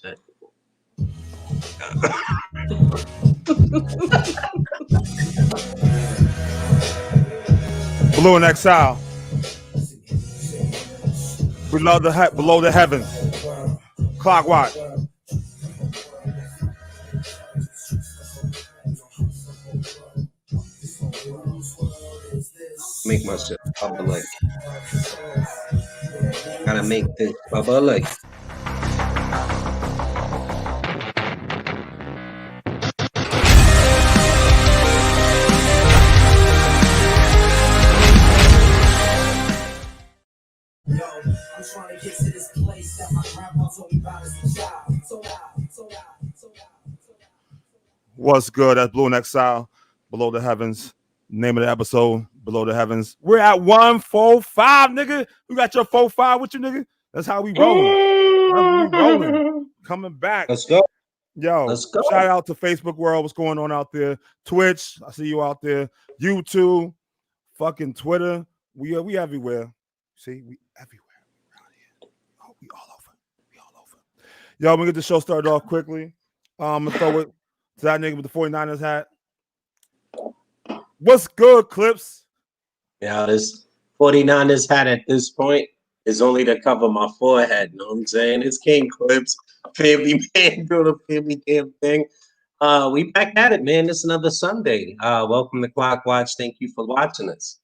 shit. Blue and Exile. We love the below the heavens. Clock watch. Make my shit public. Gotta make this public. I'm trying to get to this place that my grandpa told me about as a child. What's good? That's Blue and Exile. Below the heavens. Name of the episode, Below the Heavens. We're at 145, nigga. We got your 45 with you, nigga. That's how we rolling. That's how we rolling. Coming back. Let's go. Yo, Let's go. Shout out to Facebook world. What's going on out there? Twitch, I see you out there. YouTube, fucking Twitter. We everywhere. See, we everywhere around here. Oh, we all over. We all over. Yo, I'm gonna get the show started off quickly. I'm gonna throw it to that nigga with the 49ers hat. What's good, Clips? Yeah, this 49ers hat at this point is only to cover my forehead. You know what I'm saying? It's King Clips, family man, doing a family damn thing. We back at it, man. It's another Sunday. Welcome to Clock Watch. Thank you for watching us.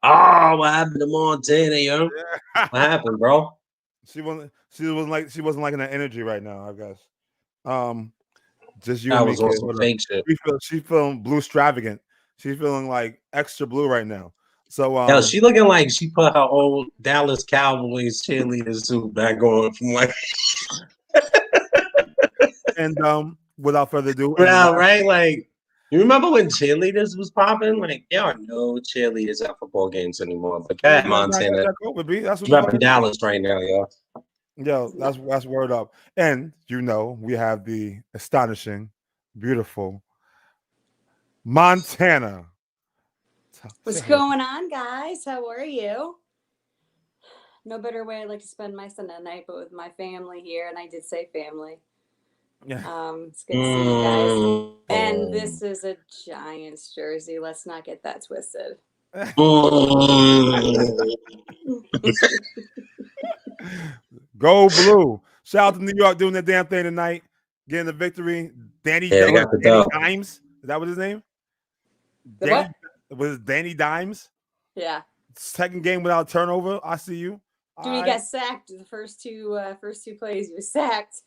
Oh, what happened to Montana, yo? What happened, bro? She wasn't like in that energy right now, I guess. Just you. That and was me, also fake shit. She feeling blue extravagant. She's feeling like extra blue right now. So Yo, she looking like she put her old Dallas Cowboys cheerleader suit back on from like. And without further ado, Yeah, right. Like, you remember when cheerleaders was popping? Like, there are no cheerleaders at football games anymore. But that Montana, that's repping Dallas right now, yo. Yo, that's word up. And you know, we have the astonishing, beautiful Montana. What's going on, guys? How are you? No better way I like to spend my Sunday night, but with my family here, and I did say family. Yeah. It's good to see you guys. And this is a Giants jersey. Let's not get that twisted. Go Blue. Shout out to New York doing their damn thing tonight, getting the victory. Danny Dimes. Is that what his name? Was it Danny Dimes? Yeah. Second game without turnover. I see you. Dude, he got sacked the first two plays. He was sacked.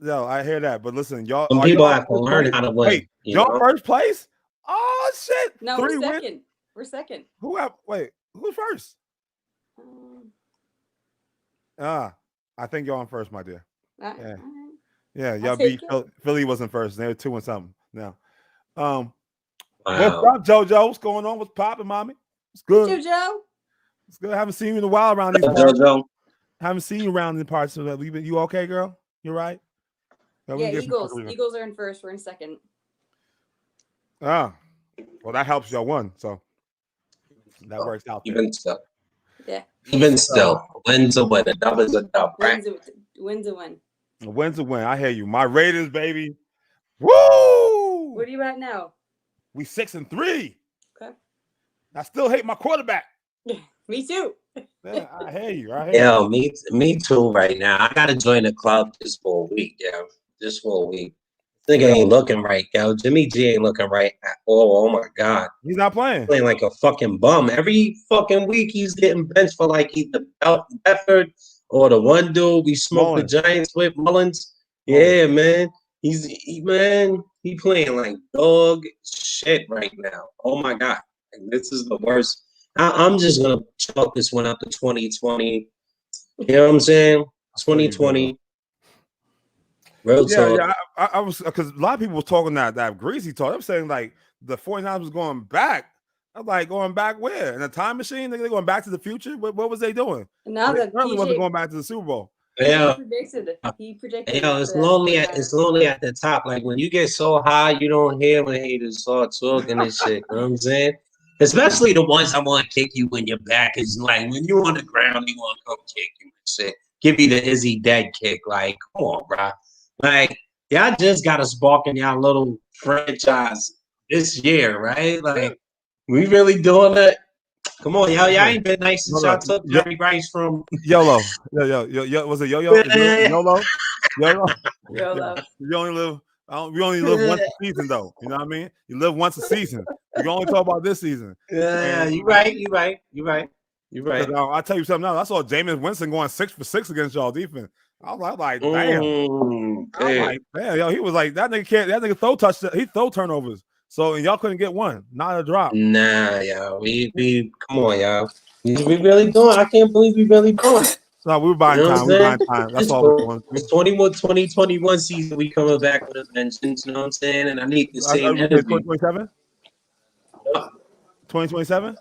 Yo, I hear that. But listen, y'all. Some people have to learn how to win. Wait, y'all first place? Oh shit! No, we're second. We're second. Who's first? I think y'all on first, my dear. Yeah, y'all beat Philly. Wasn't first. They were 2 and something. Now, wow. What's up, JoJo? What's going on? What's popping, mommy? It's good. JoJo. It's good. I haven't seen you in a while around these parts. JoJo. Haven't seen you around the parts of that. You okay, girl? You right? Yeah, Eagles. Eagles are in first. We're in second. Well, that helps y'all won, so that works out. Even still. Yeah. Even still, win's a win. A dub is a dub, right? Win's a win. A win's a win. I hear you. My Raiders, baby. Woo! What are you at now? We 6-3. Okay. I still hate my quarterback. Me too. Yeah, I hear you. Yeah, me too. Right now, I gotta join the club just for a week. Yeah, just for a week. Nigga ain't looking right, yo. Jimmy G ain't looking right at all. Oh my god, he's not playing. Playing like a fucking bum every fucking week. He's getting benched for like either Bedford or the one dude we smoked the Giants with, Mullins. Yeah, man. He playing like dog shit right now. Oh my god, this is the worst. I'm just gonna chalk this one up to 2020. You know what I'm saying? 2020. Real talk. Yeah. I was because a lot of people were talking that greasy talk. I'm saying like the 49ers was going back. I'm like, going back where? In a time machine? They're going back to the future? What was they doing? No, they certainly wasn't going back to the Super Bowl. Yeah. He predicted. Yeah, it's lonely at the top. Like when you get so high, you don't hear when haters start talking and shit. You know what I'm saying? Especially the ones that want to kick you when your back is like when you're on the ground, they want to come kick you and shit. Give you the Izzy dead kick. Like, come on, bro. Like, y'all just got us balking y'all little franchise this year, right? Like, we really doing that? Come on, y'all ain't been nice since y'all took Jerry Rice from YOLO. Yo, was it YOLO? YOLO? YOLO? YOLO. You only live. We only live once a season, though. You know what I mean? You live once a season. We can only talk about this season. Yeah, you're right. I'll tell you something else. I saw Jameis Winston going 6 for 6 against y'all defense. I was like, damn. I'm like, damn, yo, he was like, that nigga throw touchdowns. He throw turnovers. So and y'all couldn't get one, not a drop. Nah, y'all. We come on, y'all. We really doing. I can't believe we really doing. No, we were buying time. We were buying time. That's all we're doing. It's 2021 season. We coming back with a vengeance. You know what I'm saying? And I need the same energy. 2027. 2027.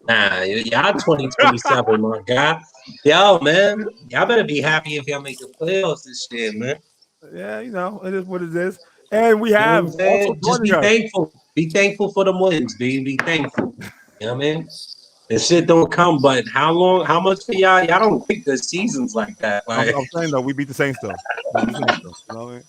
Nah, y'all 2027, my guy. Yo, man, y'all better be happy if y'all make the playoffs this year, man. Yeah, you know, it is what it is. And we have also just be thankful. Be thankful for the wins, baby. Be thankful. You know what I mean? This shit don't come, but how much for y'all? Y'all don't pick good seasons like that. Like, I'm saying though, we beat the Saints though. You know what I mean?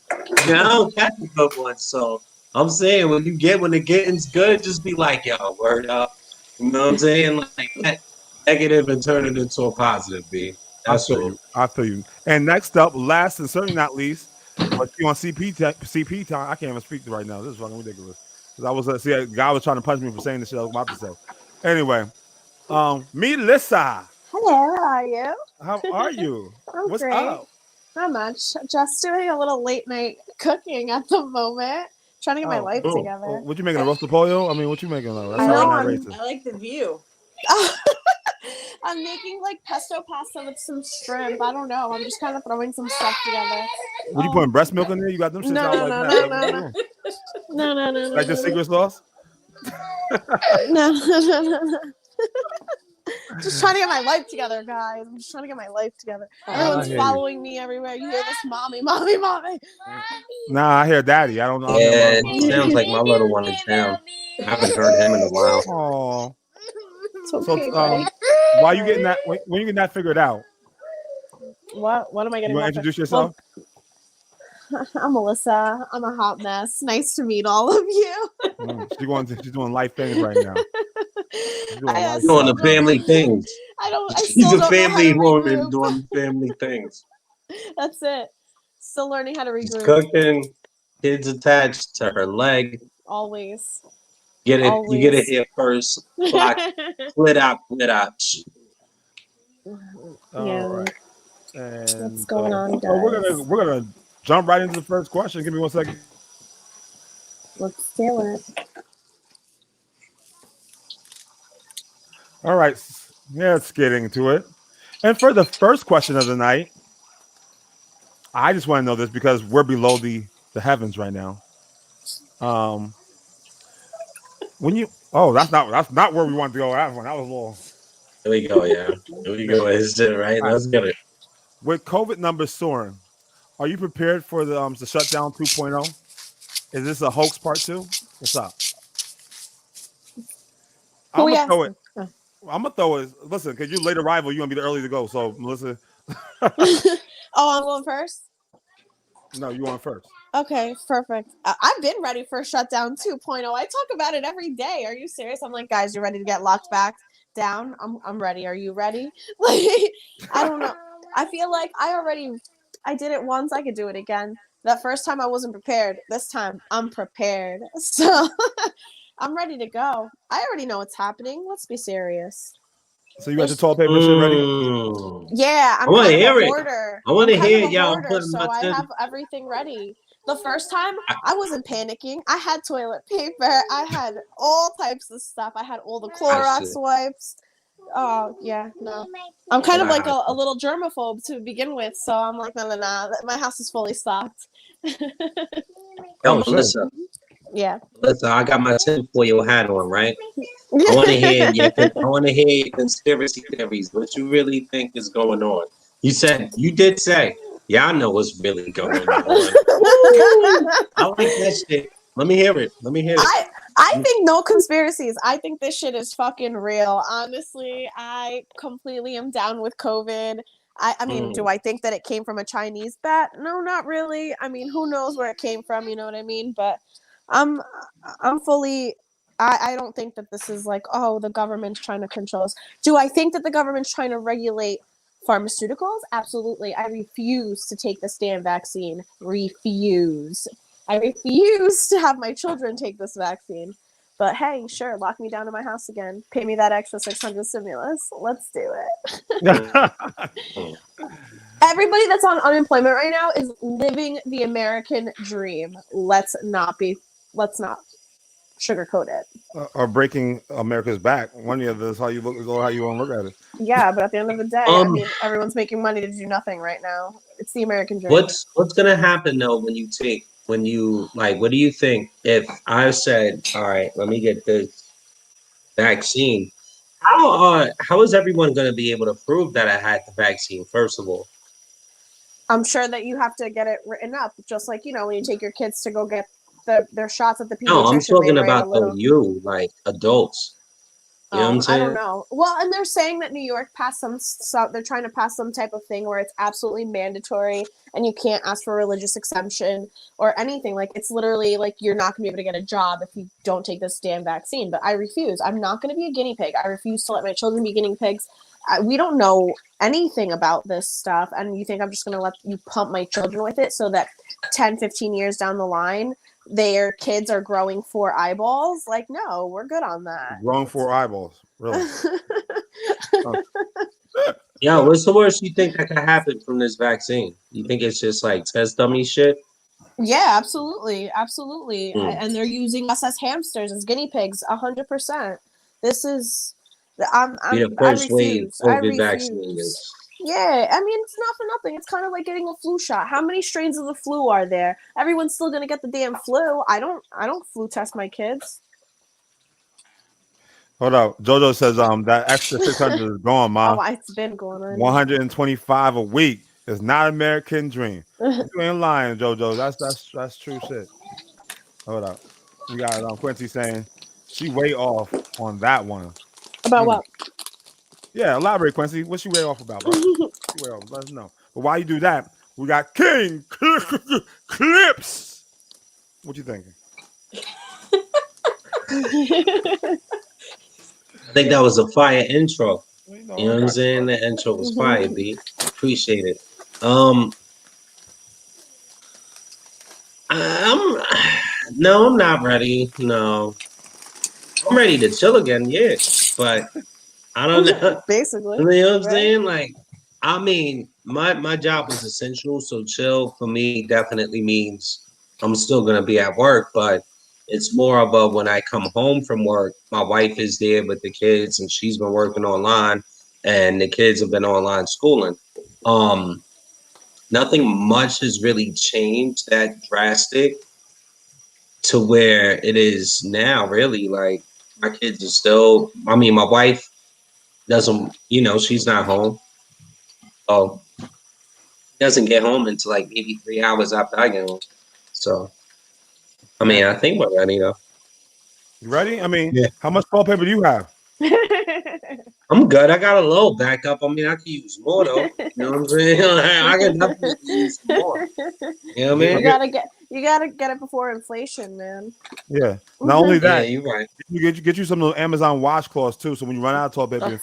Yeah, I don't catch the good ones. So I'm saying when the getting's good, just be like, yo, word up. You know what I'm saying? Like that negative and turn it into a positive, B. That's all. I feel you. And next up, last and certainly not least, but you on CP time. I can't even speak right now. This is fucking ridiculous. Because I was a guy was trying to punch me for saying the shit I was about to say. Anyway, Melissa. Hello, how are you? How are you? What's great. Up? Not much. Just doing a little late night cooking at the moment. Trying to get my life together. What you making, a roasted pollo? I mean, what you making? That's I like the view. I'm making like pesto pasta with some shrimp. I don't know. I'm just kind of throwing some stuff together. What you putting breast milk in there? You got them shits out like that? No. Like just secret sauce? No. Just trying to get my life together, guys. I'm just trying to get my life together. Everyone's following me everywhere. You hear this, mommy. Nah, I hear daddy. I don't know. Yeah, it sounds like my little one in town. I haven't heard him in a while. Oh. Okay, so, why you getting that? When you getting that figured out? What am I getting? You want to introduce yourself? Well, I'm Melissa. I'm a hot mess. Nice to meet all of you. She's doing life things right now. She's doing the family things. She's a family woman doing family things. That's it. Still learning how to regroup. She's cooking. Kids attached to her leg. Always. You get it here first. Split out. Yeah. Right. And, what's going on, guys? So we're gonna jump right into the first question. Give me 1 second. Let's do it. All right. Yeah, let's get into it. And for the first question of the night, I just want to know this because we're below the heavens right now. That's not where we want to go. That was a little. Here we go, yeah. Here we go. Is it right? Let's get it. With COVID numbers soaring, are you prepared for the shutdown 2.0? Is this a hoax part 2? What's up? I'm gonna throw it. Listen, because you're late arrival, you're gonna be the early to go. So Melissa. I'm going first. No, you on first. Okay, perfect. I've been ready for shutdown 2.0. I talk about it every day. Are you serious? I'm like, guys, you ready to get locked back down? I'm ready. Are you ready? Like, I don't know. I feel like I did it once. I could do it again. That first time I wasn't prepared. This time I'm prepared. So I'm ready to go. I already know what's happening. Let's be serious. So you got your toilet paper shit ready? Yeah, I want to hear it. Hoarder. I want to hear it, y'all. So I have everything ready. The first time I wasn't panicking. I had toilet paper. I had all types of stuff. I had all the Clorox wipes. Oh yeah, no. I'm kind of like a little germaphobe to begin with, so I'm like, no. My house is fully stocked. Yo, Melissa. Yeah. Melissa, I got my tinfoil hat on, right? I want to hear your conspiracy theories. What you really think is going on? You did say, yeah, I know what's really going on. I like that shit. Let me hear it. I think no conspiracies. I think this shit is fucking real. Honestly, I completely am down with COVID. I mean, do I think that it came from a Chinese bat? No, not really. I mean, who knows where it came from? You know what I mean? But I'm fully. I don't think that this is like, oh, the government's trying to control us. Do I think that the government's trying to regulate pharmaceuticals? Absolutely. I refuse to take this damn vaccine. Refuse. I refuse to have my children take this vaccine. But hey, sure, lock me down in my house again. Pay me that extra 600 stimulus. Let's do it. Everybody that's on unemployment right now is living the American dream. Let's not sugarcoat it. Or breaking America's back. One of the, that's how you look, or how you want to look at it. Yeah, but at the end of the day, I mean, everyone's making money to do nothing right now. It's the American dream. What's gonna happen though what do you think if I said, all right, let me get this vaccine? How is everyone gonna be able to prove that I had the vaccine, first of all? I'm sure that you have to get it written up, just like, when you take your kids to go get their shots at the pediatrician. No, I'm talking about like adults. You know what I'm saying? I don't know. Well, and they're saying that New York passed some they're trying to pass some type of thing where it's absolutely mandatory and you can't ask for a religious exemption or anything. Like, it's literally like you're not going to be able to get a job if you don't take this damn vaccine. But I refuse. I'm not going to be a guinea pig. I refuse to let my children be guinea pigs. We don't know anything about this stuff. And you think I'm just going to let you pump my children with it so that 10, 15 years down the line, their kids are growing 4 eyeballs? Like, no, we're good on that. Growing 4 eyeballs, really? Yeah, what's the worst you think that could happen from this vaccine? You think it's just like test dummy shit? Yeah, absolutely, and they're using us as hamsters, as guinea pigs, 100%. This is, I refuse. Yeah, I mean, it's not for nothing. It's kind of like getting a flu shot. How many strains of the flu are there? Everyone's still gonna get the damn flu. I don't flu test my kids. Hold up. JoJo says that extra 600 is gone, Ma. Oh, it's been going on. 125 a week is not American dream. You ain't lying, JoJo. That's true shit. Hold up. We got Quincy saying she way off on that one. About what? Yeah, elaborate, Quincy. What she way off about, bro? Way off. Let us know. But while you do that, we got King Clips. What you thinking? I think that was a fire intro. You know what I'm saying? The intro was fire, B. Appreciate it. I'm not ready. No. I'm ready to chill again, yeah. But I don't know. Basically. You know what I'm saying? Like, I mean, my job is essential, so chill for me definitely means I'm still gonna be at work, but it's more of a when I come home from work, my wife is there with the kids and she's been working online and the kids have been online schooling. Nothing much has really changed that drastic to where it is now, really. Like, my kids are still, I mean, my wife doesn't, she's not home. So doesn't get home until like maybe 3 hours after I get home. So, I mean, I think we're ready though. You ready? I mean, yeah. How much toilet paper do you have? I'm good. I got a little backup. I mean, I can use more though. You know what I'm saying? I can definitely use more. You know what I mean? You gotta get it before inflation, man. Yeah. Not only that, yeah, you're right. You get you some of those Amazon washcloths too. So when you run out of toilet paper,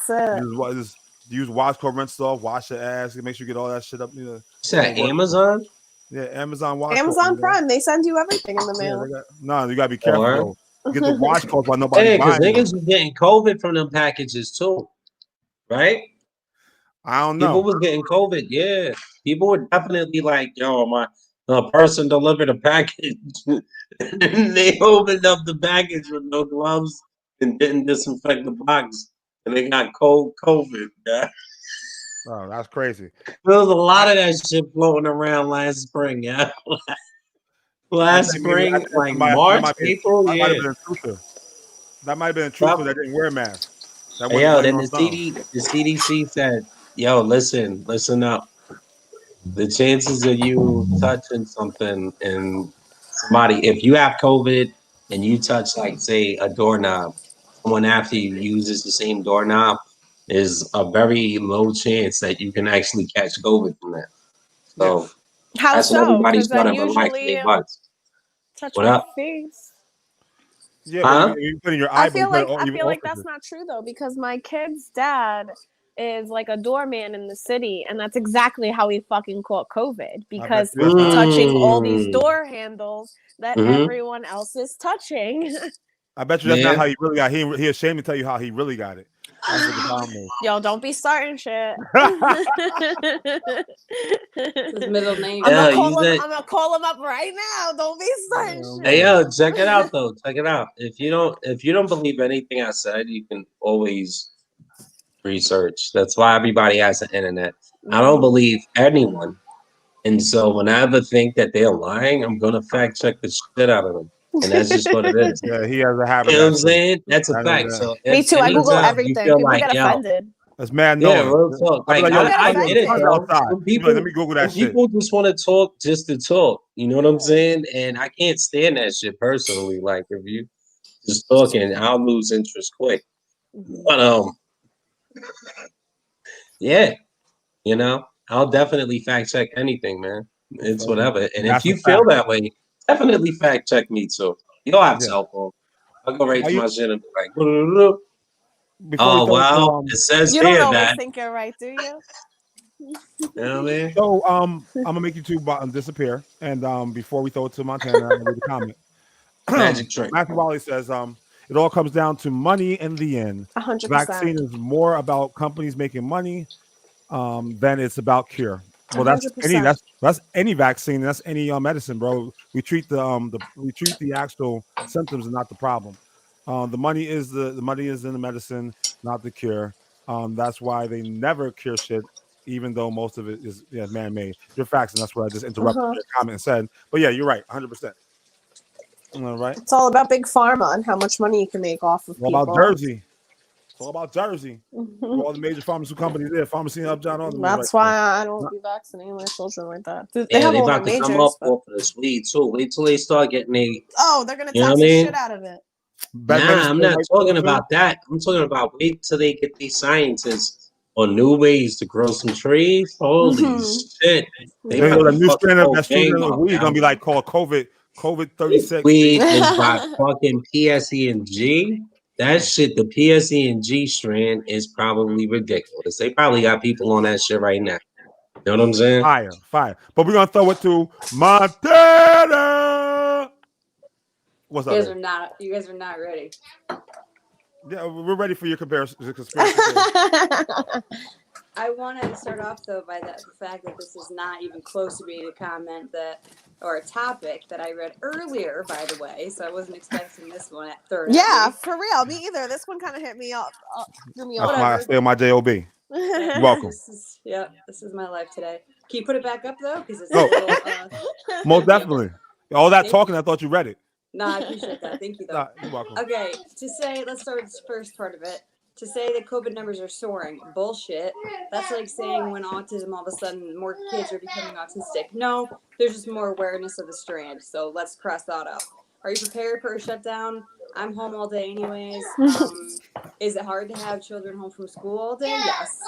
just use washcloth, rinse it off, wash your ass, make sure you get all that shit up. Is that Amazon? Yeah, Amazon washcloth. Amazon Prime, they send you everything in the mail. No, you gotta be careful. Get the washcloth while nobody. Hey, because niggas was getting COVID from them packages too, right? I don't know. People was getting COVID. Yeah, people were definitely like, "Yo, my person delivered a package." And they opened up the package with no gloves and didn't disinfect the box, and they got COVID. Yeah. Oh, that's crazy. There was a lot of that shit floating around last spring. Yeah. Last spring, like March, April, that yeah. That might have been a truther that didn't wear a mask. Yo, then the CDC said, "Yo, listen up. The chances of you touching something and somebody, if you have COVID and you touch, like, say, a doorknob, someone after you uses the same doorknob, is a very low chance that you can actually catch COVID from that. So How that's when so? everybody's Because then gonna relax usually their butts. touch What my up? face. Yeah, Huh? but you put in your I eyeball. feel like even that's officer. not true though, because my kid's dad is like a doorman in the city, and that's exactly how he fucking caught COVID, because you that's not- touching all these Mm. door handles that Mhm. everyone else is touching. I bet you that's Yeah. not how he really got. He ashamed to tell you how he really got it. That's what the problem is. Yo, don't be starting shit. His middle name. I'm Yeah, gonna use that. call him up right now. Don't be starting Hey, shit. yo, check it out though. Check it out. If you don't believe anything I said, you can always research. That's why everybody has an internet. I don't believe anyone, and so when I ever think that they're lying, I'm gonna fact check the shit out of them, and that's just what it is. Yeah, he has a habit. You know what of I'm that, too. saying? That's a I know fact. that. So Me if too. I Google anytime you everything. feel People like, get yo, offended. That's mad yeah, knowing. real talk. I'll be Like like, yo, get I yo, get it, turn bro. outside. When You be people, like, let me Google that when shit. people just want to talk just to talk, you know what I'm saying? And I can't stand that shit personally. Like if you just talking, I'll lose interest quick. But yeah, you know, I'll definitely fact check anything, man. It's whatever. And if That's a you feel fact. that way, definitely fact check me too. You don't have Yeah. cell phone. I'll go right Why to you- my shit and be like, "Blah." Before we Oh throw it to, wow, it says You don't here always that. think you're right, do you? You know what I mean? So I'm gonna make you two disappear, and before we throw it to Montana, I'm gonna read a comment. Magic trick. Matthew Wiley says, it all comes down to money in the end. 100%. Vaccine is more about companies making money than it's about cure. Well, that's 100%. that's any vaccine, that's any medicine, bro. We treat the actual symptoms and not the problem. The money is the money is in the medicine, not the cure. That's why they never cure shit, even though most of it is man-made. Your facts, and that's what I just interrupted your comment and said. But yeah, you're right, 100%. All right. It's all about big pharma and how much money you can make off of All people. about Jersey. It's all about Jersey. All the major pharmaceutical companies there. Pharmacy Hub, John. All them That's right why there. I don't be vaccinating my children like that. They Yeah, have they all the about to come majors, up but off of this weed too. Wait till they start getting a. oh, they're gonna You know tax what I the mean? shit out of it. Nah, I'm not talking about that. I'm talking about wait till they get these scientists on new ways to grow some trees. Holy shit! They There you go. about The to new fuck strain the of whole that strain game of up, weed yo. gonna be like called COVID 36. Weed is by fucking PSE and G. That shit, the PSE and G strand is probably ridiculous. They probably got people on that shit right now. You know what I'm saying? Fire. But we're gonna throw it to Montana. What's up, babe? You guys are not ready. Yeah, we're ready for your comparison. Conspiracy. I want to start off though by the fact that this is not even close to being a comment or a topic that I read earlier, by the way. So I wasn't expecting this one at third. Yeah, for real. Me either. This one kind of hit me up. Threw me That's off. my stay on my job. You're welcome. This is my life today. Can you put it back up though? Because it's Oh. a little, Most definitely. All that Thank talking, you. I thought you read it. No, I appreciate that. Thank you though. Nah, you're welcome. Okay, let's start with the first part of it. To say that COVID numbers are soaring, bullshit. That's like saying when autism, all of a sudden more kids are becoming autistic. No, there's just more awareness of the strand. So let's cross that out. Are you prepared for a shutdown? I'm home all day anyways. Is it hard to have children home from school all day? Yes.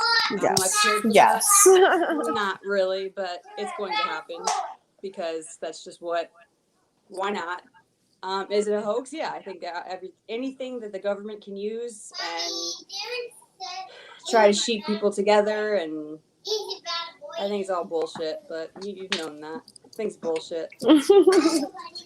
Yes. Not really, but it's going to happen because that's just why not? Is it a hoax? Yeah, I think anything that the government can use and try to sheet people together, and I think it's all bullshit. But you've known that. I think it's bullshit.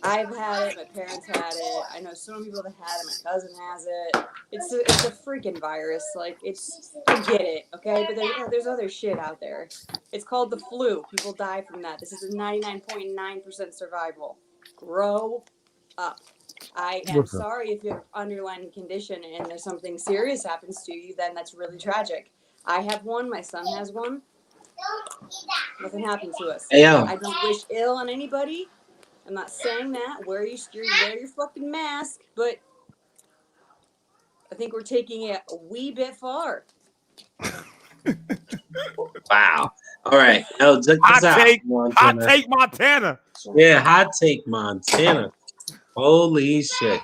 I've had it. My parents had it. I know so many people that had it. My cousin has it. It's a freaking virus. Like I get it, okay? But there's other shit out there. It's called the flu. People die from that. This is a 99.9% survival. Grow up. I am sorry if you have an underlying condition and there's something serious happens to you, then that's really tragic. I have one. My son has one. Nothing happened to us. Hey, yo. I don't wish ill on anybody. I'm not saying that. Wear your fucking mask, but I think we're taking it a wee bit far. Wow. All right. Now, check this out, Hot take Montana. Yeah, hot take Montana. Holy shit.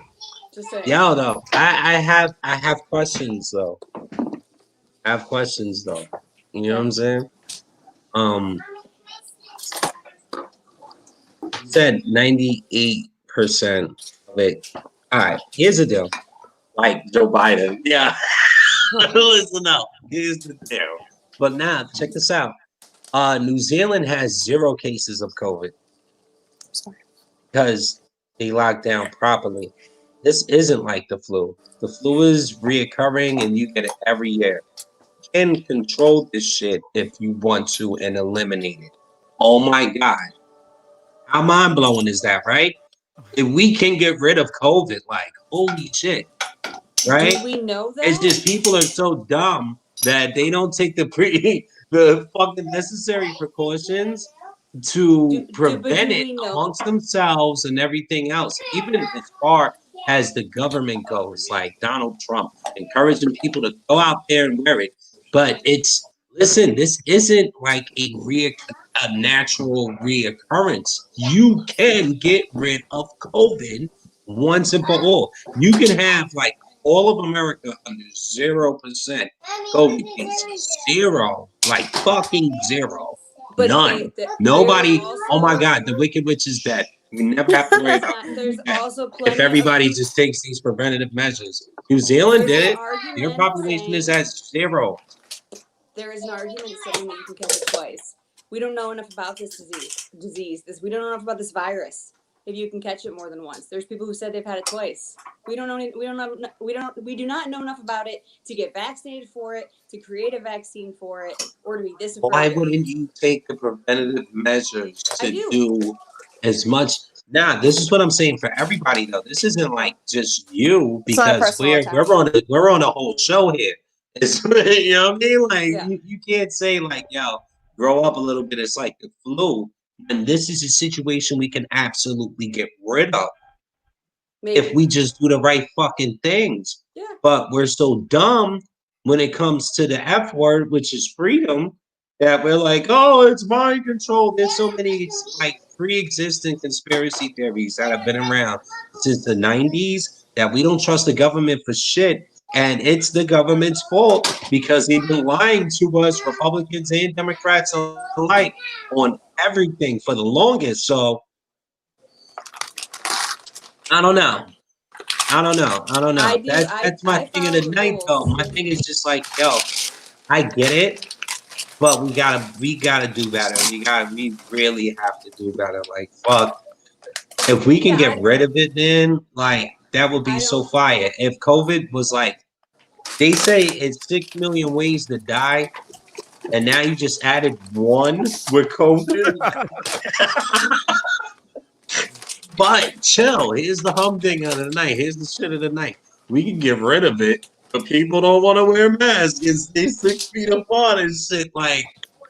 Just saying. Yo, though, I have questions though. I have questions though. You know what I'm saying? Um, you said 98% of it. All right, here's the deal. Like Joe Biden. Yeah. Listen up. Here's the deal. But now, check this out. New Zealand has 0 cases of COVID because they locked down properly. This isn't like the flu. The flu is reoccurring and you get it every year. You can control this shit if you want to and eliminate it. Oh my God. How mind blowing is that, right? If we can get rid of COVID, like, holy shit, right? Do we know that? It's just people are so dumb that they don't take the fucking necessary precautions to prevent it amongst themselves and everything else. Even as far as the government goes, like Donald Trump encouraging people to go out there and wear it. But listen, this isn't like a natural reoccurrence. You can get rid of COVID once and for all. You can have like all of America under 0% COVID cases. 0. Like fucking 0. But none. Nobody. Oh my God, the Wicked Witch is dead. We never have to worry about There's also if everybody just takes these preventative measures. New Zealand did it. Their population is at 0. There is an argument saying that you can catch it twice. We don't know enough about this disease. We don't know enough about this virus. If you can catch it more than once, there's people who said they've had it twice. We do not know enough about it to get vaccinated for it, to create a vaccine for it, or to be this. Why wouldn't you take the preventative measures to do as much? Nah, this is what I'm saying for everybody though. This isn't like just you because we're on a whole show here. It's, you know what I mean? Like you can't say like, yo, grow up a little bit. It's like the flu. And this is a situation we can absolutely get rid of if we just do the right fucking things. Yeah. But we're so dumb when it comes to the F word, which is freedom, that we're like, oh, it's mind control. There's so many like pre-existing conspiracy theories that have been around since the 90s that we don't trust the government for shit. And it's the government's fault because they've been lying to us, Republicans and Democrats alike, on everything for the longest. So I don't know. That's my thing of the night, though. My thing is just like, yo, I get it, but we gotta do better. We really have to do better. Like, fuck. If we can get rid of it, then like that would be so fire. If COVID was like, they say it's 6 million ways to die, and now you just added one with COVID. But chill. Here's the humding of the night. Here's the shit of the night. We can get rid of it, but people don't want to wear masks and stay 6 feet apart and shit. Like,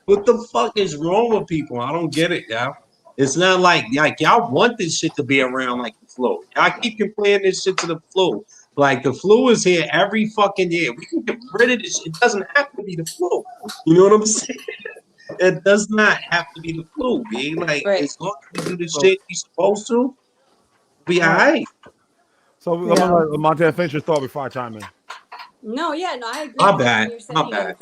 what the fuck is wrong with people? I don't get it, y'all. It's not like y'all want this shit to be around like the flu. Y'all keep comparing this shit to the flu. Like the flu is here every fucking year. We can get rid of this. It doesn't have to be the flu. You know what I'm saying? It does not have to be the flu, B. Like as long as you do the shit you're supposed to, be all right. So I'm gonna let Montana finish your thought before I chime in. No, I agree. My bad. My bad.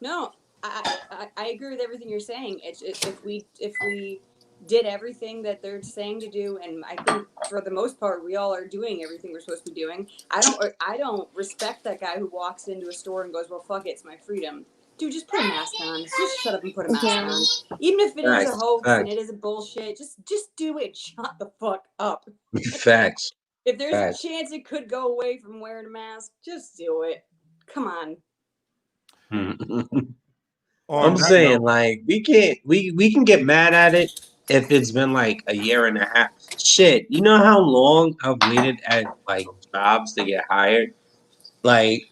No, I agree with everything you're saying. If we did everything that they're saying to do, and I think for the most part we all are doing everything we're supposed to be doing. I don't respect that guy who walks into a store and goes, "Well, fuck it, it's my freedom." Dude, just put a mask on. Just shut up and put a mask on. Even if it is a hoax and it is a bullshit, just do it. Shut the fuck up. Facts. If there's a chance it could go away from wearing a mask, just do it. Come on. I'm saying like we can get mad at it if it's been like a year and a half. Shit, you know how long I've waited at like jobs to get hired? Like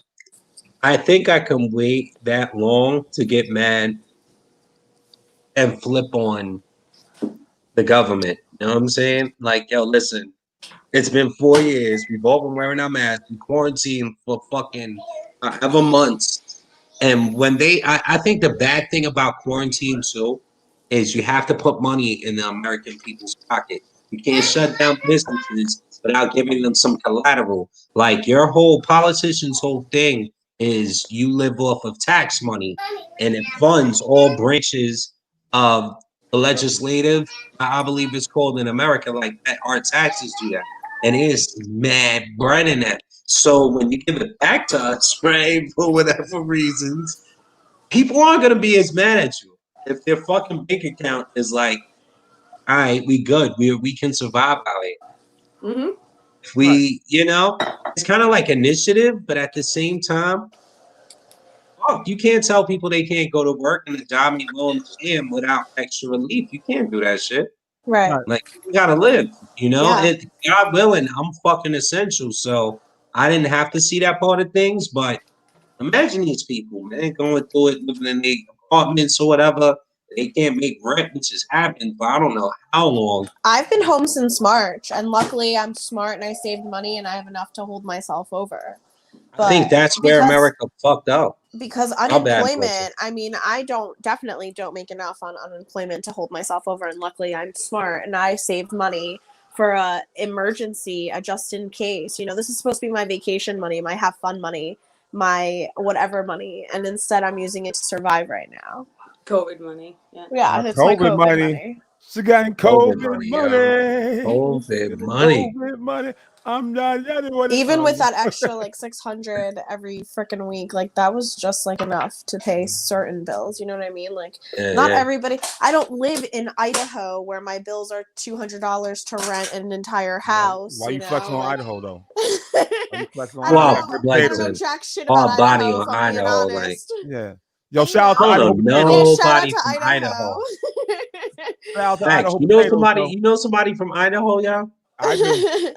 I think I can wait that long to get mad and flip on the government. You know what I'm saying? Like, yo, listen, it's been 4 years. We've all been wearing our masks in quarantine for fucking however months. And when I think the bad thing about quarantine too is you have to put money in the American people's pocket. You can't shut down businesses without giving them some collateral. Like your whole politician's whole thing is you live off of tax money, and it funds all branches of the legislative. I believe it's called in America like that. Our taxes do that, and it is mad bread in that. So when you give it back to us, right, for whatever reasons, people aren't gonna be as mad at you if their fucking bank account is like, all right, we good, we can survive out here. Mm-hmm. If we, it's kind of like initiative, but at the same time, fuck, you can't tell people they can't go to work and the job ain't willing to pay them without extra relief. You can't do that shit. Right. Like, you gotta live, Yeah. And God willing, I'm fucking essential, so I didn't have to see that part of things. But imagine these people, man, going through it, living in their apartments or whatever. They can't make rent, which has happened for I don't know how long. I've been home since March, and luckily I'm smart and I saved money and I have enough to hold myself over. I think that's where America fucked up. Because unemployment, I mean, I definitely don't make enough on unemployment to hold myself over, and luckily I'm smart and I saved money for a emergency, a just in case. This is supposed to be my vacation money, my have fun money, my whatever money, and instead I'm using it to survive right now. COVID money. Yeah, it's my COVID money. She got COVID money. COVID money. COVID money. I'm not even with that extra like $600 every freaking week, like that was just like enough to pay certain bills. You know what I mean? Like not everybody. I don't live in Idaho where my bills are $200 to rent an entire house. Why you flexing on Idaho though? I don't know jack shit about Idaho, on Idaho, like Yo, shout out to Idaho. Nobody from Idaho. Shout out to Idaho. You know somebody from Idaho, y'all? I do.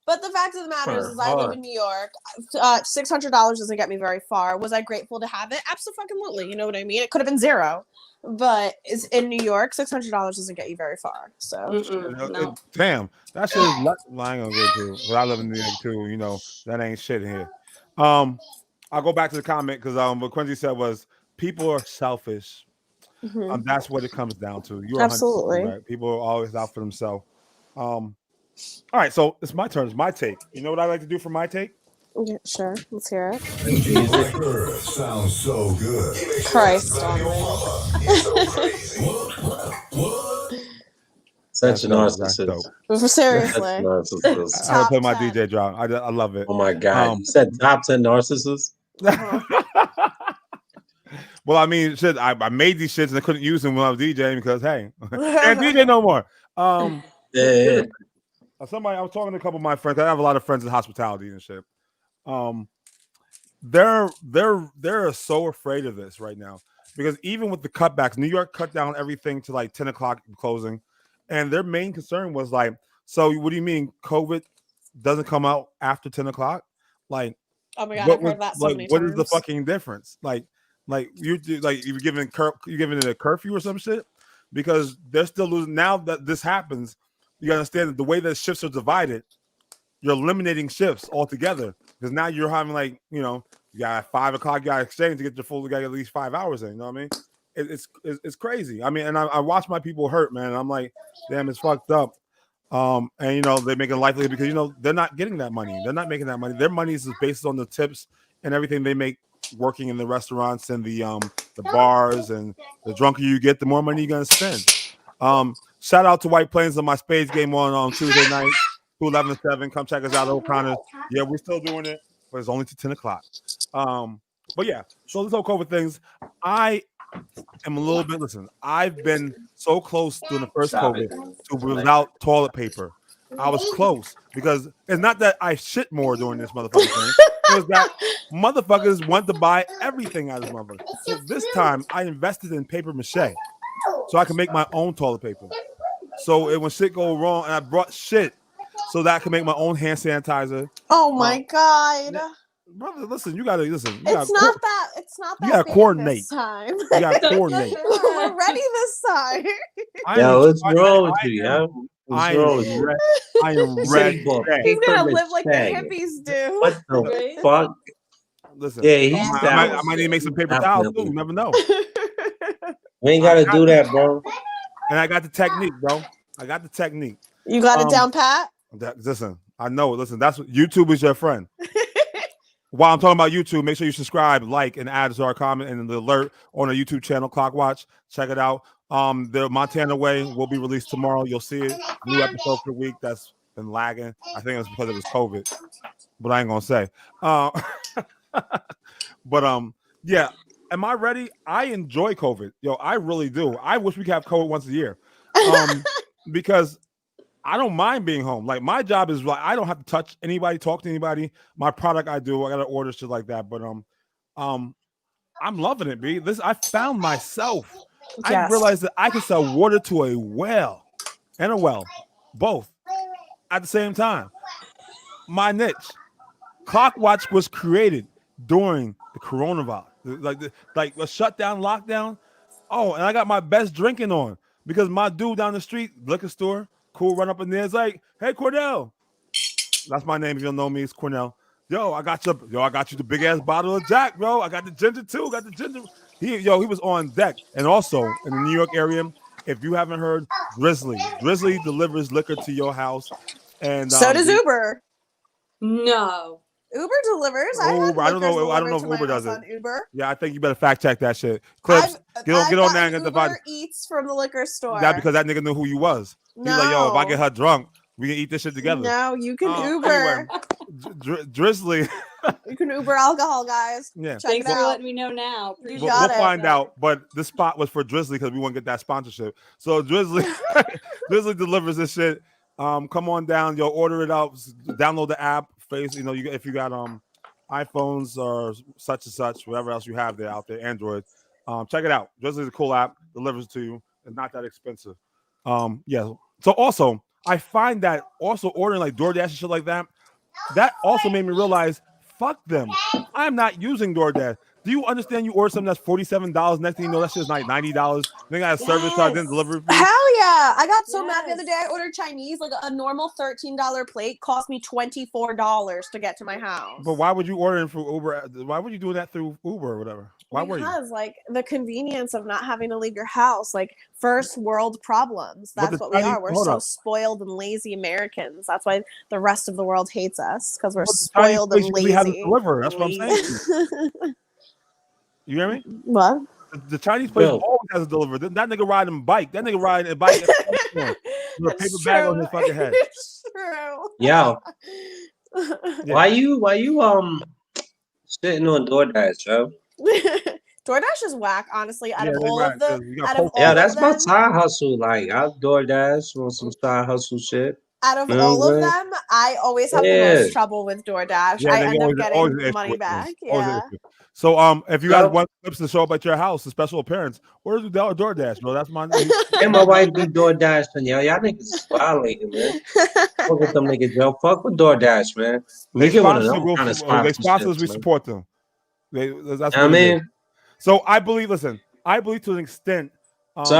But the fact of the matter is I live in New York. $600 doesn't get me very far. Was I grateful to have it? Absolutely. You know what I mean? It could have been $0. But it's in New York, $600 doesn't get you very far. So no. Damn, that shit is lying on good too. But I live in New York too. That ain't shit here. I'll go back to the comment because what Quincy said was people are selfish. Mm-hmm. That's what it comes down to. You're absolutely right. People are always out for themselves. All right, so it's my turn. It's my take. You know what I like to do for my take? Yeah, sure. Let's hear it. Sounds so good. Christ. Such a narcissist. Seriously. I play my DJ drop. I love it. Oh my God. You said top 10 narcissists? Well, I mean, shit, I made these shits and I couldn't use them when I was DJing because, hey, I can't DJ no more. Yeah. I was talking to a couple of my friends. I have a lot of friends in hospitality and shit. They're so afraid of this right now because even with the cutbacks, New York cut down everything to like 10 o'clock closing, and their main concern was like, so what do you mean COVID doesn't come out after 10 o'clock? Like, oh my God, I've heard that so many times. What is the fucking difference? Like you're giving it a curfew or some shit because they're still losing. Now that this happens, you understand that the way that shifts are divided, you're eliminating shifts altogether because now you're having you got 5 o'clock, you got exchange to get your full, you got at least 5 hours in. You know what I mean? It's crazy. I mean, and I watch my people hurt, man. I'm like, damn, it's fucked up. And they make it likely because they're not getting that money. They're not making that money. Their money is based on the tips and everything they make working in the restaurants and the bars, and the drunker you get, the more money you're gonna spend. Shout out to White Plains on my Spades game on Tuesday night, 211-7. Come check us out, O'Connor. Yeah, we're still doing it, but it's only to 10 o'clock. But yeah, so this whole COVID things, I am a little bit. Listen, I've been so close during the first COVID to without toilet paper. I was close because it's not that I shit more during this motherfucking thing. It was that motherfuckers want to buy everything out of this motherfucker. So this time I invested in paper mache so I can make my own toilet paper. So when shit go wrong, and I brought shit so that I can make my own hand sanitizer. Oh my God. Brother, listen, you gotta listen. It's not that. You gotta coordinate. This time. You gotta coordinate. We're ready this time. Yo, what's wrong with you, yo? I am ready. He's gonna live like the hippies do. What the fuck? Listen, yeah, I might need to make some paper towels too. You never know. We ain't gotta do that, bro. And I got the technique, bro. I got the technique. You got it down pat? Listen, I know it. Listen, that's what YouTube is your friend. while I'm talking about YouTube, make sure you subscribe, like, and add to our comment and the alert on our YouTube channel, Clockwatch. Check it out. The Montana Way will be released tomorrow. You'll see it. New episode per week. That's been lagging. I think it's because it was COVID, but I ain't gonna say. But yeah. Am I ready? I enjoy COVID. Yo, I really do. I wish we could have COVID once a year. Because I don't mind being home. Like my job is like I don't have to touch anybody, talk to anybody. My product I do, I gotta order shit like that. But I'm loving it, B. I found myself. I realized that I can sell water to a well and a well, both at the same time. My niche. Clockwatch was created during the coronavirus. Like a shutdown, lockdown. Oh, and I got my best drinking on because my dude down the street, liquor store, cool, run up in there. It's like, hey, Cornell. That's my name. If you don't know me, it's Cornell. Yo, I got you the big ass bottle of Jack, bro. I got the ginger too. Got the ginger. He was on deck. And also in the New York area, if you haven't heard, Drizzly delivers liquor to your house. And so does Uber. No. Uber delivers. I don't know if Uber does it. Uber. Yeah, I think you better fact check that shit. Clips, get on there and get the vibe. Uber Eats from the liquor store. Yeah, because that nigga knew who you was. No. He's like, yo, if I get her drunk, we can eat this shit together. No, you can Uber. Anyway, Drizzly. You can Uber alcohol, guys. Yeah. Thanks for letting me know now. We'll find out. But this spot was for Drizzly because we want to get that sponsorship. So Drizzly delivers this shit. Come on down, yo, order it out, download the app. If you got iPhones or such and such, whatever else you have there out there, Android, check it out. Drizzly is a cool app, delivers it to you. It's not that expensive. Yeah. So also, I find that also ordering like DoorDash and shit like that also made me realize, fuck them. I'm not using DoorDash. Do you understand? You order something that's $47. Next thing you know, that shit's like $90. They got a service charge and delivery fee. Hell yeah! I got so mad the other day. I ordered Chinese. Like a normal $13 plate cost me $24 to get to my house. But why would you order it through Uber? Why would you do that through Uber or whatever? Why were you? Because like the convenience of not having to leave your house, like first world problems. That's what we are. We're so spoiled and lazy Americans. That's why the rest of the world hates us because we're spoiled and lazy. We have to deliver. That's what I'm saying. You hear me? What? The Chinese place always has to deliver. That nigga riding a bike. That nigga riding a bike with a paper bag on his fucking head. It's true. Yeah. Why you sitting on DoorDash, bro? DoorDash is whack, honestly. Out of all of them, that's my side hustle. Like I DoorDash on some side hustle shit. Out of all of them, I always have the most trouble with DoorDash. I end up getting money back. Yeah. So if you got one clips to show up at your house, a special appearance, order DoorDash, bro. That's my name. And my wife do DoorDash, and y'all niggas is violating, man. Fuck with them niggas, yo. Fuck with DoorDash, man. They sponsor us, we support them. That's what I mean. So I believe to an extent, this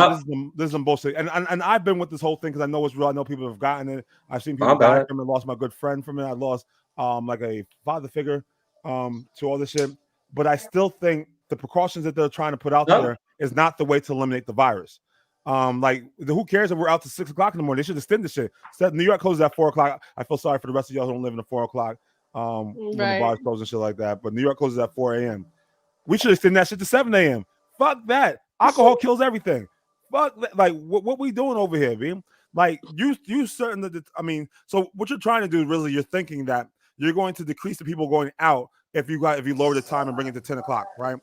is some bullshit. And I've been with this whole thing because I know it's real. I know people have gotten it. I've seen people die from it. Lost my good friend from it. I lost like a father figure to all this shit. But I still think the precautions that they're trying to put out there is not the way to eliminate the virus. Who cares if we're out to 6 o'clock in the morning? They should extend the shit. So New York closes at 4 o'clock. I feel sorry for the rest of y'all who don't live in the 4 o'clock when the bars close and shit like that. But New York closes at 4 a.m. We should extend that shit to 7 a.m. Fuck that. Alcohol kills everything. Fuck that. Like what we doing over here, B? Like you certain that so what you're trying to do is really you're thinking that you're going to decrease the people going out if you lower the time and bring it to 10 o'clock, right?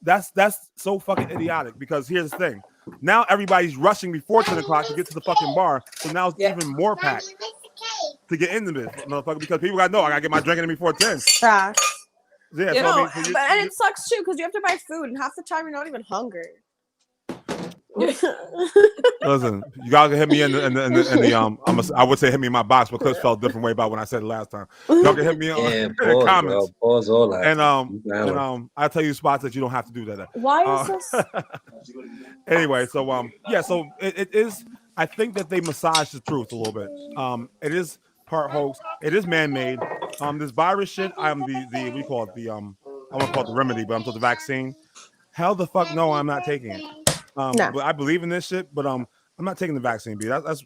That's so fucking idiotic because here's the thing. Now everybody's rushing before 10 o'clock to get to the fucking bar. So now it's even more packed to get into this, motherfucker, because people I gotta get my drinking in before 10. Facts. Yeah, and it sucks too because you have to buy food and half the time you're not even hungry. Listen, you gotta hit me in the I would say hit me in my box, but Clips felt a different way about when I said it last time. Y'all can hit me in the comments. Pause all that. And I'll tell you spots that you don't have to do that at. Why is this? Anyway, so so it is. I think that they massage the truth a little bit. It is part hoax. It is man-made. This virus shit. I'm the we call it the I want to call it the remedy, but I'm told the vaccine. Hell the fuck no, I'm not taking it. But I believe in this shit, but I'm not taking the vaccine. B. That's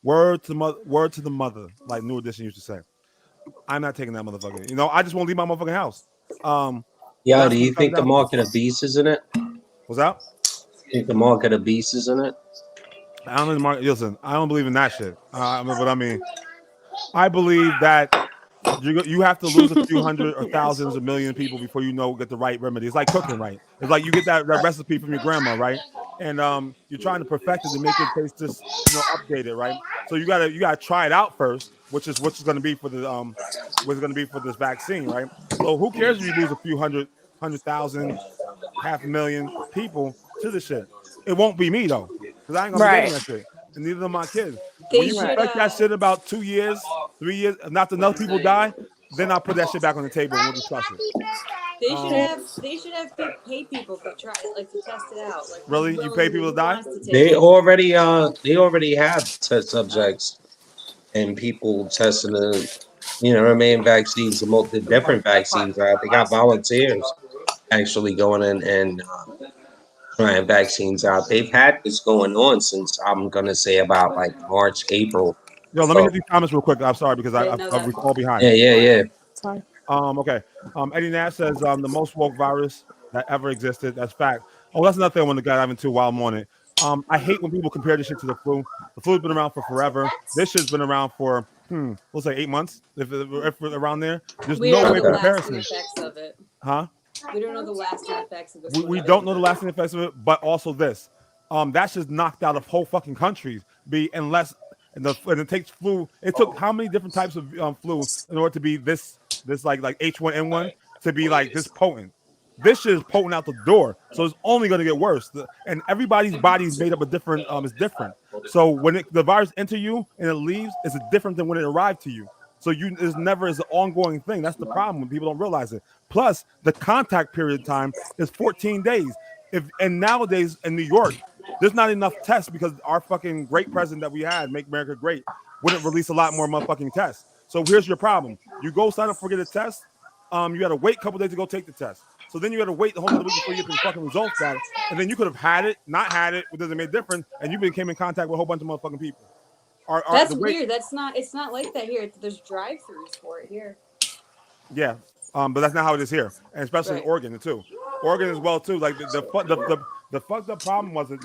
word to the mother, like New Edition used to say. I'm not taking that motherfucker. You know, I just won't leave my motherfucking house. Yo, That's do what you it think comes the down mark of the beast is in it? What's that? Think the mark of the beast is in it? I don't know the market. Listen, I don't believe in that shit. But I mean, I believe that you have to lose a few hundred or thousands of million people before you know get the right remedy. It's like cooking, right? It's like you get that recipe from your grandma, right? And you're trying to perfect it to make it taste just updated, right? So you gotta try it out first, which is going to be for the what's going to be for this vaccine, right? So who cares if you lose a few hundred thousand, 500,000 people to this shit? It won't be me though, because I ain't gonna be getting that shit, and neither are my kids. They When you should, perfect that shit about 2 years, 3 years, not enough people die, then I'll put that shit back on the table and we'll discuss it. They should have pay people to try it, like to test it out. Like Really? You pay people to die? They already have test subjects and people testing the vaccines, the different vaccines. They got volunteers actually going in and trying vaccines out. They've had this going on since I'm gonna say about like March, April. Yo, let me hit these comments real quick. I'm sorry because I fall behind. Yeah. Sorry. Okay. Eddie Nash says the most woke virus that ever existed. That's fact. Oh, that's another thing I want to get into while I'm on it. I hate when people compare this shit to the flu. The flu's been around for forever. This shit's been around for we'll say 8 months, if we're around there. There's no way comparison. Effects of it. Huh? We don't know the lasting effects of this. We don't know the lasting effects of it, but also this. That's just knocked out of whole fucking countries. And it takes flu. It took how many different types of flu in order to be this like H1N1 to be like this potent. This shit is potent out the door, so it's only going to get worse. And everybody's body is made up of different. Is different. So when the virus enter you and it leaves, it's different than when it arrived to you. So it's never is an ongoing thing. That's the problem when people don't realize it. Plus, the contact period time is 14 days. And nowadays in New York, there's not enough tests because our fucking great president that we had, Make America Great, wouldn't release a lot more motherfucking tests. So here's your problem. You go sign up for get a test. You got to wait a couple days to go take the test. So then you got to wait the whole other week before you get the fucking results back. And then you could have had it, not had it, it doesn't make a difference. And you came in contact with a whole bunch of motherfucking people. That's weird. It's not like that here. There's drive-throughs for it here. Yeah, but that's not how it is here, and especially in Oregon too. Oregon as well too. Like the fucked up problem was that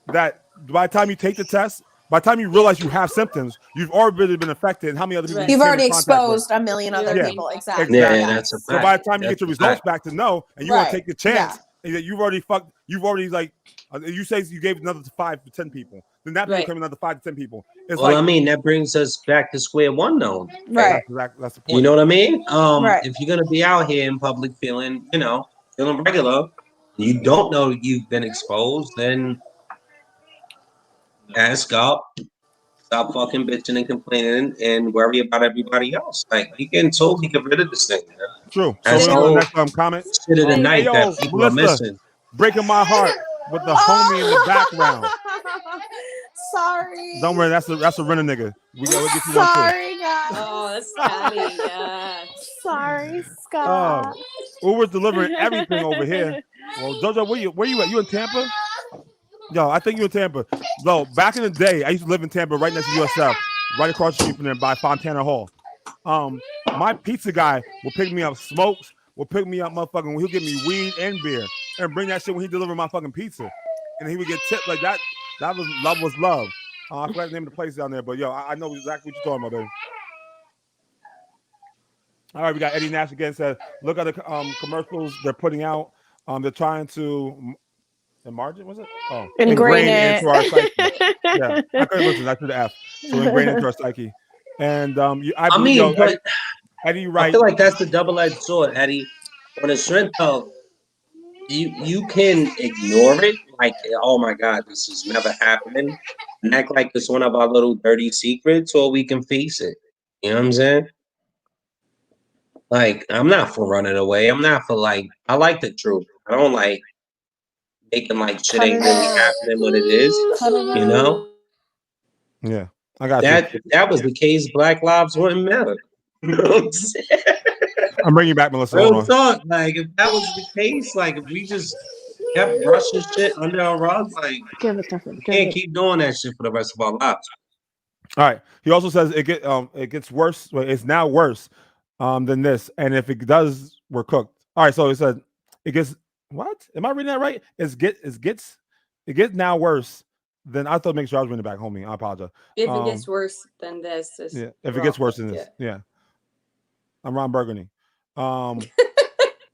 that by the time you take the test, by the time you realize you have symptoms, you've already been affected. And how many other people you've already exposed a million other people? Exactly. Yeah, that's a fact. So by the time you get your results back to know, and you want to take the chance, and that you've already like you say you gave another 5 to 10 people, then that became another 5 to 10 people. It's I mean, that brings us back to square one, though. Right. That's the point. You know what I mean? If you're gonna be out here in public feeling regular, you don't know you've been exposed, then ask up, stop fucking bitching and complaining, and worry about everybody else. Like, we getting told we get rid of this thing, man. True. That's so the next comment. Shit of the night that people are missing. Breaking my heart with the homie in the background. Sorry. Don't worry, that's a Renner nigga. We'll get you Sorry, guys. Oh, that's Scotty. Yeah. Sorry, Scott. Uber's delivering everything over here. Well, Jojo, where you at? You in Tampa? Yo, I think you in Tampa. So back in the day, I used to live in Tampa, right next to USF, right across the street from there by Fontana Hall. My pizza guy will pick me up smokes, will pick me up motherfucking. He'll give me weed and beer, and bring that shit when he delivered my fucking pizza, and he would get tipped like that. That was love. I forgot the name of the place down there, but yo, I know exactly what you're talking about, baby. All right, we got Eddie Nash again. Says, look at the commercials they're putting out. They're trying to margin, was it? Oh, ingrain it into our psyche. Yeah, I couldn't listen. I threw the F. So ingrain into our psyche. And Eddie, right? I feel like that's the double-edged sword, Eddie. On the strength of you can ignore it, like, oh my God, this is never happening, and act like it's one of our little dirty secrets, or we can face it. You know what I'm saying? Like, I'm not for running away. I'm not for I like the truth. I don't like making like shit ain't really happening what it is. You know? Yeah, I got that. you. If that was the case, Black Lives wouldn't matter. You know what I'm saying? I'm bringing you back, Melissa. Real talk. Like, if that was the case, like, if we just kept brushing shit under our rug, like, we can't keep doing that shit for the rest of our lives. All right. He also says it gets worse. Well, it's now worse than this, and if it does, we're cooked. All right. So he said it gets what? Am I reading that right? It gets now worse than I thought. Make sure I was reading it back, homie. I apologize. If it gets worse than this, Yeah. If it gets worse than this, yeah. I'm Ron Burgundy.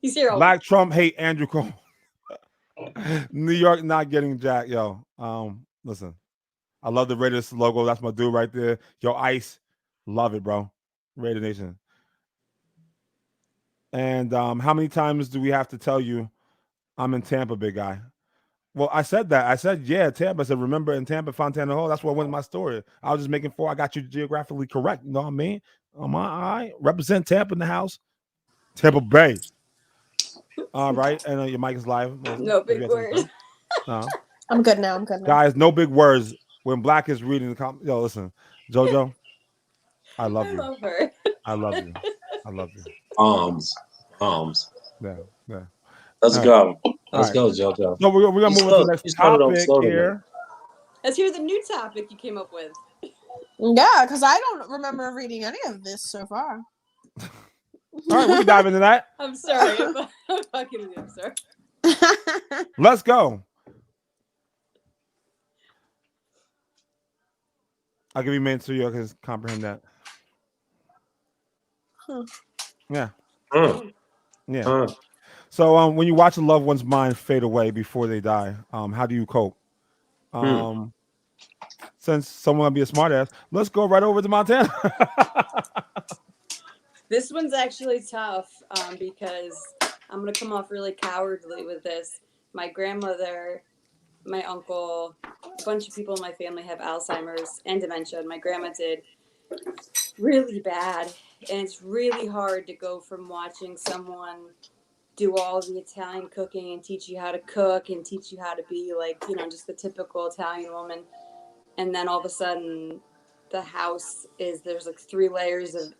He's here. Black Trump hate Andrew Cuomo. New York not getting jack, yo. Listen. I love the Raiders logo. That's my dude right there. Yo, Ice. Love it, bro. Raider Nation. And how many times do we have to tell you I'm in Tampa, big guy? Well, I said that. I said, yeah, Tampa. I said, remember in Tampa, Fontana Hall? That's where I went in my story. I was just making sure I got you geographically correct. You know what I mean? I represent Tampa in the house. Tampa Bay. All right. And your mic is live. No big words. No. I'm good now. I'm good now. Guys, no big words. When Black is reading the comments, yo, listen, JoJo, I love you. I love her. I love you. I love you. Arms. Yeah. Let's go. Let's go, JoJo. So we're gonna move on to the next topic here. Let's hear the new topic you came up with. Yeah, because I don't remember reading any of this so far. All right, we can dive into that. I'm sorry. I'm fucking I'm sorry. Let's go. I'll give you a minute so you can comprehend that. Yeah. Yeah. So when you watch a loved one's mind fade away before they die, how do you cope? Since someone will be a smartass, let's go right over to Montana. This one's actually tough because I'm going to come off really cowardly with this. My grandmother, my uncle, a bunch of people in my family have Alzheimer's and dementia, and my grandma did really bad. And it's really hard to go from watching someone do all the Italian cooking and teach you how to cook and teach you how to be like, you know, just the typical Italian woman. And then all of a sudden the house there's like 3 layers of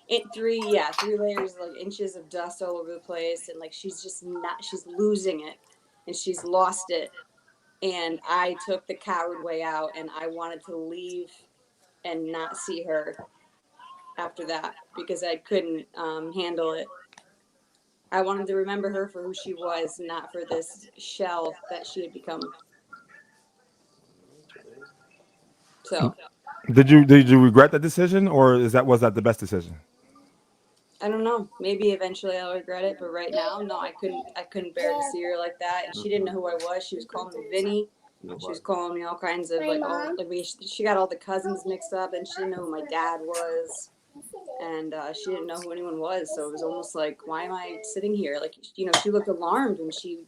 like inches of dust all over the place. And like, she's losing it and she's lost it. And I took the coward way out and I wanted to leave and not see her after that because I couldn't handle it. I wanted to remember her for who she was, not for this shell that she had become. So, did you regret that decision, or was that the best decision? I don't know. Maybe eventually I'll regret it, but right now, no, I couldn't bear to see her like that. And she didn't know who I was. She was calling me Vinny. She was calling me all kinds of she got all the cousins mixed up, and she didn't know who my dad was. And she didn't know who anyone was, so it was almost like, why am I sitting here? Like, you know, she looked alarmed when she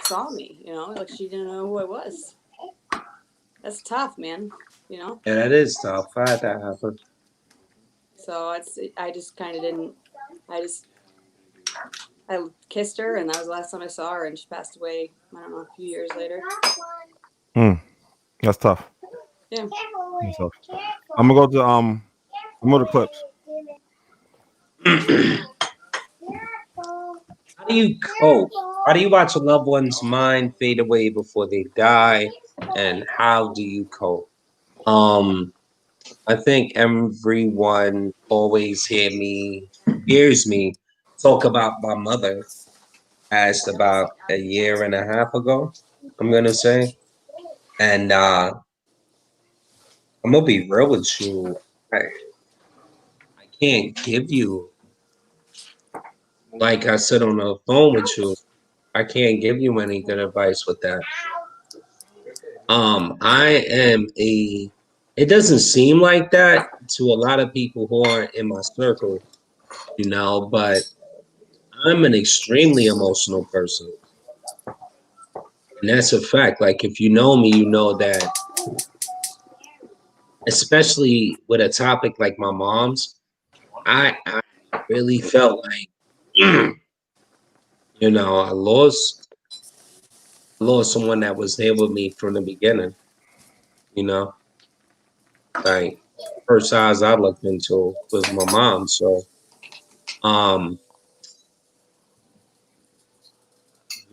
saw me, you know, like she didn't know who I was. That's tough, man, you know? Yeah, that is tough. I had that happen. So I just kind of didn't, I kissed her, and that was the last time I saw her, and she passed away, I don't know, a few years later. That's tough. Yeah. That's tough. I'm gonna go to clips. How do you cope? How do you watch a loved one's mind fade away before they die? And how do you cope? I think everyone always hears me talk about my mother passed about a year and a half ago, I'm gonna say. And I'm gonna be real with you. I can't give you, like I said on the phone with you, I can't give you any good advice with that. It doesn't seem like that to a lot of people who aren't in my circle, you know, but I'm an extremely emotional person. And that's a fact. Like, if you know me, you know that, especially with a topic like my mom's, I really felt like, you know, I lost someone that was there with me from the beginning, you know. Like, first eyes I looked into was my mom. So there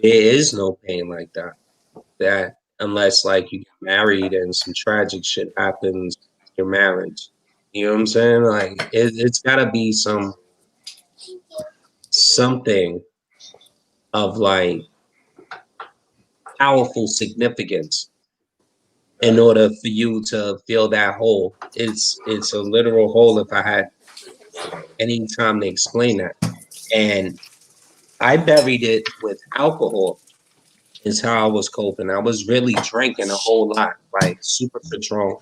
is no pain like that unless like you get married and some tragic shit happens your marriage. You know what I'm saying? Like it's gotta be something of like powerful significance in order for you to feel that hole. It's a literal hole if I had any time to explain that. And I buried it with alcohol is how I was coping. I was really drinking a whole lot, like super Patron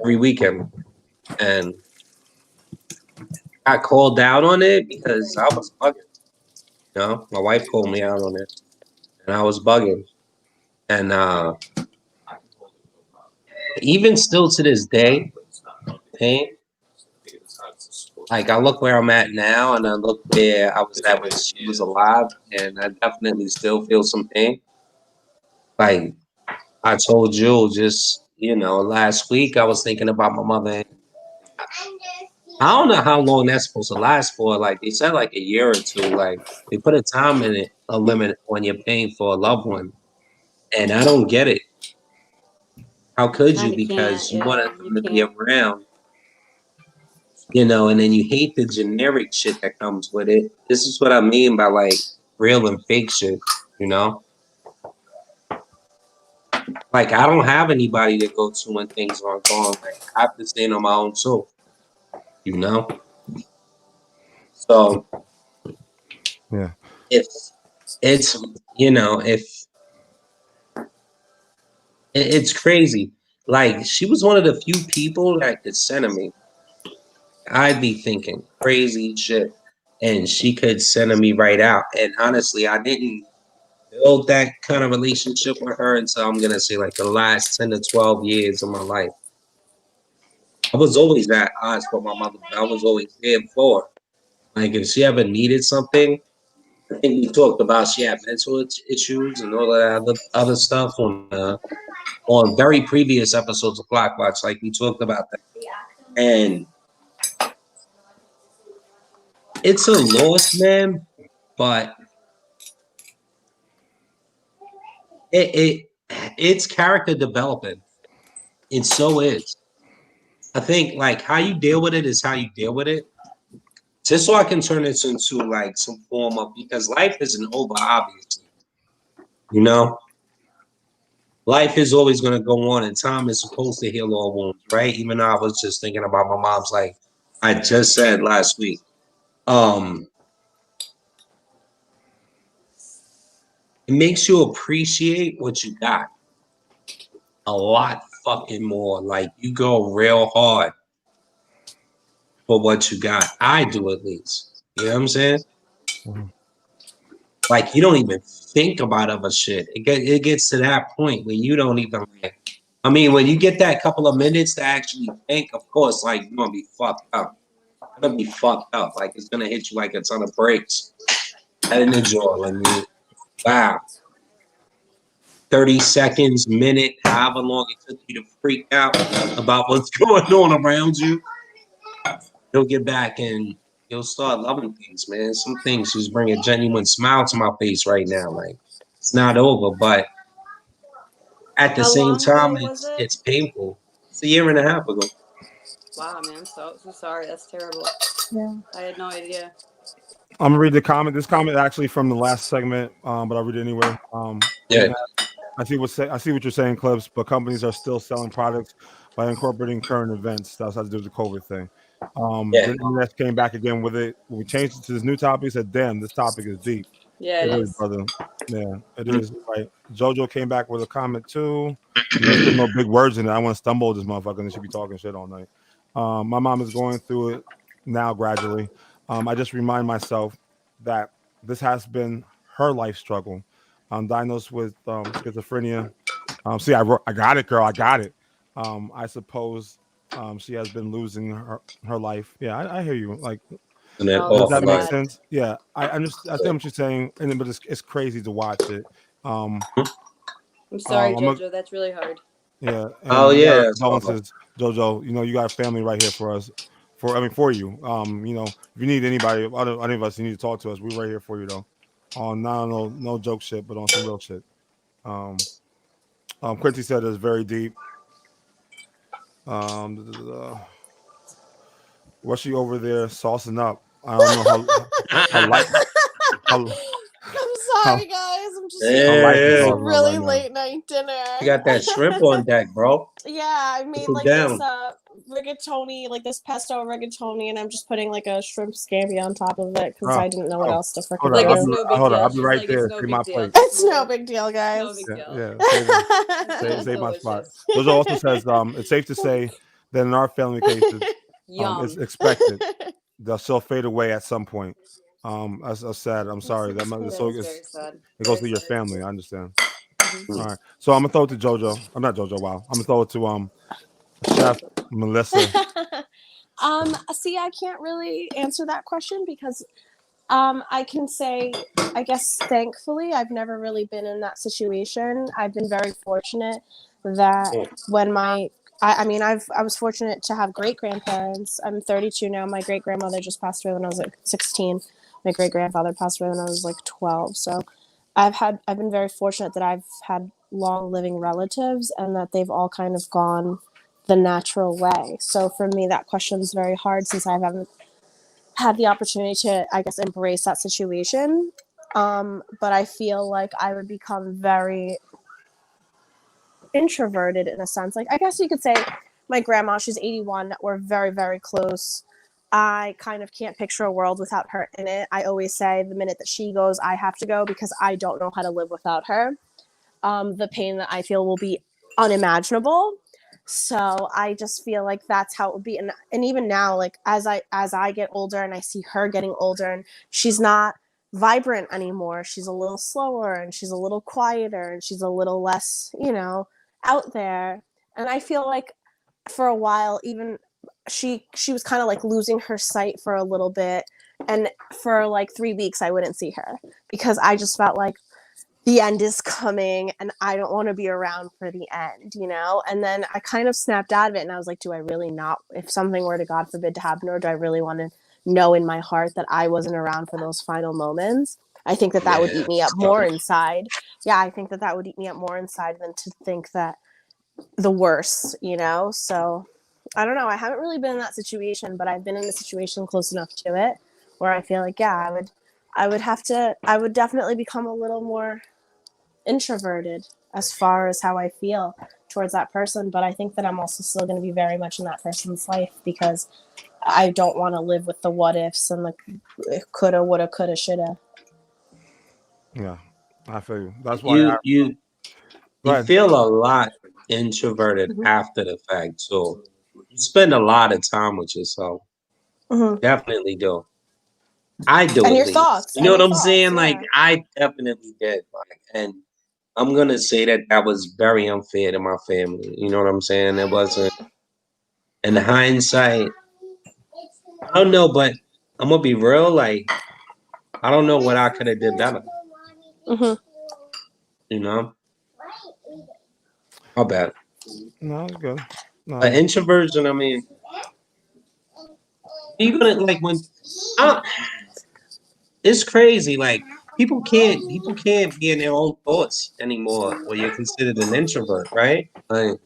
every weekend. And I called out on it because I was bugging. You know, my wife called me out on it and I was bugging. And even still to this day, pain, like I look where I'm at now and I look where I was at when she was alive, and I definitely still feel some pain. Like I told you just, last week I was thinking about my mother. I don't know how long that's supposed to last for. Like they said, like a year or two. Like they put a time in it, a limit when you're paying for a loved one, and I don't get it. How could you? Kinda Because can't, you yeah, wanted you them to be can't. around, and then you hate the generic shit that comes with it. This is what I mean by like real and fake shit, you know? Like I don't have anybody to go to when things aren't going. Like I have to stand on my own too, you know? So Yeah. if it's if it's crazy. Like she was one of the few people that could center me. I'd be thinking crazy shit, and she could center me right out. And honestly, I didn't build that kind of relationship with her until I'm gonna say like the last 10 to 12 years of my life. I was always at odds with my mother, but I was always there for her. Like if she ever needed something, I think we talked about she had mental issues and all that other stuff on very previous episodes of Clock Watch. Like we talked about that, and it's a loss, man. But it it's character developing. It so is. I think like how you deal with it is how you deal with it. Just so I can turn this into like some form of, because life isn't over, obviously. You know, life is always going to go on, and time is supposed to heal all wounds, right? Even though I was just thinking about my mom's, like I just said last week. It makes you appreciate what you got a lot fucking more. Like you go real hard for what you got. I do, at least. You know what I'm saying? Mhm. Like you don't even think about other shit. It gets to that point where you don't even like. I mean, when you get that couple of minutes to actually think, of course, like you're gonna be fucked up. You're gonna be fucked up. Like it's gonna hit you like a ton of bricks in the jaw. And you, wow, 30 seconds, minute, however long it took you to freak out about what's going on around you, you'll get back and you'll start loving things, man. Some things just bring a genuine smile to my face right now. Like it's not over, but at the How same long ago time, was it? it's painful. It's a year and a half ago. Wow, man, I'm so sorry. That's terrible. Yeah. I had no idea. I'm gonna read the comment. This comment actually from the last segment, but I'll read it anyway. Yeah. I see what you're saying, Clips, but companies are still selling products by incorporating current events. That's how to do with the COVID thing. Yeah. Then internet came back again with it. When we changed it to this new topic, said, "Damn, this topic is deep." Yeah, It it is, is. brother. Yeah, it is. Right. JoJo came back with a comment too. There's no big words in it. I want to stumble this motherfucker and she be talking shit all night. My mom is going through it now gradually. I just remind myself that this has been her life struggle. I'm diagnosed with schizophrenia. See, I got it, girl. I got it. I suppose she has been losing her life. Yeah, I hear you. Like, And then Oh, does that's that make like, sad. sense? Yeah, I understand. I think what you're saying, but it's crazy to watch it. I'm sorry, I'm a, Jojo. That's really hard. yeah, oh and we got yeah, our it's all about. condolences, Jojo. You got a family right here for us. For you. If you need anybody, any of us, you need to talk to us. We're right here for you, though. On no joke shit, but on some real shit. Quincy said it's very deep. What's she over there saucing up? I don't know how light. How, I'm sorry, guys. I'm just how life is Yeah, it's a going on really right now. late night dinner. you got that shrimp on deck, bro. Yeah, I made Put like down. this rigatoni, like this pesto rigatoni, and I'm just putting like a shrimp scampi on top of it because Oh, I didn't know what oh. else to freaking Hold Like on, it's do. no big hold on. deal. I'll be She's right like, there. it's no Save big my deal. plate. Just It's no move. big deal, guys. No big Yeah, deal. yeah. It's Save my spot. delicious. Those also says it's safe to say that in our family cases, Yum. it's expected they'll still fade away at some point. As I said, I'm sorry that That so is very sad. it goes to Very your sad. family. I understand. Mhm. All right, so I'm gonna throw it to JoJo. I'm not JoJo. Wow, I'm gonna throw it to Chef Melissa. See, I can't really answer that question because I can say, I guess, thankfully, I've never really been in that situation. I've been very fortunate that when I mean, I was fortunate to have great grandparents. I'm 32 now. My great grandmother just passed away when I was like 16. My great grandfather passed away when I was like 12. So I've been very fortunate that I've had long living relatives and that they've all kind of gone the natural way. So for me, that question's very hard since I haven't had the opportunity to, I guess, embrace that situation. But I feel like I would become very introverted in a sense. Like, I guess you could say my grandma, she's 81. We're very, very close. I kind of can't picture a world without her in it. I always say the minute that she goes, I have to go because I don't know how to live without her. The pain that I feel will be unimaginable. So I just feel like that's how it would be. And even now, like as I get older and I see her getting older and she's not vibrant anymore, she's a little slower and she's a little quieter and she's a little less, out there. And I feel like for a while, even she was kind of like losing her sight for a little bit. And for like 3 weeks I wouldn't see her because I just felt like the end is coming and I don't want to be around for the end, And then I kind of snapped out of it and I was like, do I really not, if something were to, God forbid, to happen, or do I really want to know in my heart that I wasn't around for those final moments? I think that would eat me up more inside. Yeah, I think that would eat me up more inside than to think that the worst, So I don't know. I haven't really been in that situation, but I've been in a situation close enough to it where I feel like, yeah, I would definitely become a little more introverted as far as how I feel towards that person, but I think that I'm also still going to be very much in that person's life because I don't want to live with the what ifs and the coulda, woulda, coulda, shoulda. Yeah, I feel you. That's why You ahead. feel a lot introverted after the fact too. You spend a lot of time with yourself. Definitely do. I do. And at your least. thoughts. You know and what your I'm saying? thoughts, Like yeah. I definitely did. And I'm gonna say that was very unfair to my family. You know what I'm saying? It wasn't. In hindsight, I don't know, but I'm gonna be real. Like I don't know what I could have did better. You know? How bad? No, it's good. No. But introversion. I mean, even like when it's crazy. Like people can't be in their own thoughts anymore. Or you're considered an introvert, right? Like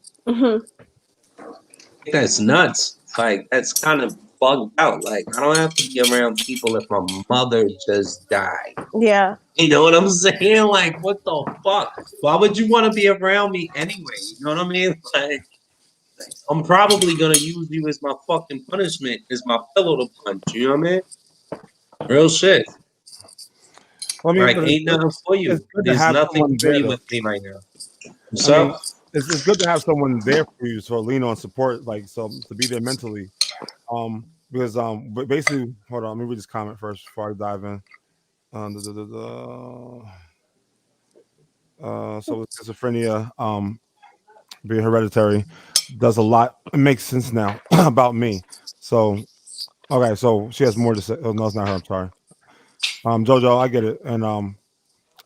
that's nuts. Like that's kind of bugged out. Like I don't have to be around people if my mother just died. Yeah. You know what I'm saying? Like what the fuck? Why would you want to be around me anyway? You know what I mean? Like I'm probably gonna use you as my fucking punishment, as my pillow to punch. You know what I mean? Real shit. Well, I mean, Like but ain't nothing for it's you. good to There's have nothing someone for there, you though. with me right now. What's I mean, up? it's good to have someone there for you, so lean on support, like so to be there mentally. Because but basically, hold on, let me read this comment first before I dive in. So schizophrenia, being hereditary, does a lot. It makes sense now about me. So, okay, so she has more to say. Oh, no, it's not her. I'm sorry. JoJo, I get it, and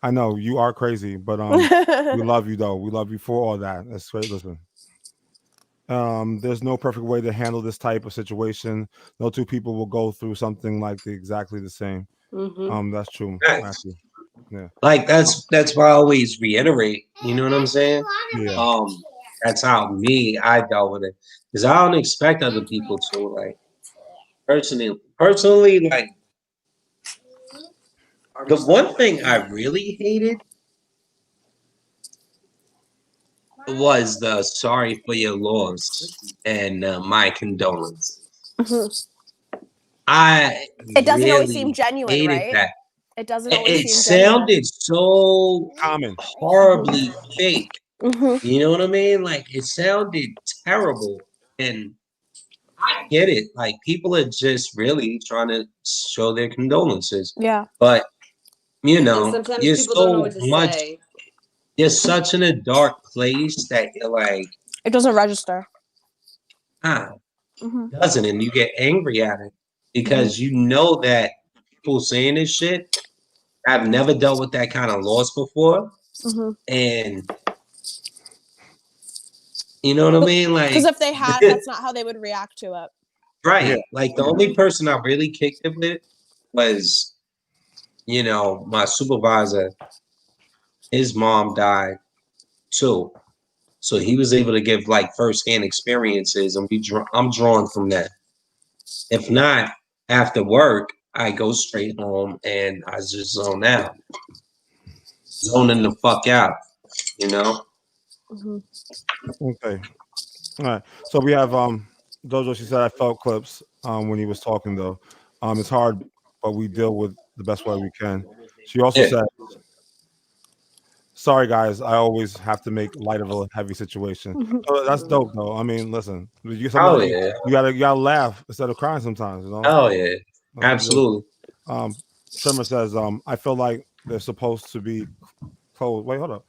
I know you are crazy, but we love you though. We love you for all that. That's great. Listen. There's no perfect way to handle this type of situation. No two people will go through something like exactly the same. That's true, Matthew. Yeah. Like that's why I always reiterate. You know what I'm saying? Yeah. That's how I dealt with it. Because I don't expect other people to like personally like the one thing I really hated was the sorry for your loss and my condolences. Mhm. I It doesn't always really seem genuine, hated right? that. It doesn't It, always it seem genuine. sounded so Common. horribly fake. Mhm. You know what I mean? Like it sounded terrible. And I get it. Like people are just really trying to show their condolences. Yeah. But you And know, sometimes you're people don't know so what to much say. you're such in a dark place that you're like, It doesn't register. ah, Hmm. doesn't, and you get angry at it because you know that people saying this shit have never dealt with that kind of loss before, Hmm. and you know what I mean, like Because if they had, that's not how they would react to it. right, Yeah. like the only person I really kicked it with was, you know, my supervisor. His mom died too, so he was able to give like firsthand experiences, and I'm drawn from that. If not, after work, I go straight home and I just zone out, zoning the fuck out, you know? Hmm. Okay. All right. So we have Jojo. She said I felt clips when he was talking though. It's hard, but we deal with the best way we can. She also Yeah. said, "Sorry guys, I always have to make light of a heavy situation." Mhm. So that's dope though. I mean, listen, you Oh sometimes yeah. you gotta laugh instead of crying sometimes. You know. Oh yeah. That's what it is. Absolutely. Trimmer says, I feel like they're supposed to be close. Wait, hold up.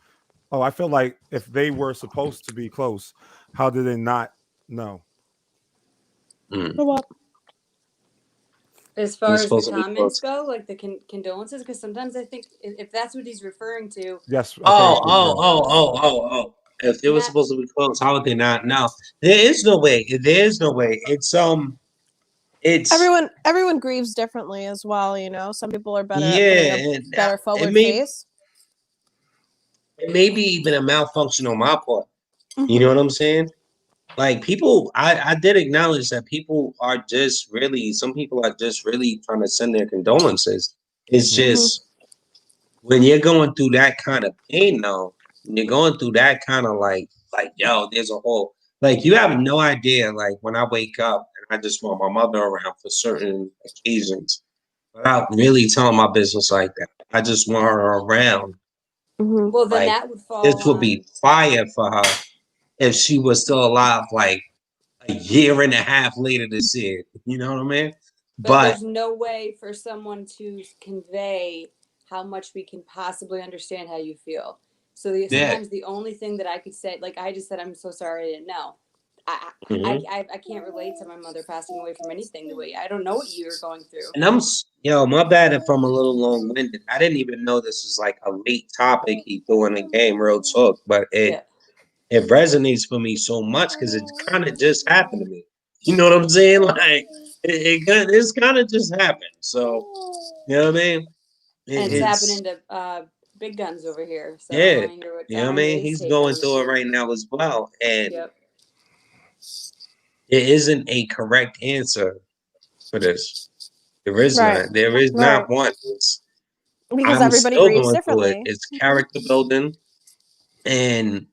Oh, I feel like if they were supposed to be close, how did they not know? Mm. For what? As far You're as the supposed to be comments close. go, like the condolences, because sometimes I think if that's what he's referring to, Yes. I Oh, think oh, yeah. oh, oh, oh, oh. If they were not supposed to be close, how would they not know? There is no way. There is no way. It's Everyone grieves differently as well, you know. Some people are better at putting yeah, a and better it forward may face. be even a malfunction on my part. You Mhm. know what I'm saying? Like people, I did acknowledge that people are just really, some people are just really trying to send their condolences. It's Mhm. just when you're going through that kind of pain, though, when you're going through that kind of like, yo, there's a whole, like, you have no idea. Like, when I wake up and I just want my mother around for certain occasions without really telling my business like that. I just want her around. Mhm. well, then Like, that would fall this would on. be fire for her if she was still alive, like, a year and a half later this year. You know what I mean? But But there's no way for someone to convey how much we can possibly understand how you feel. So yeah. sometimes the only thing that I could say, like I just said, I'm so sorry I didn't know. Mhm. I can't relate to my mother passing away from anything the way I don't know what you were going through. And yo, my bad if I'm a little long winded. I didn't even know this was like a late topic he threw in the game, real talk. But Yeah. it resonates for me so much because it kind of just happened to me. You know what I'm saying? Like it's kind of just happened. So you know what I mean? And it's It's happening to big guns over here. So I yeah. want to hear what You know what I mean? He's take going on through it it. right now as well, and Yep. there isn't a correct answer for this. There is Right. not. There is Right. not one. Because I'm everybody still grieves going through it. differently. It's character building, and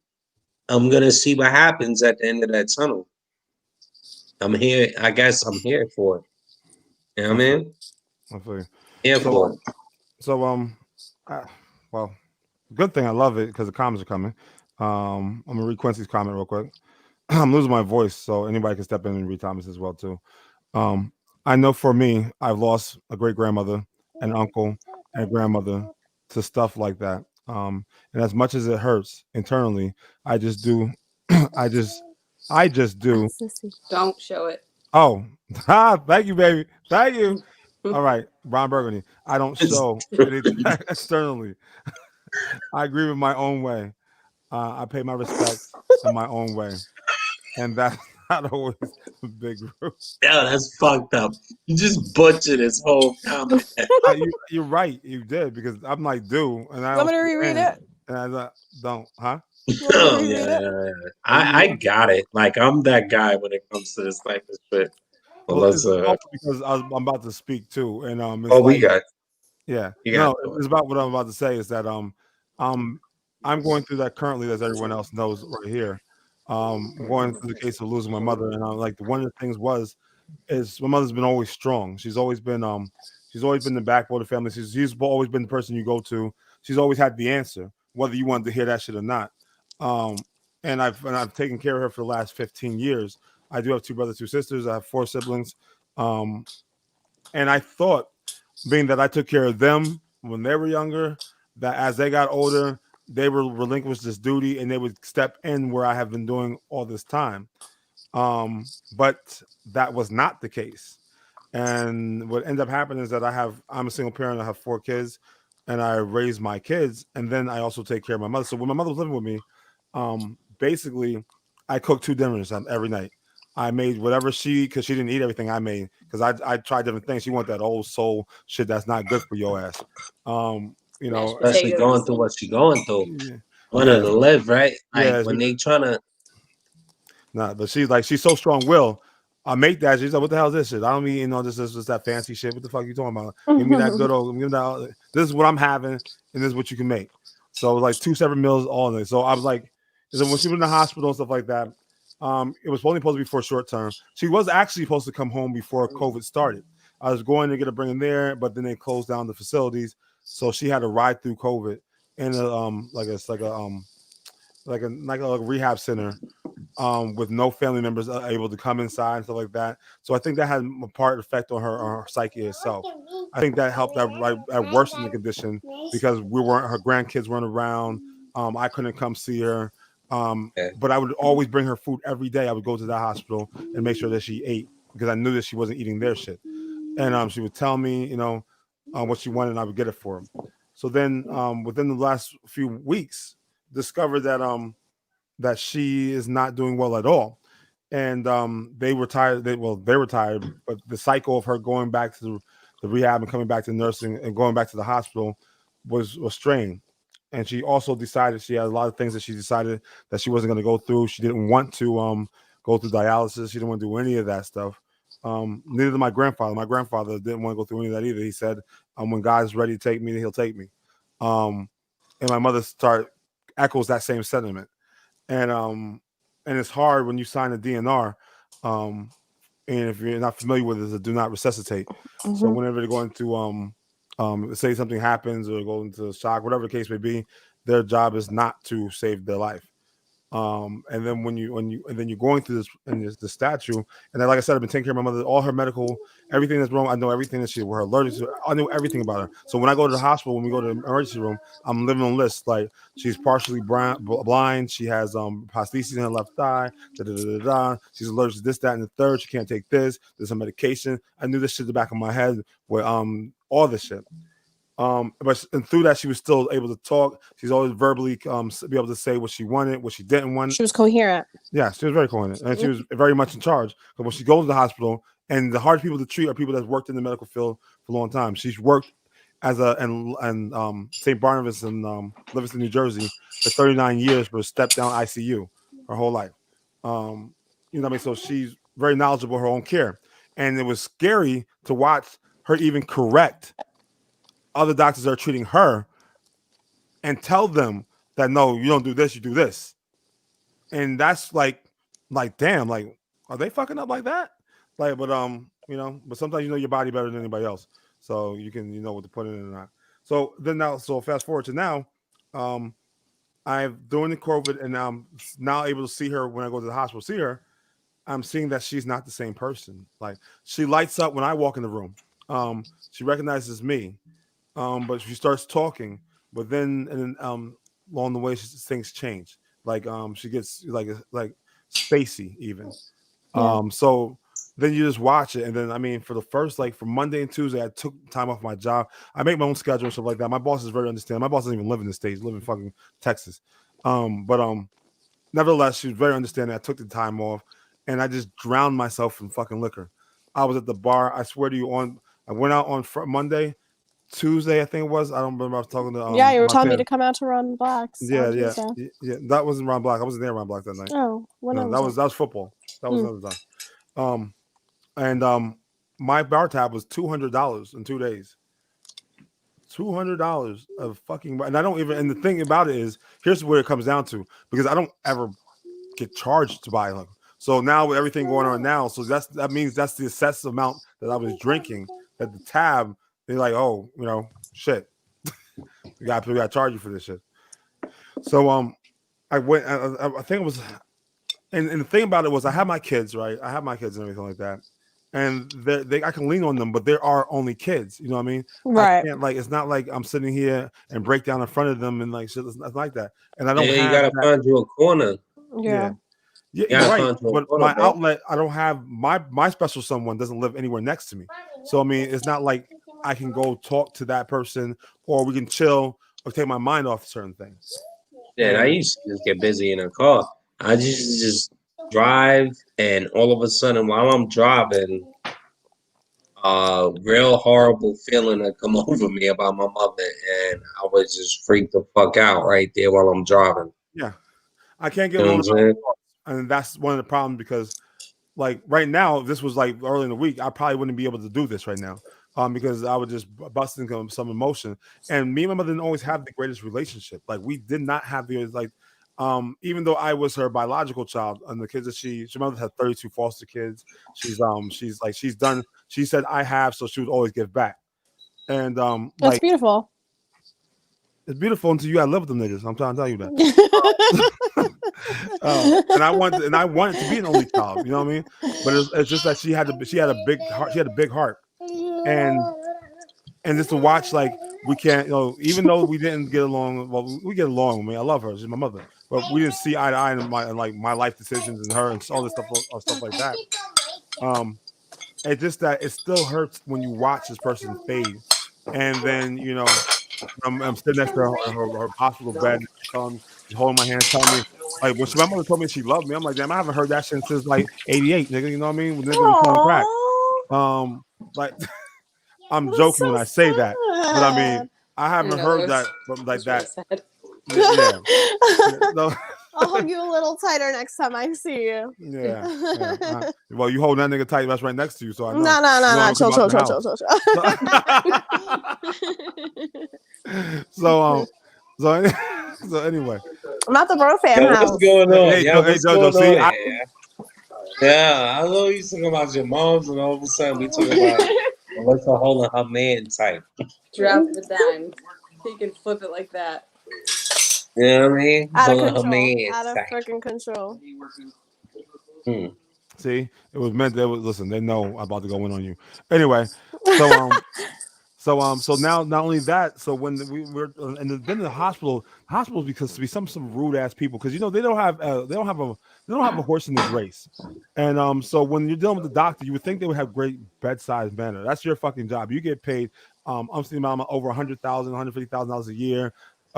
I'm gonna see what happens at the end of that tunnel. I'm here. I guess I'm here for it. You know what I mean? I feel you. Here for it. So well, good thing I love it because the comments are coming. I'm gonna read Quincy's comment real quick. I'm losing my voice, so anybody can step in and read Thomas as well too. I know for me, I've lost a great grandmother, an uncle, and a grandmother to stuff like that. And as much as it hurts internally, I just do. I just do. Don't show it. Oh, thank you, baby. Thank you. All right, Ron Burgundy. I don't show it externally. I agree with my own way. I pay my respects in my own way, and that's not always a big group. Yo, that's fucked up. You just butchered his whole comment. You're right. You did because I'm like, do, and I Want don't me to reread it? and I don't, huh? Oh yeah. I got it. Like I'm that guy when it comes to this type of shit. Well, Well, let's it's also because I'm about to speak too, and it's oh we like, got yeah, you got no, to it. it's about what I'm about to say is that um I'm going through that currently, as everyone else knows right here. I'm going through the case of losing my mother, and I'm like one of the things is my mother's been always strong. She's always been the backbone of the family. She's always been the person you go to. She's always had the answer, whether you wanted to hear that shit or not. Um, and I've taken care of her for the last 15 years. I do have two brothers, two sisters. I have four siblings. Um, and I thought, being that I took care of them when they were younger, that as they got older, they will relinquish this duty and they would step in where I have been doing all this time. But that was not the case. And what ended up happening is that I'm a single parent. I have four kids, and I raise my kids, and then I also take care of my mother. So when my mother was living with me, basically, I cooked two dinners every night. I made whatever because she didn't eat everything I made, because I tried different things. She wanted that old soul shit that's not good for your ass. You Mashed know, Especially going potatoes. through what she going through. yeah, Wanted yeah, to live, right? Like yeah. when they trying to Nah, but she's so strong willed. I make that. She's like, what the hell is this shit? I don't mean, this is that fancy shit. What the fuck are you talking about? Give me that good old, give me that. This is what I'm having, and this is what you can make. So like two separate meals all in it. So I was like, so when she was in the hospital and stuff like that, it was only supposed to be for a short term. She was actually supposed to come home before COVID started. I was going to get her bring in there, but then they closed down the facilities, so she had to ride through COVID in a like a rehab center, with no family members able to come inside and stuff like that. So I think that had a part effect on her psyche itself. I think that helped that worsened the condition, because her grandkids weren't around. I couldn't come see her. yeah. But I would always bring her food every day. I would go to the hospital and make sure that she ate, because I knew that she wasn't eating their shit. And she would tell me, what she wanted, and I would get it for them. So then, within the last few weeks, discovered that she is not doing well at all. And they were tired. They were tired, but the cycle of her going back to the rehab and coming back to nursing and going back to the hospital was strained. And she also decided she had a lot of things that she decided that she wasn't going to go through. She didn't want to go through dialysis. She didn't want to do any of that stuff. Neither did my grandfather. My grandfather didn't want to go through any of that either. He said, when God's ready to take me, he'll take me. And my mother echoes that same sentiment. And it's hard when you sign a DNR, and if you're not familiar with it, it's a do not resuscitate. Mm-hmm. So whenever they're going to say something happens or go into shock, whatever the case may be, their job is not to save their life. And then when you're going through this and there's the statue, and then, like I said, I've been taking care of my mother, all her medical, everything that's wrong. I know everything that she were allergic to. I knew everything about her. So when I go to the hospital, when we go to the emergency room, I'm living on lists. Like, she's partially blind. She has prosthesis in her left thigh. She's allergic to this, that, and the third. She can't take this. There's some medication. I knew this shit in the back of my head with all this shit. But through that, she was still able to talk. She's always verbally be able to say what she wanted, what she didn't want. She was coherent. Yeah, she was very coherent, and she was very much in charge. But when she goes to the hospital, and the hardest people to treat are people that's worked in the medical field for a long time. She's worked as St. Barnabas in Livingston, New Jersey, for 39 years, but stepped down ICU her whole life. What I mean? So she's very knowledgeable of her own care, and it was scary to watch her even correct other doctors that are treating her and tell them that, no, you don't do this, you do this. And that's like damn, like, are they fucking up like that? Like, but but sometimes your body better than anybody else, so you can what to put in and not. So fast forward to now, I'm doing the COVID, and I'm now able to see her when I go to the hospital. See her, I'm seeing that she's not the same person. Like, she lights up when I walk in the room. She recognizes me, but she starts talking. But then along the way, things change. Like she gets like spacey even. Yeah. So then you just watch it, and then for the first for Monday and Tuesday, I took time off my job. I make my own schedule and stuff like that. My boss is very understanding. My boss doesn't even live in the States; live in fucking Texas. But nevertheless, she was very understanding. I took the time off, and I just drowned myself in fucking liquor. I was at the bar. I swear to you, I went out on Monday. Tuesday, I think it was. I don't remember. I was talking to yeah, you were telling me Montana. to come out to Ron Blacks. Yeah, on yeah, Tuesday. yeah. That wasn't Ron Black. I wasn't there Ron Black that night. Oh, when No, that was football. That was another time. And my bar tab was $200 in 2 days. $200 of fucking, and I don't even. And the thing about it is, here's where it comes down to, because I don't ever get charged to buy liquor. So now with everything going on now, so that means that's the assessed amount that I was drinking. That the tab, they're like, oh, shit, we got to charge you for this shit. So I went. I think it was, and the thing about it was, I have my kids, right? I have my kids and everything like that, and I can lean on them, but there are only kids. You know what I mean? Right. I can't, like, it's not like I'm sitting here and break down in front of them and like shit. It's nothing like that. And I don't. Yeah, have you gotta that. find you a corner. Yeah. Yeah, Yeah, right. find you a But corner, my bro. outlet, I don't have my special someone doesn't live anywhere next to me. So I mean, it's not like I can go talk to that person or we can chill or take my mind off certain things. Yeah, I used to just get busy in a car. I just drive, and all of a sudden, while I'm driving, real horrible feeling that come over me about my mother, and I was just freaked the fuck out right there while I'm driving. Yeah, I can't get You know along, what I'm saying? and that's one of the problems because, like right now, if this was like early in the week, I probably wouldn't be able to do this right now, because I would just bust into some emotion. And me and my mother didn't always have the greatest relationship. Like we did not have the like. Even though I was her biological child, and the kids that she mother had 32 foster kids. She said I have, so she would always give back. And That's like beautiful. it's beautiful until you gotta live with them niggas. I'm trying to tell you that. And I wanted to be an only child, you know what I mean? But it's just that she had a big heart. She had a big heart, and just to watch, like, we can't, even though we didn't get along. Well, we get along. I mean, I love her. She's my mother, but we didn't see eye to eye in my life decisions and her and all this stuff like that. It's just that it still hurts when you watch this person fade, and then I'm sitting next to her hospital bed, she's holding my hand, telling me, like, when my mother told me she loved me, I'm like, damn, I haven't heard that since like '88, nigga. You know what I mean? When nigga was playing crack. Like, I'm joking when I say that, but I mean, I haven't heard that like that. Yeah. No. I'll hug you a little tighter next time I see you. Yeah. Well, you hold that nigga tight. That's right next to you, so I know. No. Chill. So anyway, I'm at the bro fan Yo, house. what's going on? Hey, Yeah, hey, Jojo, see, I know you talking about your moms, and all of a sudden we talking about Melissa holding her man tight. Drop the dime. He can flip it like that. You know what I mean? Out of Holding her control. man Out of tight. freaking control. See, it was meant. Listen, they know I'm about to go in on you. Anyway, so now not only that, so when we're and then the hospitals because to be some rude ass people, because they don't have a horse in this race, and so when you're dealing with the doctor, you would think they would have great bedside manner. That's your fucking job. You get paid amount over $100,000, $150,000 a year,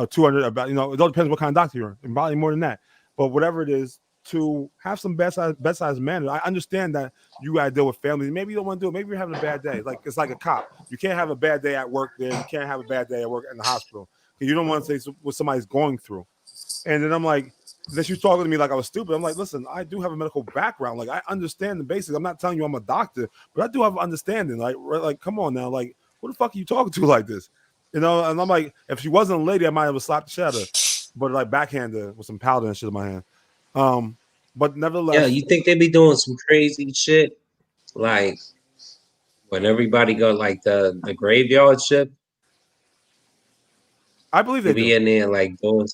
200 about it all depends what kind of doctor you're, and probably more than that, but whatever it is. To have some bedside manner. I understand that you gotta deal with families. Maybe you don't want to do it. Maybe you're having a bad day. Like it's like a cop. You can't have a bad day at work there. You can't have a bad day at work in the hospital because you don't want to say what somebody's going through. And then I'm like, then she was talking to me like I was stupid. I'm like, listen, I do have a medical background. Like I understand the basics. I'm not telling you I'm a doctor, but I do have an understanding. Like come on now. Like who the fuck are you talking to like this? And I'm like, if she wasn't a lady, I might have slapped the shit out of her, but like backhanded with some powder and shit in my hand. But nevertheless, Yeah, you think they be doing some crazy shit, like when everybody go like the graveyard ship? I believe they be in there like doing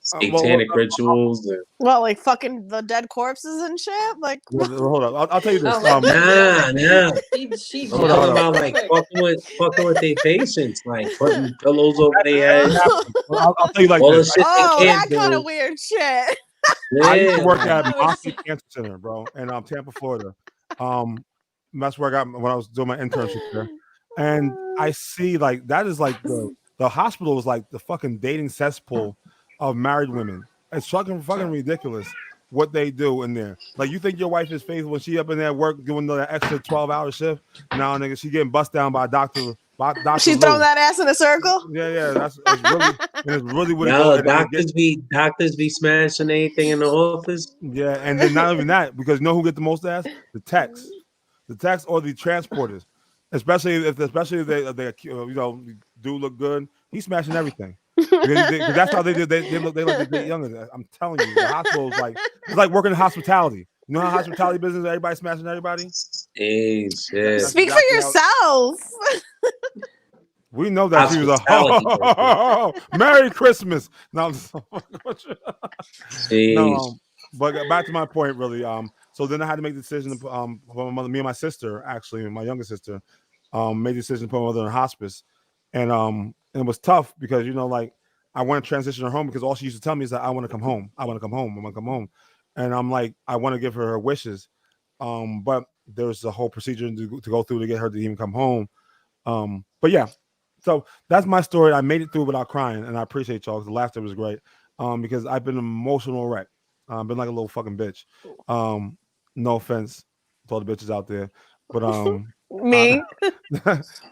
some satanic rituals. Well, like fucking the dead corpses and shit. Like, hold on, I'll tell you this. Nah. She I'm talking about like fucking with their patients, like putting pillows over their heads. I'll tell you like this. That kind of weird shit. Yeah. I used to work at Mossy Cancer Center, bro, in Tampa, Florida. That's where I got when I was doing my internship there. And I see like that is like the hospital is like the fucking dating cesspool of married women. It's fucking ridiculous what they do in there. Like you think your wife is faithful when she up in there work doing the extra 12-hour shift? Now, nigga, she getting bust down by a doctor Dr. She's Lou. throwing that ass in a circle. Yeah. It's really what it No, goes. doctors be smashing anything in the office. Yeah, and then not even that, because you know who get the most ass? The techs or the transporters, especially if they do look good. He's smashing everything. Because that's how they do. They like to get younger. I'm telling you, the hospital is like it's like working in hospitality. You know how hospitality business, everybody smashing everybody. Hey, shit. Speak for yourself. We know that she was a Merry Christmas. No, but back to my point, really. So then I had to make the decision. For my mother, me and my sister, actually, my younger sister, made the decision to put my mother in hospice, and it was tough because like I want to transition her home because all she used to tell me is that I want to come home. I want to come home. I want to come home, and I'm like I want to give her wishes, but there's a whole procedure to go through to get her to even come home. But yeah. So that's my story. I made it through without crying, and I appreciate y'all because the laughter was great. Because I've been an emotional wreck. I've been like a little fucking bitch. No offense to all the bitches out there, but me.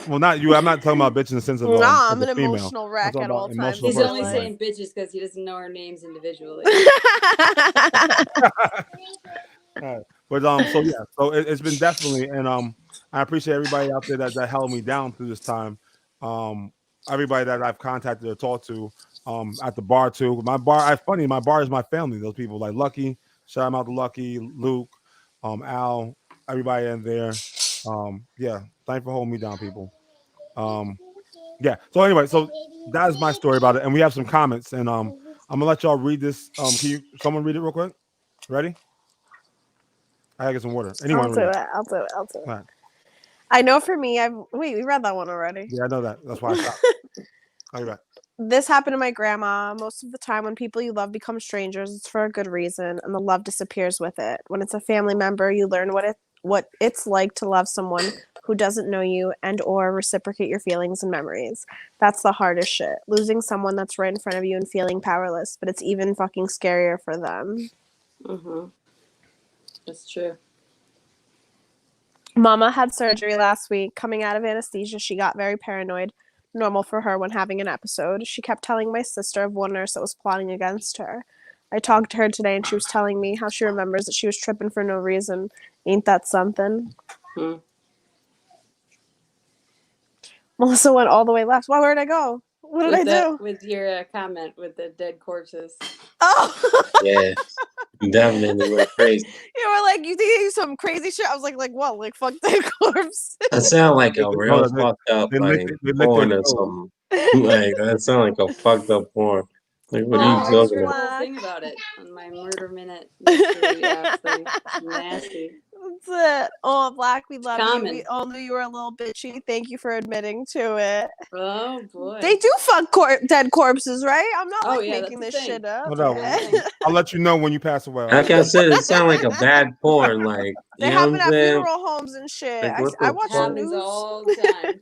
Well, not you. I'm not talking about bitch in the sense of no, I'm an emotional wreck at all times. He's only saying bitches because he doesn't know our names individually. But so it's been definitely, and I appreciate everybody out there that held me down through this time. Everybody that I've contacted or talked to at the bar too. My bar is my family. Those people like Lucky, shout them out to Lucky, Luke, Al, everybody in there. Thanks for holding me down, people. So anyway, so that is my story about it, and we have some comments, and I'm gonna let y'all read this. Can someone read it real quick? Ready? I gotta get some water. Anyone? I'll do it. I'll do it. All right. I know for me, we read that one already. Yeah, I know that. That's why I stopped. I'll be back. This happened to my grandma. Most of the time when people you love become strangers, it's for a good reason, and the love disappears with it. When it's a family member, you learn what it's like to love someone who doesn't know you and or reciprocate your feelings and memories. That's the hardest shit. Losing someone that's right in front of you and feeling powerless, but it's even fucking scarier for them. Mm-hmm. That's true. Mama had surgery last week. Coming out of anesthesia, she got very paranoid. Normal for her when having an episode. She kept telling my sister of one nurse that was plotting against her. I talked to her today and she was telling me how she remembers that she was tripping for no reason. Ain't that something? Melissa went all the way left. Where'd I go? What did I do? With your comment with the dead corpses. Oh! Yeah. Definitely went crazy. You were like, you think some crazy shit? I was like what? Like, fuck dead corpse? That sound like a real fucked up porn or something. Like, that sound like a fucked up porn. Like, what are you talking about? The whole thing about it on my Murder Minute mystery app thing. Nasty. That's it. Oh, Black, we love Common. you. We all knew you were a little bitchy. Thank you for admitting to it. Oh boy. They do fuck dead corpses, right? I'm not making this thing. shit up. I'll let you know when you pass away. Like I said, it sounds like a bad porn. Like they happen at funeral homes and shit. Like, I watch the news all the time.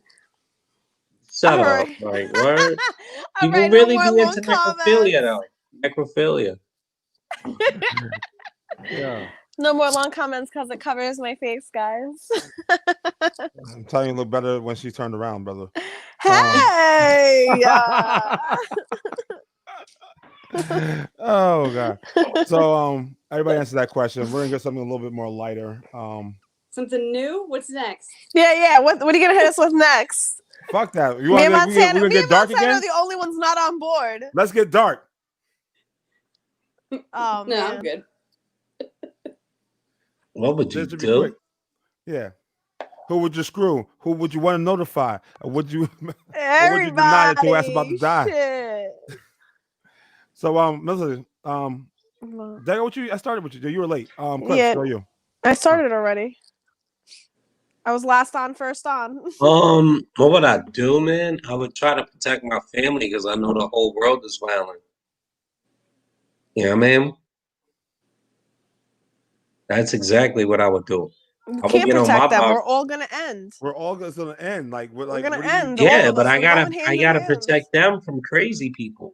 Shut up. Like, what? People really be into necrophilia though. Necrophilia. Yeah. No more long comments because it covers my face, guys. I'm telling you, look better when she turned around, brother. Hey! Oh god. So everybody answer that question. We're gonna get something a little bit more lighter. Something new? What's next? Yeah. What are you gonna hit us with next? Fuck that. Me and Montana, we're gonna get dark again? Are the only ones not on board. Let's get dark. Oh no, man. I'm good. What would you do? Yeah. Who would you screw? Who would you want to notify? Or would you deny that your ass about to die? Shit. So listen, I started with you. You were late. Clips, go you. I started already. I was last on, first on. What would I do, man? I would try to protect my family because I know the whole world is violent. You know what I mean? That's exactly what I would do. You can't protect them. We're all gonna end. We're all gonna end. Like we're gonna end. Yeah, but I gotta protect them from crazy people.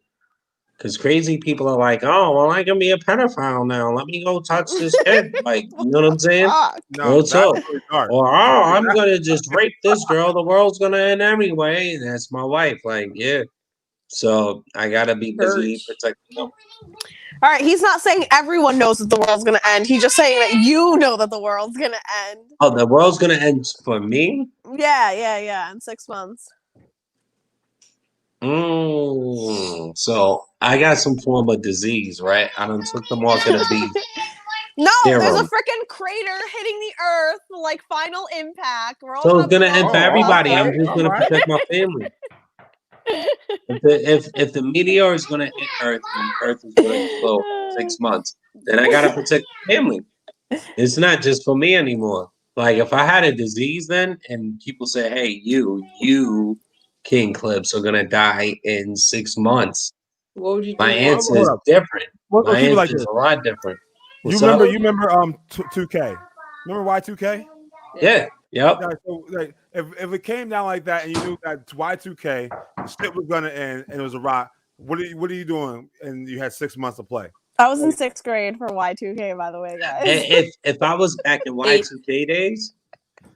Because crazy people are like, oh, well, I can be a pedophile now. Let me go touch this kid. Like, you know what I'm saying? Fuck. No, that's So, really dark. or oh, I'm gonna just rape this girl. The world's gonna end anyway. That's my wife. Like, yeah. So I gotta be busy Purge. protecting them. All right, he's not saying everyone knows that the world's gonna end. He's just saying that you know that the world's gonna end. Oh, the world's gonna end for me? Yeah. In 6 months. So I got some form of disease, right? I done took the mark of the beast. No, there's a Serum. freaking crater hitting the Earth, like final impact. We're all So it's about to gonna end go for everybody. I'm okay, just gonna alright. protect my family. If the meteor is gonna hit Earth and Earth is gonna explode in 6 months, then I gotta protect the family. It's not just for me anymore. Like if I had a disease then and people say, hey, you King Clips are gonna die in 6 months. What would you do? My now? answer is different. Let's My keep it like answer is this. a lot different. You What's remember up? 2K? Remember Y2K? Yeah. Yep. Yeah, so like, if it came down like that and you knew that Y2K shit was gonna end and it was a rock, what are you doing? And you had 6 months to play. I was in 6th grade for Y2K, by the way, guys. If I was back in Y2K days,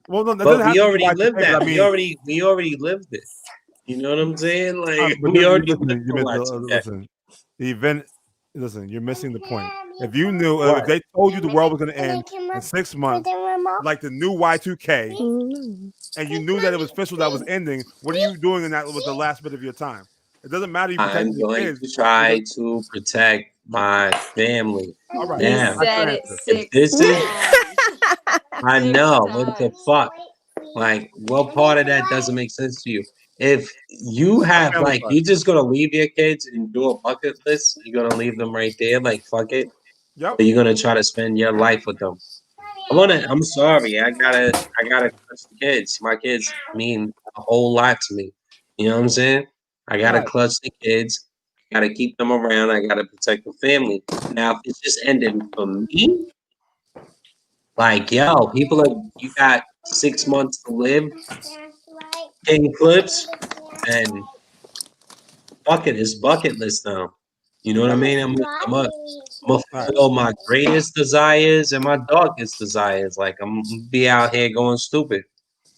Well, no, that but doesn't have we to be already Y2K, lived but that. I mean, We already lived it. You know what I'm saying? Like but we you already listen, lived you the missed Y2K. listen. The event. Listen, you're missing the point. If you knew, What? if they told you the world was going to end in 6 months, like the new Y2K, and you knew that it was official that was ending, what are you doing in that with the last bit of your time? It doesn't matter. You protecting I'm your going kids. to try to protect my family. All right. He Now, said That's it your answer. if 6 this is, times. I 6 know what the times. fuck. Like, what part of that doesn't make sense to you? If you have family like, part. you're just gonna leave your kids and do a bucket list, you're gonna leave them right there, like fuck it. Yep. Or you're gonna try to spend your life with them. I'm sorry, I gotta clutch the kids. My kids mean a whole lot to me. You know what I'm saying? I gotta Right. clutch the kids, gotta keep them around, I gotta protect the family. Now, if it's just ending for me, like yo, people are you got 6 months to live, King Clips, and bucket is bucket list now. You know what I mean? I'm gonna fulfill my greatest desires and my darkest desires. Like I'm gonna be out here going stupid.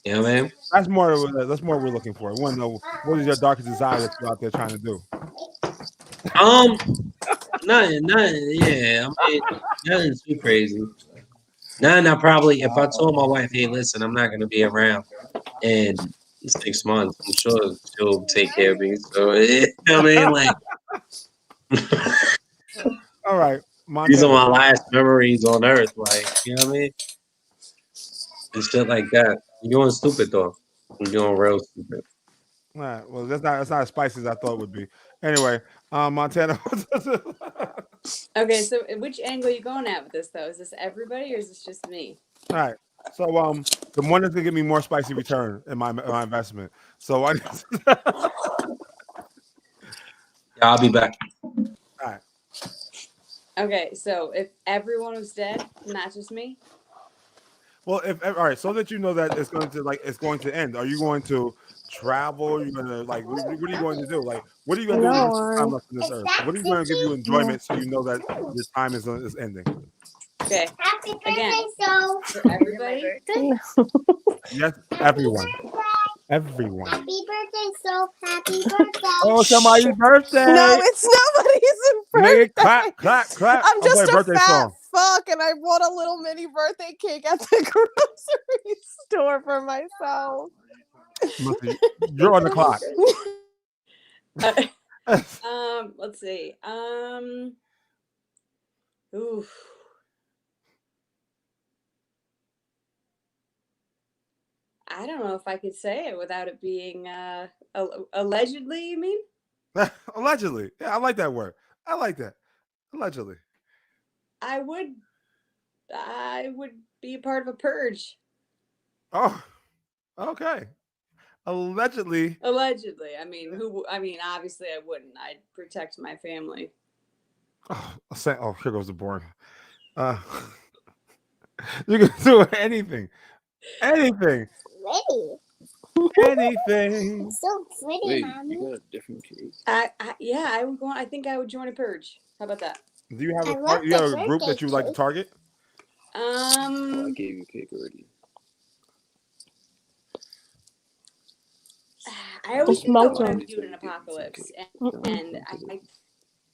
You know what I mean? That's more what we're looking for. We want to know what is your darkest desire that you're out there trying to do. Nothing, yeah. I mean, nothing too crazy. Nothing. I probably, if I told my wife, hey, listen, I'm not gonna be around in 6 months, I'm sure she'll take care of me. So, you know what I mean? Like, All right, these are Montana. my last memories on earth. Like, you know what I mean? And shit like that. You're going stupid though. You're doing real stupid. All right. Well, that's not as spicy as I thought it would be. Anyway, Montana. Okay, so which angle are you going at with this though? Is this everybody or is this just me? All right. So the one that's gonna give me more spicy return in my investment. So I Yeah, I'll be back. all right. Okay, so if everyone was dead, not just me. Well, if all right, so that you know that it's going to end. Are you going to travel? Are you gonna what are you going to do? Like, what are you gonna do with this time left on this earth? What are you going to give you enjoyment so you know that your time is ending? Okay, Happy birthday, again, so. for everybody. Yes, everyone. Everyone. Happy birthday, so. Happy birthday. Oh, somebody's birthday. No, it's nobody's birthday. Nigga, clap, clap, clap. I'm just playing a birthday fat song. fuck, and I bought a little mini birthday cake at the grocery store for myself. Listen, you're on the clock. Let's see. Oof. I don't know if I could say it without it being allegedly. You mean? Allegedly. Yeah, I like that word. I like that. Allegedly. I would be a part of a purge. Oh, okay. Allegedly. Allegedly. I mean, obviously I wouldn't. I'd protect my family. Oh, here goes the board. You can do anything. Anything. Ready. anything. So pretty, Wait, mommy. you got a different case? Yeah, I would go. I think I would join a purge. How about that? Do you have I a love you have the a group birthday that you would like to cake. target? Oh, I gave you a cake already. I always Just think about melt what I them. would do in an apocalypse, and I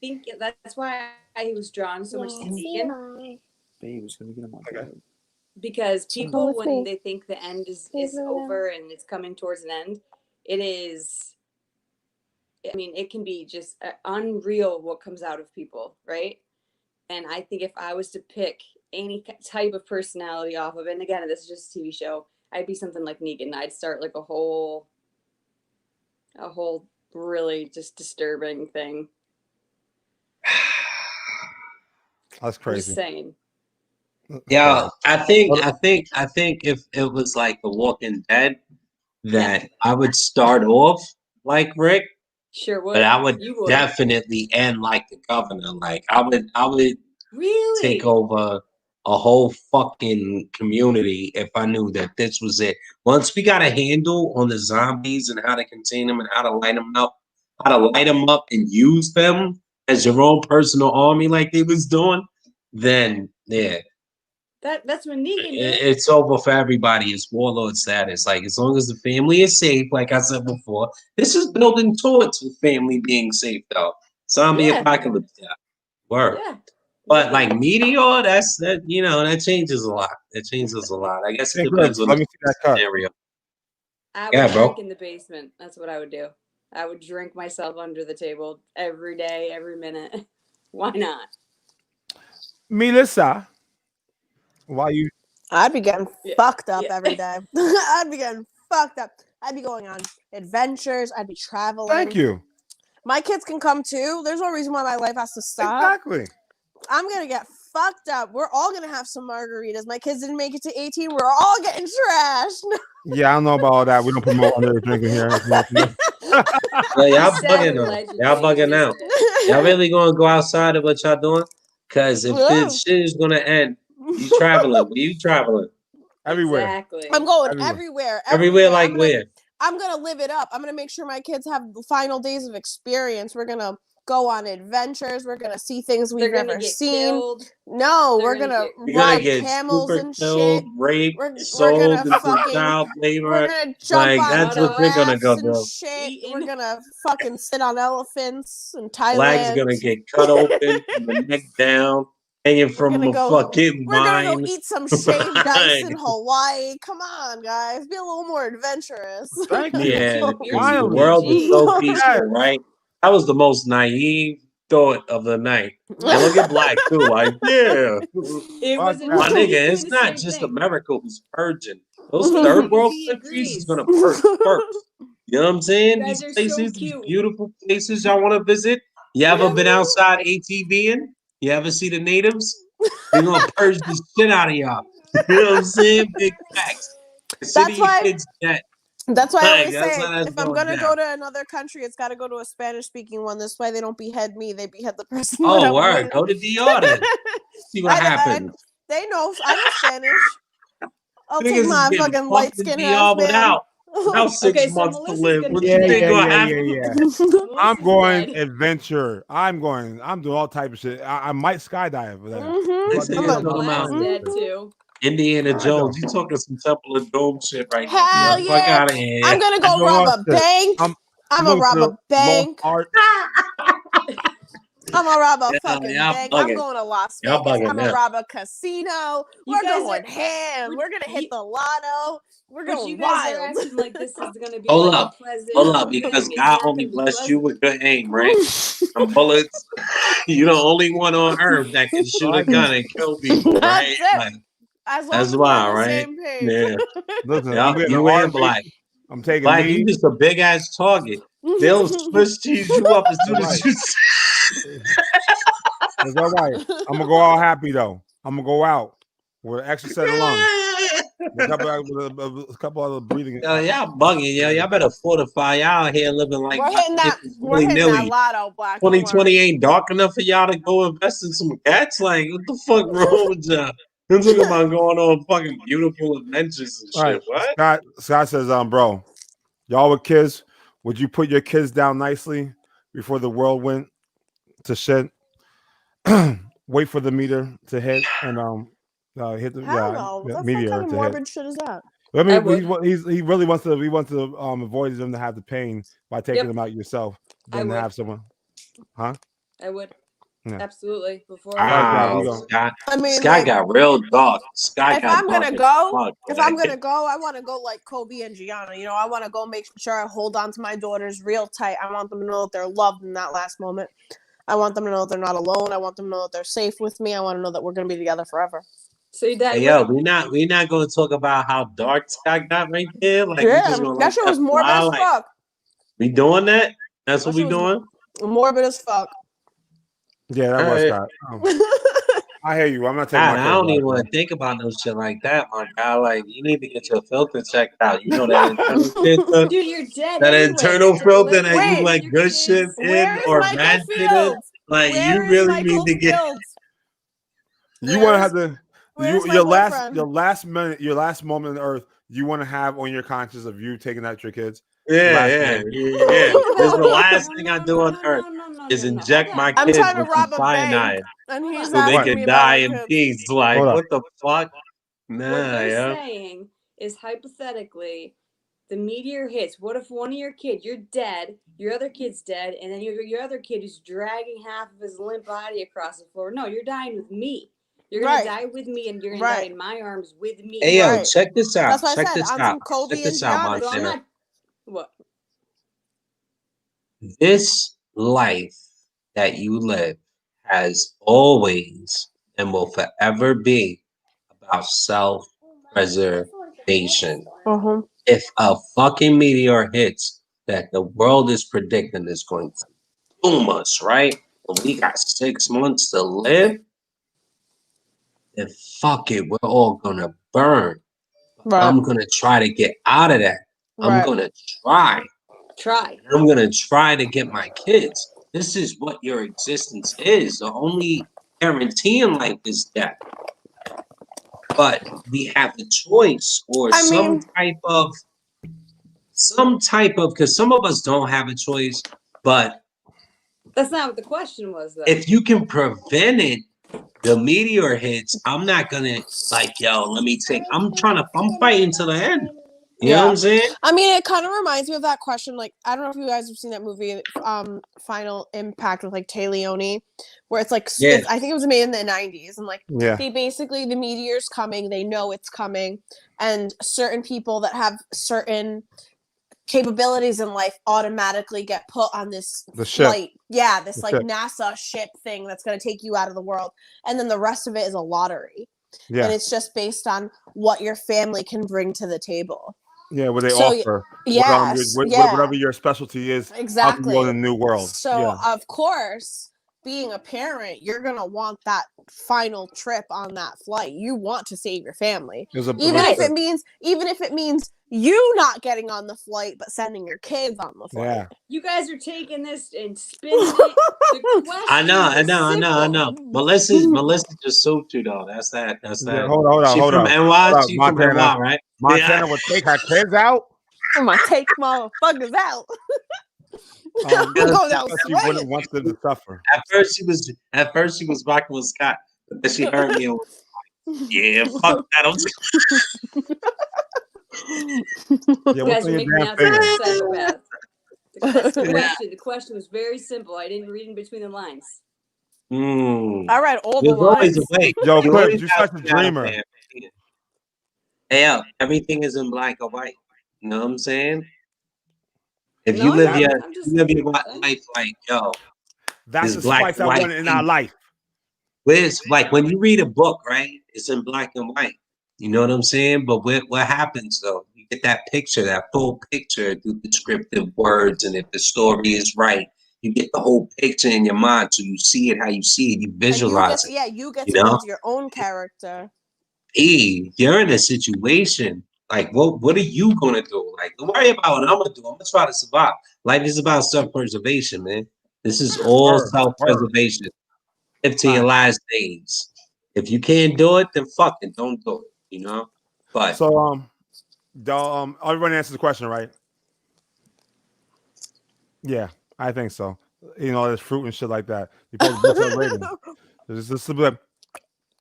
think that's why I was drawn so much to Yes, you Negan, are. Babe, it's gonna get him on Okay. bed. because people, with when me. they think the end is Leave her alone. over and it's coming towards an end, it is. I mean, it can be just unreal what comes out of people, right? And I think if I was to pick any type of personality off of it, and again, this is just a TV show, I'd be something like Negan. I'd start like a whole really just disturbing thing. That's I'm just crazy. saying. Yeah, I think if it was like The Walking Dead, that I would start off like Rick, Sure would. but I would You would. definitely end like the governor. Like I would Really? take over a whole fucking community if I knew that this was it. Once we got a handle on the zombies and how to contain them and how to light them up and use them as your own personal army like they was doing, then yeah, That's when Negan did. it's over for everybody. It's warlord status. Like as long as the family is safe, like I said before, this is building towards the family being safe though. Zombie Yeah. apocalypse, yeah. Word. Yeah. But like Meteor, that changes a lot. It changes a lot. I guess it Hey, depends Greg, on let the me see that card. scenario. I would Yeah, bro. drink in the basement. That's what I would do. I would drink myself under the table every day, every minute. Why not? Melissa, why you? I'd be getting Yeah. fucked up Yeah. every day. I'd be getting fucked up. I'd be going on adventures. I'd be traveling. Thank you. My kids can come too. There's no reason why my life has to stop. Exactly. I'm gonna get fucked up. We're all gonna have some margaritas. My kids didn't make it to 18. We're all getting trashed. Yeah, I don't know about all that. We don't promote under drinking here. Yeah, y'all Said bugging though. allegedly, Y'all bugging out. Y'all really gonna go outside of what y'all doing? Cause if Yeah. this shit is gonna end, you traveling. Where you traveling? Everywhere. Exactly. I'm going Everywhere. everywhere. Everywhere, like where? I'm gonna live it up. I'm gonna make sure my kids have the final days of experience. We're gonna go on adventures. We're gonna see things They're we've gonna never get seen. killed. No, They're we're gonna gonna You're gonna ride get camels super and killed, shit. raped, We're sold gonna into fucking- child We're labor. gonna jump Like on that's what they're gonna rafts go and do. shit. Eaten. We're gonna fucking sit on elephants in Thailand. Flag's gonna get cut open from the neck down, hanging from gonna a go- fucking We're gonna vine. go eat some shaved ice in Right. Hawaii. Come on, guys, be a little more adventurous. Thank you. Yeah, So because the Finally. world was so Yes. peaceful, right? That was the most naive thought of the night. And look at Black too, like, yeah. It was Fuck My that. nigga, exactly it's the not same just thing. America who's purging. Those Mhm. third world He countries is agrees. gonna purge first. You know what I'm saying? You guys These are so places, these cute. beautiful places y'all want to visit. You ever Yeah. been outside ATVing? You ever see the natives? They're gonna purge the shit out of y'all. You know what I'm saying? Big facts. Consider your why- kids dead. That's why I Like, always that's say how that's if I'm going gonna down. go to another country, it's got to go to a Spanish-speaking one. This way, they don't behead me; they behead the person. that Oh, I'm word. with. Go to DR then. See what happens. They know I know Spanish. I'll Niggas take is my getting fucking fucked light in skin DR ass man. without 6 Okay, so months to Melissa's live. gonna What be you Yeah, think yeah, gonna yeah, happen? yeah, yeah. Melissa's I'm going dead. adventure. I'm doing all type of shit. I might skydive for that. Mhm. This Fucking nigga's get I'm on talking my about Vlad's mind. dead too. Indiana I Jones. know. You talking some Temple of Doom shit right Hell now. Get the fuck yeah. out of here. I'm gonna go You know rob what? a bank. I'm I'm gonna going rob to a Lost bank. Art. I'm gonna rob a Yeah, fucking y'all bank. I'm bugging. going to Las Y'all Vegas. bugging I'm gonna now. rob a casino. You We're guys going are- ham. We're gonna hit the lotto. We're But going you guys are wild. acting like this is gonna be Hold like up. a pleasant Hold up, thing. because It's God not only gonna be blessed you pleasant. with good aim, right? Some bullets. You're the only one on earth that can shoot a gun and kill people, right? That's it. Like, As long that's as we're why, on the right? same page. Yeah. Listen, Yeah, I'm getting you an and RV. Black. I'm taking Black, you leave. just a big ass target. They'll Swiss cheese you up as soon as you It's all right. I'm gonna go out happy though. I'm gonna go out with an extra set of lungs. A couple other breathing. Yo, y'all bugging, yo. Y'all better fortify. Y'all out here living like We're hitting that. We're hitting that willy-nilly. lotto, Black. Don't 2020 worry. ain't dark enough for y'all to go invest in some cats. Like, what the fuck wrong with y'all? You're talking about going on fucking beautiful adventures and shit. All right. What? Scott says, bro, Y'all with kids, would you put your kids down nicely before the world went to shit? Wait for the meter to hit and hit the Hell no. What the fuck meteor kind of to hit. morbid shit is that? I I mean, would. he really wants to avoid them to have the pain by taking Yep. them out yourself I than to would. have someone, huh? I would. Yeah. Absolutely. Before All right, guys, Wow, we go. Scott. I mean, Scott like, got real dark. Scott if got I'm dark gonna as go, fuck, if boy. I'm gonna go, I want to go like Kobe and Gianna. You know, I want to go make sure I hold on to my daughters real tight. I want them to know that they're loved in that last moment. I want them to know that they're not alone. I want them to know that they're safe with me. I want to know that we're gonna be together forever. So your dad Hey, yo, we not gonna talk about how dark Scott got right there. Like we just Yeah, gonna that let shit that was morbid fly. as Like fuck. we doing that? That's That what we shit was doing. morbid as fuck. Yeah, that All was right. Scott. I hear you. I'm not taking God, my I kids don't out, even want bro. to think about no shit like that, my guy. Like you need to get your filter checked out. You know that internal filter, Dude, you're dead that anyway. internal Get to filter live that you Wait, let your good shit kids. in Where is or Michael bad shit in. Fields? Like you Where is really Michael need to get. Fields? You want to Where's have the Where's my your boyfriend? last minute, your last moment on earth. You want to have on your conscience of you taking out your kids. Yeah, Last yeah, moment. yeah. This is the last thing I do on earth is No. inject my I'm kids trying to with some rob a bank, cyanide and he's so they asking me could about die my in kids. peace. Like Hold up. what the fuck? What Nah, you're yeah. saying is hypothetically, the meteor hits. What if one of your kids, you're dead, your other kid's dead, and then your other kid is dragging half of his limp body across the floor? No, you're dying with me. You're gonna Right. die with me, and you're gonna die Right. in my arms with me. Hey yo, Right. check this out. That's what I Check said. this On out. some Kobe Check and this out, Gianna So I'm Montana. not. What? This life that you live has always and will forever be about self-preservation. Uh-huh. If a fucking meteor hits that the world is predicting is going to boom us, right? When we got 6 months to live, then fuck it, we're all gonna burn. Right. I'm gonna try to get out of that. I'm Right. gonna try. Try. I'm gonna try to get my kids. This is what your existence is. The only guarantee in life is death. But we have the choice or I mean, some type of because some of us don't have a choice, but That's not what the question was, though. if you can prevent it, the meteor hits, I'm not gonna like, yo, let me take. I'm fighting to the end. You know what yeah. I'm saying? I mean, it kind of reminds me of that question. Like, I don't know if you guys have seen that movie, Final Impact with like Tay Leone, where it's like, Yeah. I think it was made in the 90s, and like, Yeah. they basically, the meteor's coming, they know it's coming, and certain people that have certain capabilities in life automatically get put on this The ship. flight. Yeah, this The like ship. NASA ship thing that's going to take you out of the world, and then the rest of it is a lottery. Yeah. And it's just based on what your family can bring to the table. Yeah, what they So, offer. yes, Whatever your specialty is, help you exactly. go in a new world. So, Yeah. of course, being a parent, you're gonna want that final trip on that flight. You want to save your family, There's a even if listen, it means you not getting on the flight, but sending your kids on the flight. yeah. You guys are taking this and spinning it. The question I know. was simple. Melissa just souped you though. That's that. Yeah, hold on. She from NY. She from Montana. NY, right? Montana would take her kids out. I'm gonna take motherfuckers out. I'm Yeah, going out She wouldn't swinging. want them to suffer. At first she was rocking with Scott, but then she heard me and was like, yeah, fuck that. Yeah, You what's guys on are your making me damn out to be finger? a psychopath. The question was very simple. I didn't read in between the lines. I read all the There's always lines. a way. Yo, You Cliff, always you have such a to be out dreamer. there. Hey, yo, everything is in black or white. You know what I'm saying? If you No, live I'm your just- life like, yo, That's It's the black spice and I white want in our thing. life. where's like when you read a book, right? It's in black and white. You know what I'm saying? But what happens though? You get that picture, that full picture through descriptive words, and if the story is right, you get the whole picture in your mind, so you see it how you see it, you And you visualize get, it. yeah, you get You to know? build your own character. Hey, you're in a situation. Like, what are you gonna do? Like, don't worry about what I'm gonna do. I'm gonna try to survive. Life is about self-preservation, man. This is all Word. self-preservation. Live to your Fine. last days. If you can't do it, then fuck it, don't do it. You know. But So everyone answers the question, right? Yeah, I think so. You know, there's fruit and shit like that. You post a bitch rating. Just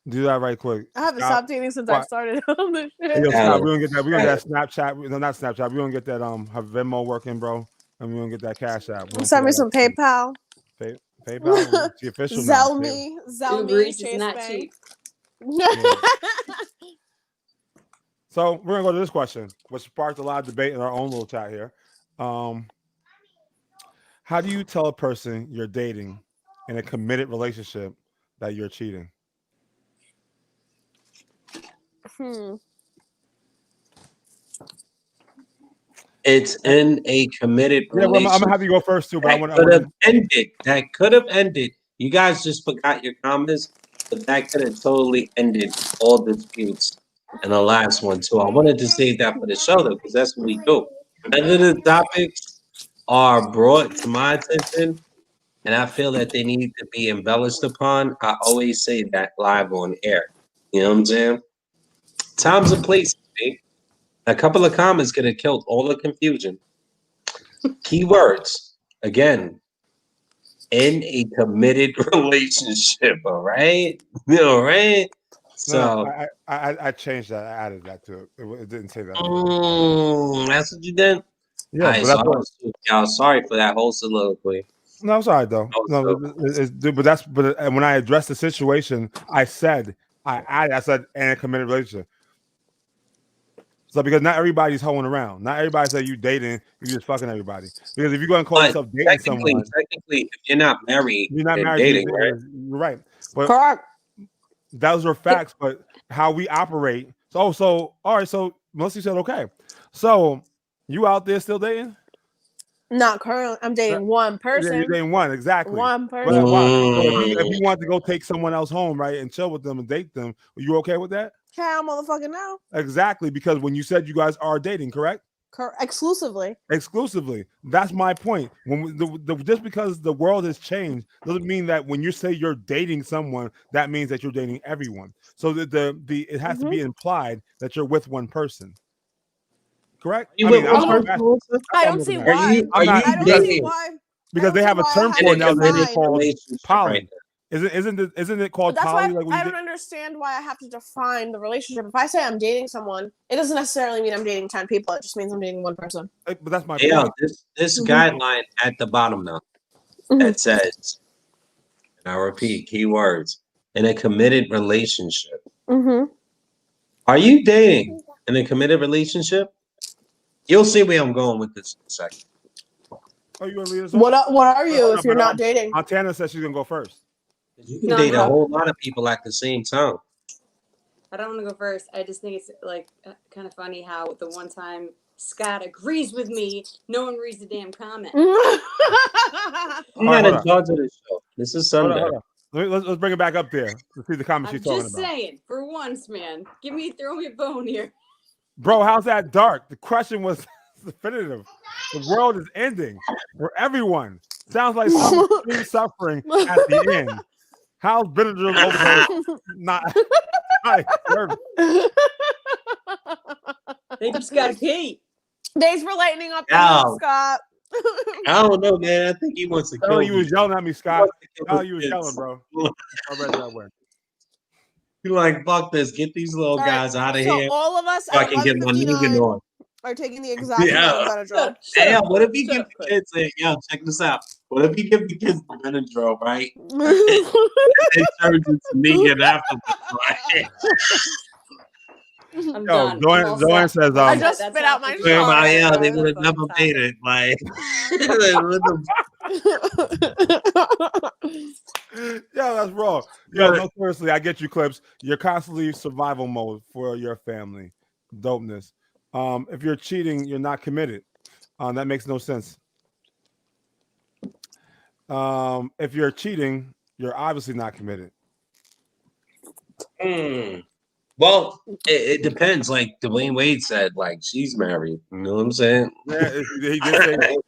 do that right quick. I haven't Scott, stopped dating since I started on this Hey, shit. yo, Scott, Alex, we gonna get that. We gonna get that Snapchat. No, not Snapchat. We gonna get that her Venmo working, bro. And we gonna get that Cash App. Send me some PayPal. PayPal. It's the official now. Zell me. Zell Uber me. Eats is Chase not Bank. cheap. So we're gonna go to this question, which sparked a lot of debate in our own little chat here. How do you tell a person you're dating in a committed relationship that you're cheating? it's in a committed Yeah, well, I'm relationship. gonna have you go first too, but I That want could have to. ended. That could have ended. You guys just forgot your comments, but that could have totally ended all disputes. And the last one too. I wanted to save that for the show though, because that's what we do. Whenever the topics are brought to my attention, and I feel that they need to be embellished upon, I always say that live on air. You know what I'm saying? Times and places, babe. A couple of comments could have killed all the confusion. Keywords again. In a committed relationship, all right? All right? So, No, I changed that. I added that to it. It didn't say that. that's what you did? Yeah, All right, but so that's y'all sorry for that whole soliloquy. no, I'm sorry though. No, but when I addressed the situation, I said I said in a committed relationship. So because not everybody's hoeing around, not everybody say you dating, you just fucking everybody. Because if you go and call But yourself dating someone, technically, if you're not married, you're not and married. dating, right? You're right. But Correct. those are facts. But how we operate. So all right. So Melissa said okay. So you out there still dating? Not currently. I'm dating one Yeah, person. you're dating one exactly. One But person. why? So if you want to go take someone else home, right, and chill with them and date them, are you okay with that? Hell, motherfucking no. Exactly, because when you said you guys are dating, correct? Exclusively. Exclusively. That's my point. When just because the world has changed doesn't mean that when you say you're dating someone, that means that you're dating everyone. So it has to be implied that you're with one person. Correct? You with one person? I don't see why. Are you I don't see why. Because they have a term for it now that it's called poly. Right. Isn't it called But that's poly? why Like I don't understand why I have to define the relationship. If I say I'm dating someone, it doesn't necessarily mean I'm dating 10 people. It just means I'm dating one person. But that's my Yeah, point. this guideline at the bottom now that says, and I repeat, keywords, in a committed relationship. Are you dating in a committed relationship? You'll see where I'm going with this in a second. Are you Leah's? What are you if you're not dating? Montana says she's gonna go first. You can date a whole lot of people at the same time. I don't want to go first. I just think it's like kind of funny how the one time Scott agrees with me, no one reads the damn comment. I'm not in charge of this show. This is Sunday. Hold on. Let's bring it back up there. Let's see the comments she's talking about. Just saying, for once, man, throw me a bone here. Bro, how's that dark? The question was definitive. The world is ending for everyone. Sounds like some extreme suffering at the end. How's Benadryl overdose not serving? They just got to pee. Thanks for lightening up the Ow. mood, Scott. I don't know, man. I think he wants to kill You me. was yelling at me, Scott. Oh, You was yelling, bro. I read that way. You're like, fuck this. Get these little guys out of So here all of us so I at can get my moving 11:59 on. are taking the exact amount of Benadryl. Damn, what if he give the kids yo, check this out. What if he give the kids the Benadryl, right? It turns into me and afterwards, right? I'm done. Joanne says, I just spit out my shot. Yeah, they would have never made it. Like, yeah, that's wrong. Yo, no, seriously, I get you, Clips. You're constantly survival mode for your family. Dopeness. If you're cheating, you're not committed. That makes no sense. If you're cheating, you're obviously not committed. Well, it depends. Like Dwayne Wade said, like she's married. You know what I'm saying? Yeah, he did say that.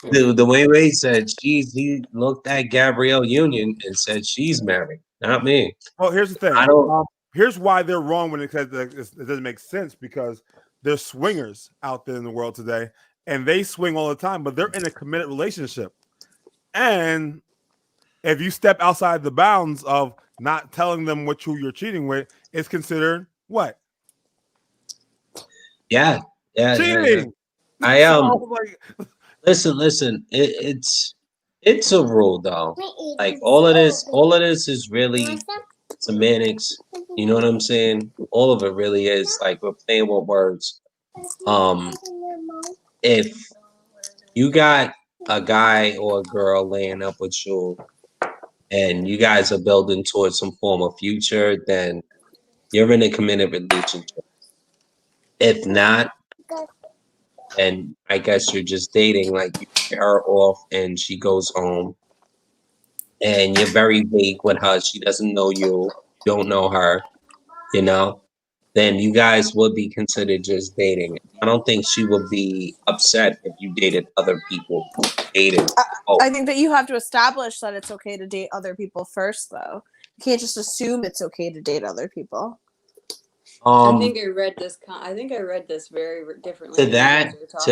Dwayne Wade said he looked at Gabrielle Union and said she's married, not me. Well, here's the thing. I don't. Here's why they're wrong when it says that it doesn't make sense, because there's swingers out there in the world today, and they swing all the time, but they're in a committed relationship. And if you step outside the bounds of not telling them who you're cheating with, it's considered what? Yeah. Cheating. I So, listen. It's a rule though. Like all of this is really semantics. You know what I'm saying? All of it really is like we're playing with words. If you got a guy or a girl laying up with you and you guys are building towards some form of future, then you're in a committed relationship. If not, then I guess you're just dating. Like you get her off and she goes home and you're very vague with her. She doesn't know you, don't know her, you know, then you guys would be considered just dating. I don't think she would be upset if you dated other people. I think that you have to establish that it's okay to date other people first, though. You can't just assume it's okay to date other people. I think I read this. I think I read this very differently. To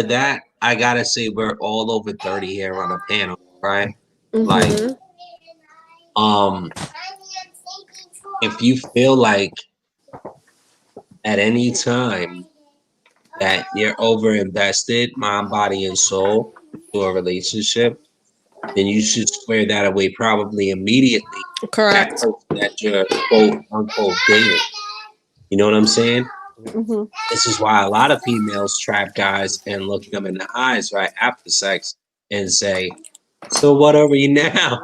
that, I gotta say we're all over 30 here on a panel, right? Mm-hmm. Like, if you feel like at any time that you're over invested, mind, body, and soul to a relationship, then you should square that away probably immediately. Correct. That you're quote unquote dating. You know what I'm saying? Mm-hmm. This is why a lot of females trap guys and look them in the eyes right after sex and say, "So what are we now?"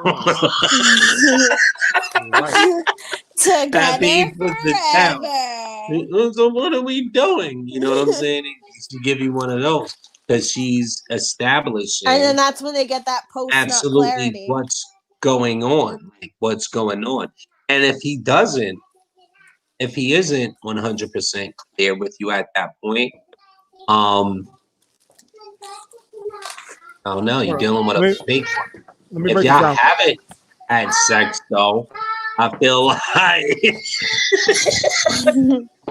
Together forever. So what are we doing? You know what I'm saying? To give you one of those because she's establishing, and then that's when they get that post absolutely clarity. what's going on, like what's going on, and if he isn't 100% clear with you at that point, I don't know. You're dealing with a fake one. Let me If break y'all it down. haven't had sex though, I feel like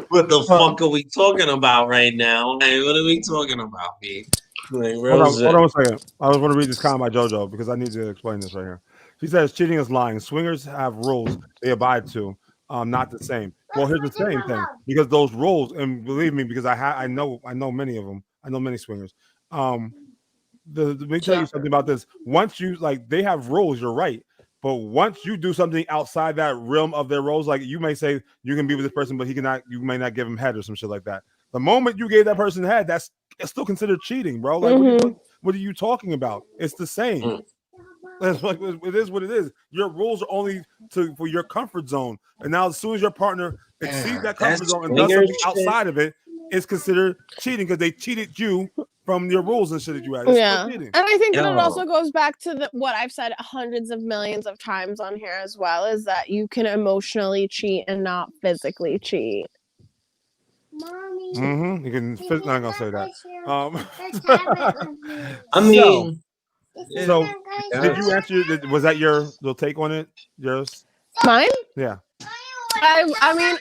what the fuck are we talking about right now? Like, what are we talking about, B? Like, Hold on a second. I was going to read this comment by JoJo because I need to explain this right here. She says cheating is lying. Swingers have rules they abide to, not the same. Well, here's the same thing because those rules, and believe me, because I know many of them. I know many swingers. Let me tell you something about this. Once you they have rules. You're right. But once you do something outside that realm of their roles, like you may say you can be with this person, but you may not give him head or some shit like that. The moment you gave that person head, it's still considered cheating, bro. Like, what are you talking about? It's the same. It's like it is what it is. Your rules are only for your comfort zone, and now as soon as your partner exceeds that comfort zone and does something outside of it, it's considered cheating because they cheated you from your rules and shit that you had. Yeah, and I think that it also goes back to what I've said hundreds of millions of times on here as well, is that you can emotionally cheat and not physically cheat. Mm-hmm. You can. I'm not gonna say that. I mean, so did you answer? Was that your little take on it? Yours? Mine? Yeah. I mean,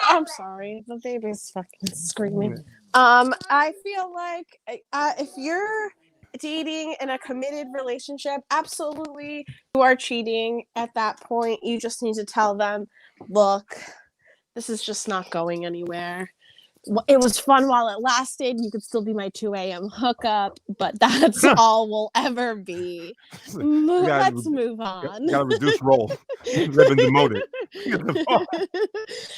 I'm sorry, the baby's fucking screaming. I feel like if you're dating in a committed relationship, absolutely you are cheating at that point. You just need to tell them, look, this is just not going anywhere. It was fun while it lasted. You could still be my 2 a.m. hookup, but that's all we'll ever be. Let's move on. You gotta reduce role. You've been demoted.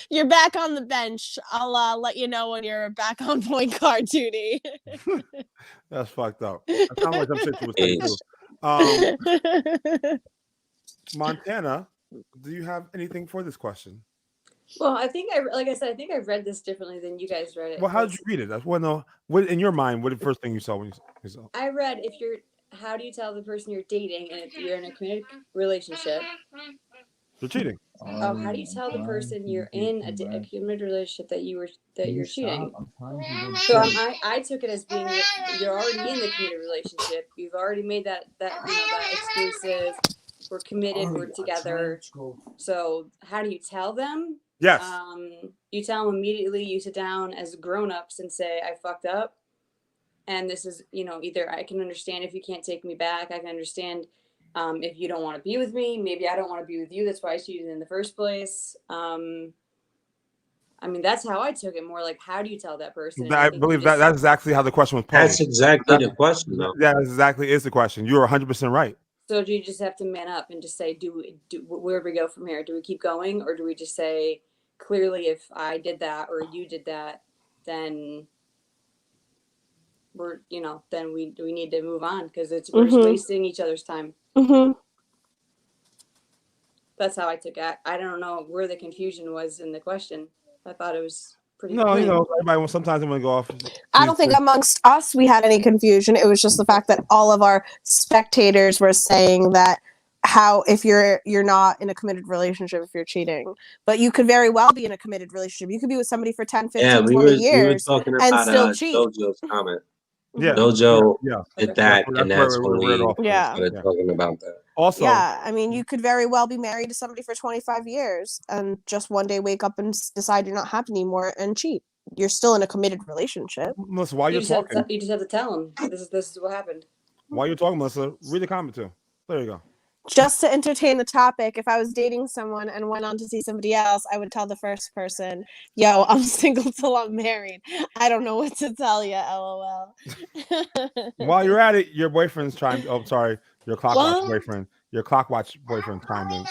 You're back on the bench. I'll let you know when you're back on point guard duty. That's fucked up. That sounds like some shit you would say too. Montana, do you have anything for this question? Well, I think like I said, I think I read this differently than you guys read it. Well, how did you read it? That's what in your mind. What the first thing you saw when you saw? I read how do you tell the person you're dating and if you're in a committed relationship? You're cheating. Oh, how do you tell the person you're in a committed relationship that you're cheating? So I took it as being you're already in the committed relationship. You've already made that exclusive. We're committed. We're together. So how do you tell them? Yes. You tell them immediately. You sit down as grown-ups and say, "I fucked up." And this is, you know, either I can understand if you can't take me back. I can understand if you don't want to be with me. Maybe I don't want to be with you. That's why I cheated in the first place. I mean, that's how I took it. More like, how do you tell that person? And I think believe you that just- that's exactly how the question was posed. That's exactly the question, though. That exactly is the question. You're 100% right. So do you just have to man up and just say, where do we go from here? Do we keep going, or do we just say, clearly, if I did that or you did that, then we're, you know, then we need to move on because we're just wasting each other's time. That's how I took it. I don't know where the confusion was in the question. I thought it was pretty. No, clean. you know, everybody sometimes they want to go off. I don't think amongst us we had any confusion. It was just the fact that all of our spectators were saying that how if you're not in a committed relationship if you're cheating, but you could very well be in a committed relationship. You could be with somebody for 10, 15, 20 years we were talking and about still cheat. JoJo's comment. Yeah, JoJo yeah. did that, That's and where that's we when were we reared off. started talking about that. Also, Yeah, I mean, you could very well be married to somebody for 25 years and just one day wake up and decide you're not happy anymore and cheat. You're still in a committed relationship. Melissa, while You you're just have talking, to, you just have to tell them this is what happened. while you're talking, Melissa, read the comment too. There you go. Just to entertain the topic, if I was dating someone and went on to see somebody else, I would tell the first person, yo, I'm single till I'm married. I don't know what to tell you, LOL. While you're at it, your boyfriend's trying. Oh, sorry, your clock watch boyfriend. Your clock watch boyfriend chimed in.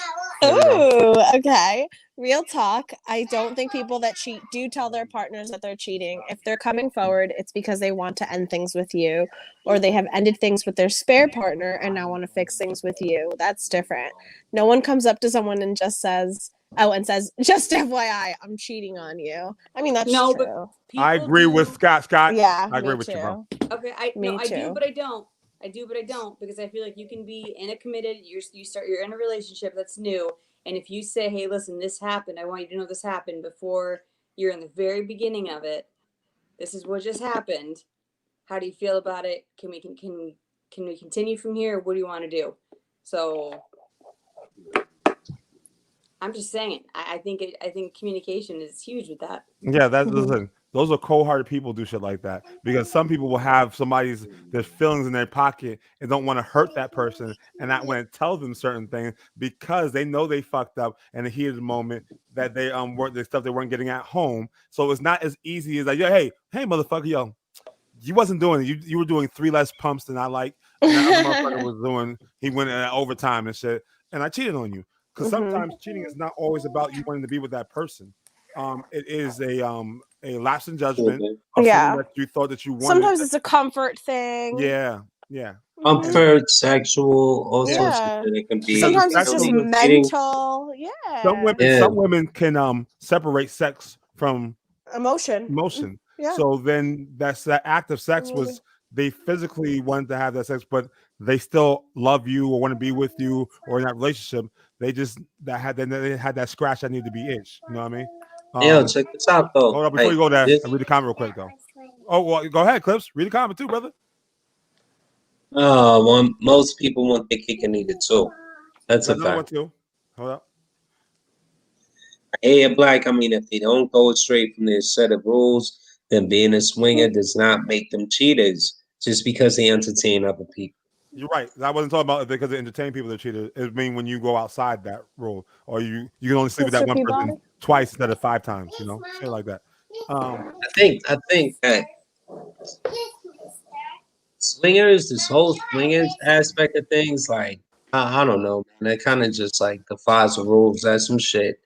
Ooh, okay. Real talk. I don't think people that cheat do tell their partners that they're cheating. If they're coming forward, it's because they want to end things with you, or they have ended things with their spare partner and now want to fix things with you. That's different. No one comes up to someone and just says, just FYI, I'm cheating on you. I mean, that's No, true. but I agree with Scott. Yeah, I agree me with you, bro. Okay, I do, but I don't. I do, but I don't, because I feel like you can be in a committed. You're in a relationship that's new, and if you say, "Hey, listen, this happened. I want you to know this happened," before you're in the very beginning of it. This is what just happened. How do you feel about it? Can we continue from here? What do you want to do? So I'm just saying. I think communication is huge with that. Yeah, listen. Those are cold-hearted people do shit like that because some people will have their feelings in their pocket and don't want to hurt that person and not want to tell them certain things because they know they fucked up and the heat of the moment that they weren't the stuff they weren't getting at home. So it's not as easy as like, hey motherfucker, yo, you wasn't doing it. You were doing 3 less pumps than I like. And that other motherfucker was doing. He went in overtime and shit, and I cheated on you because sometimes cheating is not always about you wanting to be with that person. It is a lapse in judgment of something that you thought that you wanted. Sometimes it's a comfort thing. Yeah. Comfort, sexual, all sorts of shit. It can be. Sometimes it's just mental. Yeah. Some women can separate sex from emotion. Yeah. So then that act of sex was they physically wanted to have that sex, but they still love you or want to be with you or in that relationship. They had that scratch that needed to be itched. You know what I mean? Yo, check this out though. Hold on, before you go there, I'll read the comment real quick though. Oh, well, go ahead, Clips. Read the comment too, brother. Most people want their cake and eat it too. That's a fact. Hold up. Hey, Black. I mean, if they don't go straight from their set of rules, then being a swinger does not make them cheaters just because they entertain other people. You're right. I wasn't talking about because they entertain people that cheated. It means when you go outside that rule, or you can only sleep with that one person twice instead of 5 times. You know, shit like that. I think that swingers, this whole swingers aspect of things, like I don't know, man. That kind of just like defies the rules. That's some shit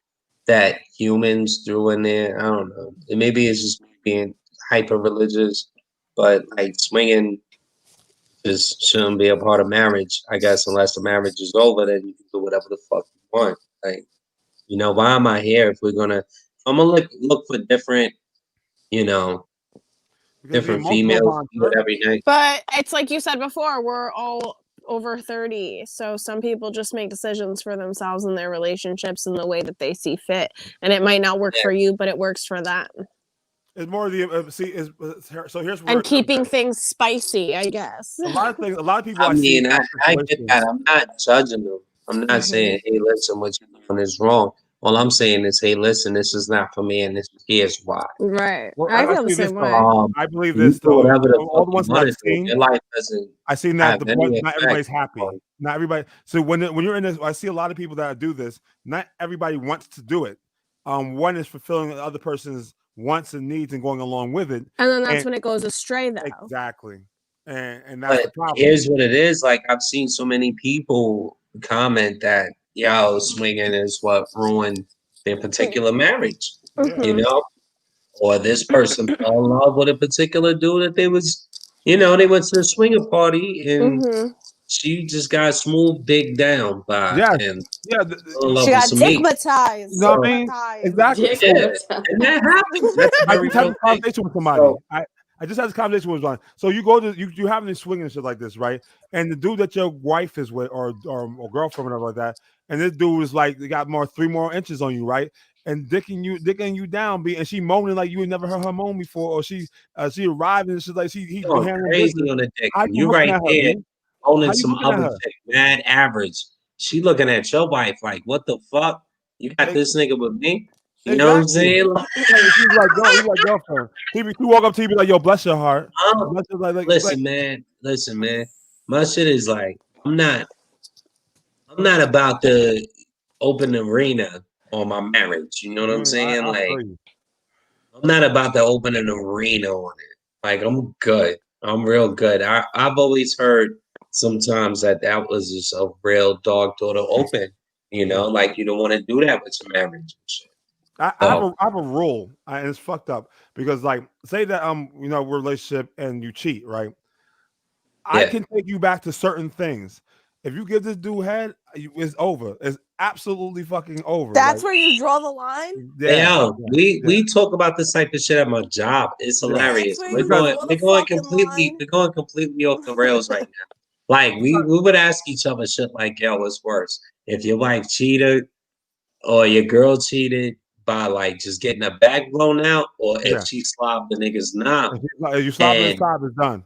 that humans threw in there. I don't know. And maybe it's just being hyper religious, but like swinging just shouldn't be a part of marriage, I guess, unless the marriage is over, then you can do whatever the fuck you want. Like, why am I here if I'm gonna look for different, different females every night. But it's like you said before, we're all over 30, so some people just make decisions for themselves in their relationships in the way that they see fit, and it might not work for you, but it works for them. It's more the so here's where and keeping things spicy, I guess. A lot of people. I get that. I'm not judging them. I'm not saying, hey, listen, what you're doing is wrong. All I'm saying is, hey, listen, this is not for me, and here's why. Right. Well, I I feel the see this same though. way. I believe You this do though. whatever the All fuck the you ones that want I've to do. seen, Your life doesn't I seen that have the any point. Not effect everybody's happy. on. Not everybody. So when you're in this, I see a lot of people that do this. Not everybody wants to do it. One is fulfilling the other person's wants and needs and going along with it. And then that's And when it goes astray, though. exactly. And that's the But problem. here's what it is. Like, I've seen so many people comment that, yo, swinging is what ruined their particular marriage, Yeah. you know? Or this person fell in love with a particular dude that they was, you know, they went to the swinger party and Mm-hmm. she just got smooth dick down by Yes. and Yeah. fell in love She with got some meat. dickmatized. You know what I mean? Dickmatized. Exactly. So Yeah, and that happens. That's a I very just had real this thing. conversation with somebody. So, I just had this conversation with one. So you go to you having this swinging and shit like this, right? And the dude that your wife is with, or girlfriend, whatever like that, and this dude is like they got 3 more inches on you, right? And dicking you down, and she moaning like you had never heard her moan before, or she arrived and she's like he's going handling crazy business. on the dick. How And you you're looking right at her, there man? owning How you some looking at other her? chick, mad average. She looking at your wife like, what the fuck? You got this nigga with me? You know what I'm Exactly. saying? Like, He's like, girl, he's like girlfriend. He walk up to you, be like, yo, bless your heart. Bless your, listen, man. My shit is like, I'm not about to open arena on my marriage. You know what I'm saying? I Like, feel you. I'm not about to open an arena on it. Like, I'm good. I'm real good. I've always heard sometimes that was just a real dog door to open. You know, like you don't want to do that with your marriage and shit. I have a rule, and it's fucked up because, like, say that we're in a relationship and you cheat, right? I Yeah. can take you back to certain things. If you give this dude head, it's over. It's absolutely fucking over. That's where you draw the line. Yo, we talk about this type of shit at my job. It's hilarious. That's where We're you draw going the fucking line. completely off the rails right now. Like we would ask each other shit like, yo, what's worse? If your wife cheated or your girl cheated by like just getting a bag blown out, or if she slobbed the nigga's knob. If you slap this knob, it's done.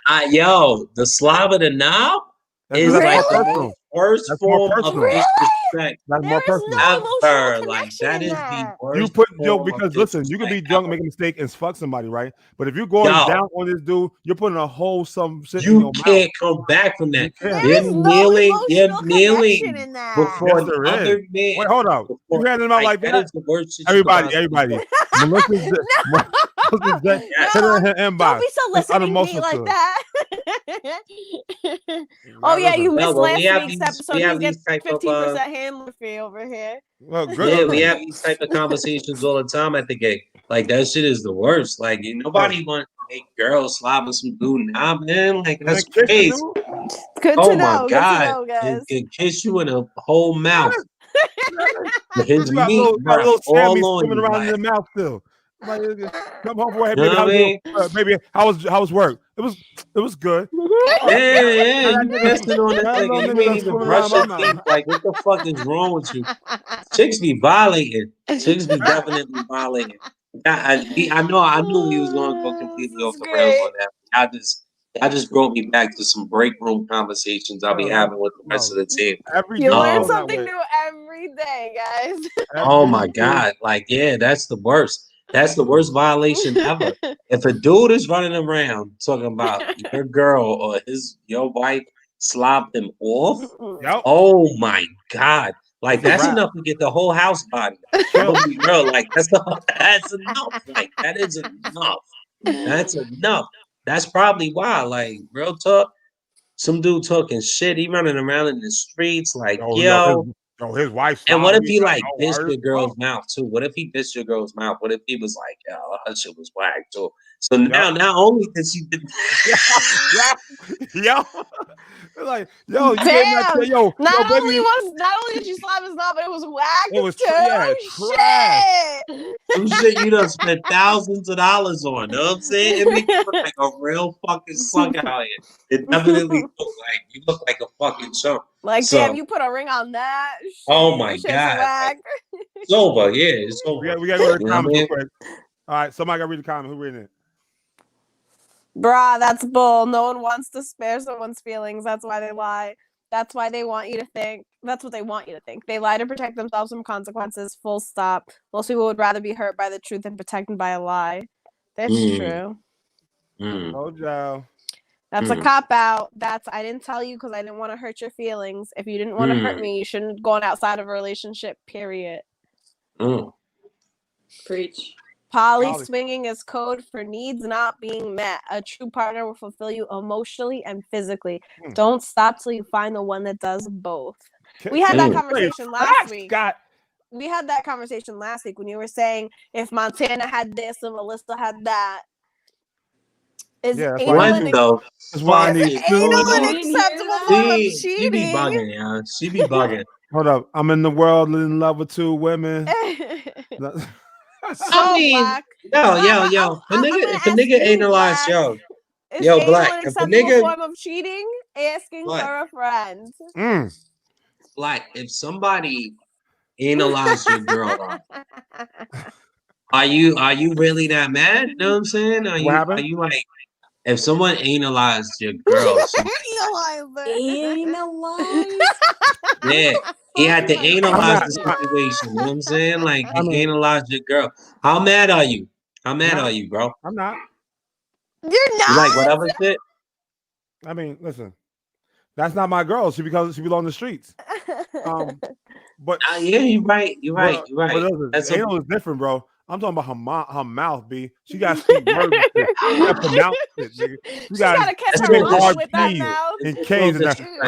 The slob of the knob is like the worst form of disrespect. That's more personal. Ever. Like that is the worst. You put because listen, you can be drunk, make a mistake, and fuck somebody, right? But if you're going down on this dude, you're putting a whole some shit in your mouth. You can't come back from that. There is no emotional connection in that. Before another man. Wait, hold on. You handing him out like that? That is the worst shit. Everybody. Melissa's Don't be so listening to me like that. Oh yeah, you missed last week's episode. You get 15% handler fee over here. Well, yeah, we have these type of conversations all the time at the gate. Like that shit is the worst. Like nobody want to make girls slob with some dude now, man. Like that's crazy. Good to know. My God, guys. It can kiss you in a whole mouth. His got meat little all Sammy on swimming you. around in the mouth still. Like, come home for baby. How was work? It was good. Yeah, you messing on this nigga. You ain't even brush your teeth. Like, what the fuck is wrong with you? Chicks be violating. Chicks be definitely violating. I knew he was going to go completely off the rails on that. I just brought me back to some break room conversations I'll be having with the rest of the team. You learn something new every day, guys. Oh my God. Like, yeah, that's the worst. That's the worst violation ever. If a dude is running around talking about your girl or your wife slobbed him off, oh my God. Like, that's enough to get the whole house body. Girl, like, that's enough. Like, that is enough. That's enough. That's probably why, like, real talk, some dude talking shit, he running around in the streets, like, his wife. And what if he like dissed your girl's mouth too? What if he dissed your girl's mouth? What if he was like, yo, her shit was whack too? So now, not only did she did, like, yo, you not only did she slap his knob, but it was whack. It was trash. Some shit you done spent thousands of dollars on. Know what I'm saying? It makes you look like a real fucking slug out here. It definitely look like a fucking chump. Like, damn, you put a ring on that. Shit, oh my God. It's over. Yeah, it's over. We gotta go to the comments real quick. All right, somebody gotta read the comment. Who reading it? Bruh, that's bull. No one wants to spare someone's feelings. That's why they lie. That's why they want you to think. That's what they want you to think. They lie to protect themselves from consequences. Full stop. Most people would rather be hurt by the truth than protected by a lie. That's true. Oh, Joe. That's a cop out. I didn't tell you because I didn't want to hurt your feelings. If you didn't want to hurt me, you shouldn't have gone outside of a relationship, period. Preach. Poly swinging is code for needs not being met. A true partner will fulfill you emotionally and physically. Don't stop till you find the one that does both. We had that conversation last week. We had that conversation last week when you were saying if Montana had this and Melissa had that. Is anal unacceptable form of cheating? She be bugging, yeah. She be bugging. Hold up. I'm in the world in love with two women. I mean, yo. If a nigga analyze, yo, Black. If a nigga form of cheating, asking for a friend. Black, if somebody analyzed your girl, are you really that mad? You know what I'm saying? Are you like, if someone analyzed your girl, yeah, he had to analyze the situation. You know what I'm saying? Like, he analyzed your girl. How mad are you? How mad are you, bro? I'm not. You're not. You like whatever shit? I mean, listen, that's not my girl. She belongs to the streets. But yeah, you're right. But listen, anal is different, bro. I'm talking about her mouth, B. She got speak words. She got pronounce it, nigga. She gotta catch her mouth with that mouth.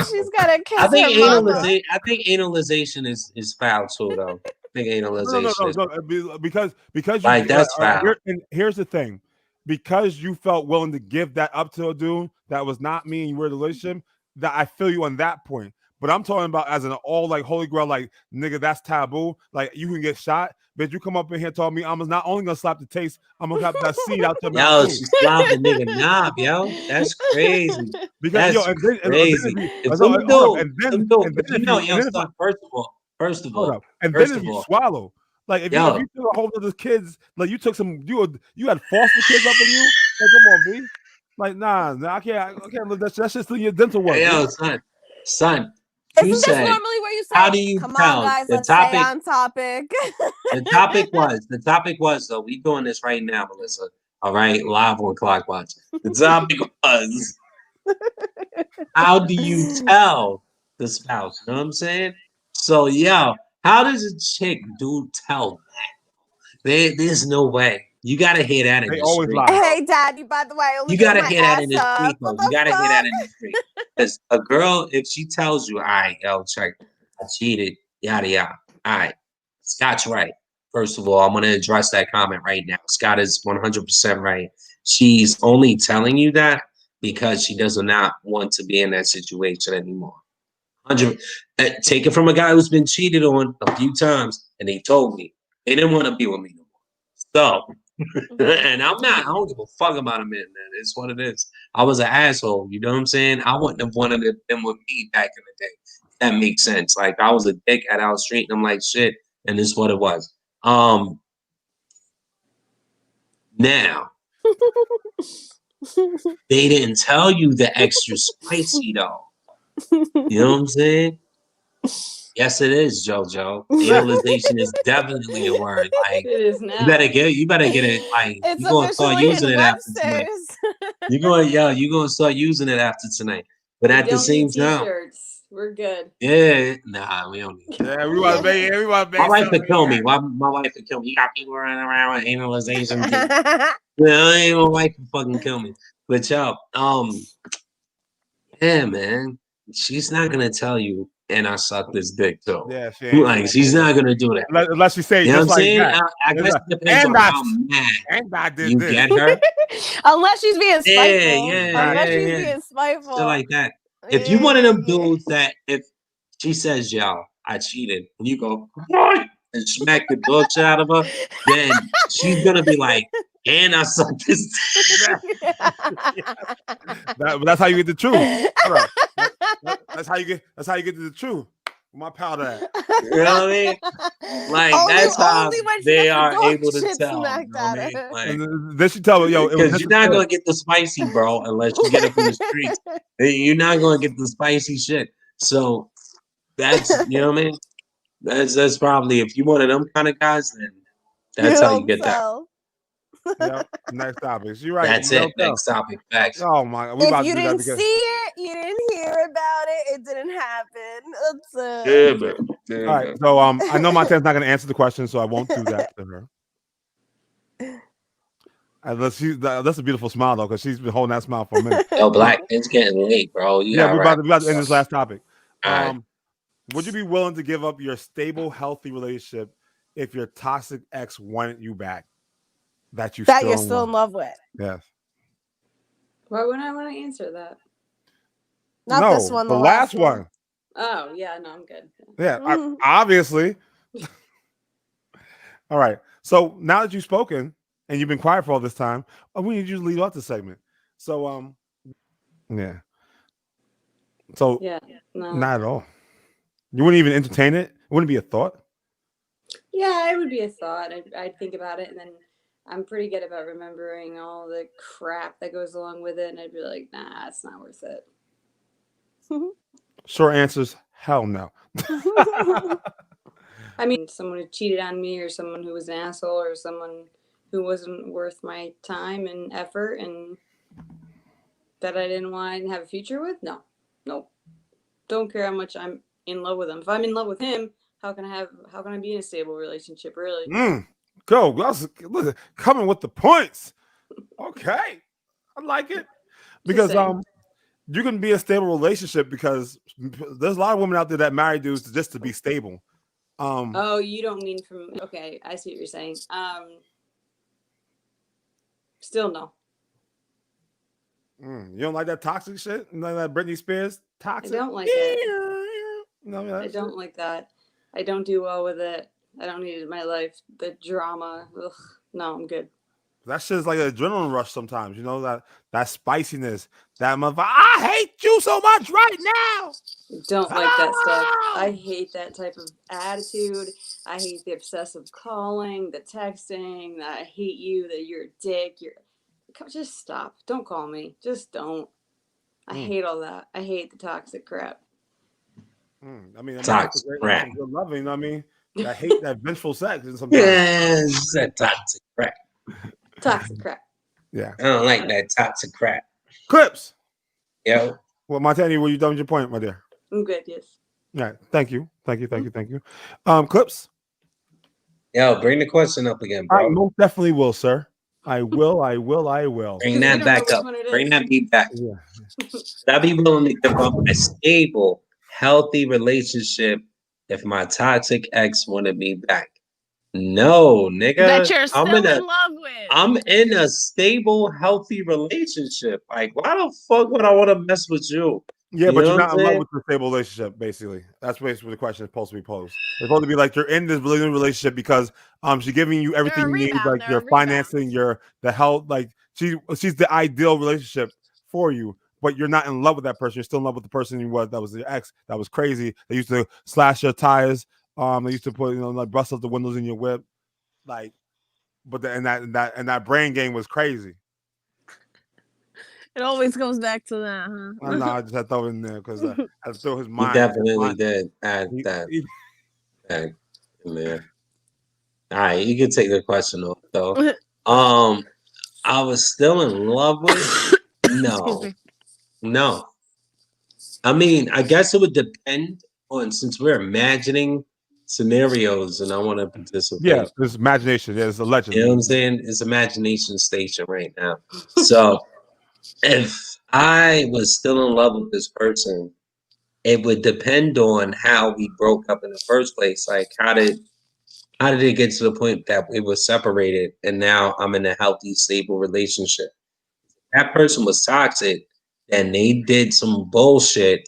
She's gotta catch her mouth. I think analyzation is foul too, though. I think analyzation. No. Because you, like that's foul. Here's the thing. Because you felt willing to give that up to a dude that was not me and you were in a relationship, that I feel you on that point. But I'm talking about as an all like holy grail, like nigga, that's taboo. Like you can get shot, but you come up in here telling me I'm not only gonna slap the taste, I'm gonna slap that seed out your mouth. Yo, she slapped the nigga knob, yo. That's crazy. Because that's crazy. First of all, and then if you swallow, like if you took a hold of the kids, like you took you had foster kids up in you. Like come on, B. Like nah, I can't live that. That's just your dental work. Yo, son. Isn't this normally where you say, how do you come tell? on, guys, let's stay on topic. The topic was, though, we doing this right now, Melissa. All right, live on Clockwatch. The topic was, how do you tell the spouse? You know what I'm saying? So, yo, how does a chick tell that? There's no way. You gotta hear that in the street. Hey, Dad, by the way, you gotta hear that in the street, though. You gotta hear that in the street. Because a girl, if she tells you, all right, yo, check, I cheated, yada yada. All right, Scott's right. First of all, I'm gonna address that comment right now. Scott is 100% right. She's only telling you that because she does not want to be in that situation anymore. 100. Take it from a guy who's been cheated on a few times, and he told me they didn't want to be with me no more. So. And I don't give a fuck about a man, man. It's what it is. I was an asshole, you know what I'm saying? I wouldn't have wanted them with me back in the day. That makes sense. Like I was a dick at our street, and I'm like shit, and this is what it was. Now they didn't tell you the extra spicy though. You know what I'm saying? Yes, it is, JoJo. Analyzation is definitely a word. Like it is now. You better get it. Like it's you're gonna start using it after tonight. You're gonna start using it after tonight. But at the same time, we're good. Yeah, nah, we don't need that. Everyone make my wife would kill me. My wife would kill me. You got people running around with analyzation. My wife would fucking kill me. But yo, yeah, man, she's not gonna tell you. And I suck this dick too. Yeah, she's not gonna do that unless she say, you know what I'm like saying? That. I guess it depends on how mad you get her. Unless she's being spiteful. Unless she's being spiteful. So like that. If you one of them dudes that if she says, "Yo, I cheated," and you go what? And smack the dog shit out of her, then she's gonna be like, "And I suck this." That's how you get the truth. That's how you get to the truth. My powder at. You know what I mean? Like that's how they are able to tell. You know what I mean? Like, then she tell me, yo, because you're not gonna get the spicy, bro, unless you get it from the streets. You're not gonna get the spicy shit. So that's you know what I mean. That's probably if you one of them kind of guys, then that's how you get that. Yep. Next topic. You're right. That's it. Next topic. Facts. Oh my! We If about to you do that didn't see together. it, you didn't hear about it. It didn't happen. That's it. Yeah, man. Yeah, All right. man. So I know Montana's not going to answer the question, so I won't do that to her. That's a beautiful smile though, because she's been holding that smile for a minute. Yo, Black, it's getting late, bro. You Yeah, we're gotta about to end this last topic. All right. Would you be willing to give up your stable, healthy relationship if your toxic ex wanted you back? That you're still in love with. Yes. Why wouldn't I want to answer that? Not this one. The last one. Oh yeah, no, I'm good. Yeah, obviously. All right. So now that you've spoken and you've been quiet for all this time, we need you to lead off the segment. So yeah. So Yeah, no. not at all. You wouldn't even entertain it? It wouldn't be a thought? Yeah, it would be a thought. I'd think about it, and then I'm pretty good about remembering all the crap that goes along with it, and I'd be like, nah, it's not worth it. Short answers, hell no. I mean, someone who cheated on me, or someone who was an asshole, or someone who wasn't worth my time and effort, and that I didn't want to have a future with. No, nope. Don't care how much I'm in love with him. If I'm in love with him, how can I be in a stable relationship? Really? Go. Listen, coming with the points. Okay, I like it because you can be a stable relationship because there's a lot of women out there that marry dudes just to be stable. Oh, you don't mean from? Okay, I see what you're saying. Still no. You don't like that toxic shit? You like that Britney Spears toxic? I don't like that. No, I don't like that. I don't do well with it. I don't need it in my life. The drama. Ugh. No, I'm good. That shit is like an adrenaline rush sometimes. You know that spiciness. That motherfucker. I hate you so much right now. Don't like that stuff. I hate that type of attitude. I hate the obsessive calling, the texting. That I hate you. That you're a dick. Just stop. Don't call me. Just don't. I hate all that. I hate the toxic crap. I mean, toxic crap. Good loving. I mean, I hate that vengeful sex. And sometimes. Yes, that toxic crap. Toxic crap. Yeah. I don't like that toxic crap. Clips. Yo. Well, Montana, were you done with your point, my dear? I'm good. Yes. All right. Thank you. Clips. Yo, bring the question up again, bro. I most definitely will, sir. I will. Bring that back up. Bring that beat back. Yeah. I'd be willing to give up a stable, healthy relationship if my toxic ex wanted me back. No, nigga. That you're still in love with. I'm in a stable, healthy relationship. Like, why the fuck would I want to mess with you? Yeah, but you're not in love with the stable relationship, basically. That's basically the question is supposed to be posed. It's supposed to be like you're in this relationship because she's giving you everything you need, like your financing, the health, like she's the ideal relationship for you, but you're not in love with that person. You're still in love with the person that was your ex, that was crazy. They used to slash your tires. They used to put, like bust up the windows in your whip, like, but that brain game was crazy. It always goes back to that, huh? I know. I just had to throw it in there because I had to throw his mind. He definitely did add that in there. All right, you can take the question off though. I was still in love with. No. I mean, I guess it would depend on, since we're imagining scenarios and I want to participate. Yeah, it's imagination. Yeah, it's a legend. You know what I'm saying? It's imagination station right now. So if I was still in love with this person, it would depend on how we broke up in the first place. Like, how did it get to the point that we were separated and now I'm in a healthy, stable relationship? That person was toxic and they did some bullshit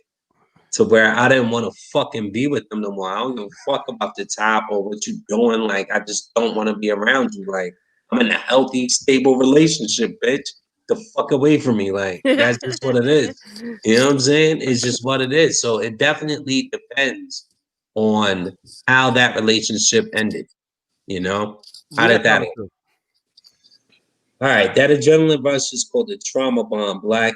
to where I didn't want to fucking be with them no more. I don't give a fuck about the top or what you're doing. Like, I just don't want to be around you. Like, I'm in a healthy, stable relationship, bitch. The fuck away from me. Like, that's just what it is. You know what I'm saying? It's just what it is. So it definitely depends on how that relationship ended. You know? How did that end? All right, that adrenaline rush is called the trauma bomb, Black.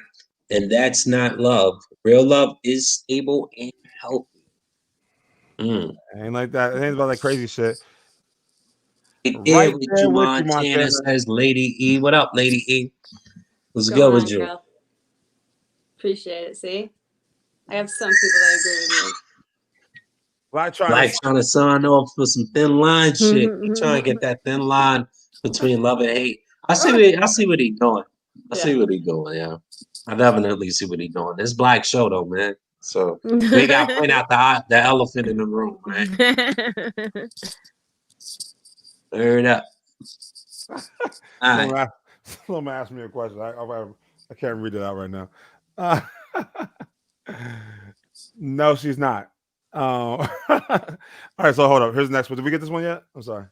And that's not love. Real love is stable and healthy. Ain't like that. It ain't about that crazy shit. Right with you, Montana, says Lady E. What up, Lady E? What's good with you? Girl. Appreciate it. See, I have some people that agree with me. Black trying to sign off for some thin line shit. He trying to get that thin line between love and hate. I see what he doing. I see what he doing. Yeah, I definitely see what he doing. This Black show though, man. So we got to point out the elephant in the room, man. Heard up. All right. Someone asked me a question. I can't read it out right now. No, she's not. All right, so hold up. Here's the next one. Did we get this one yet? I'm sorry.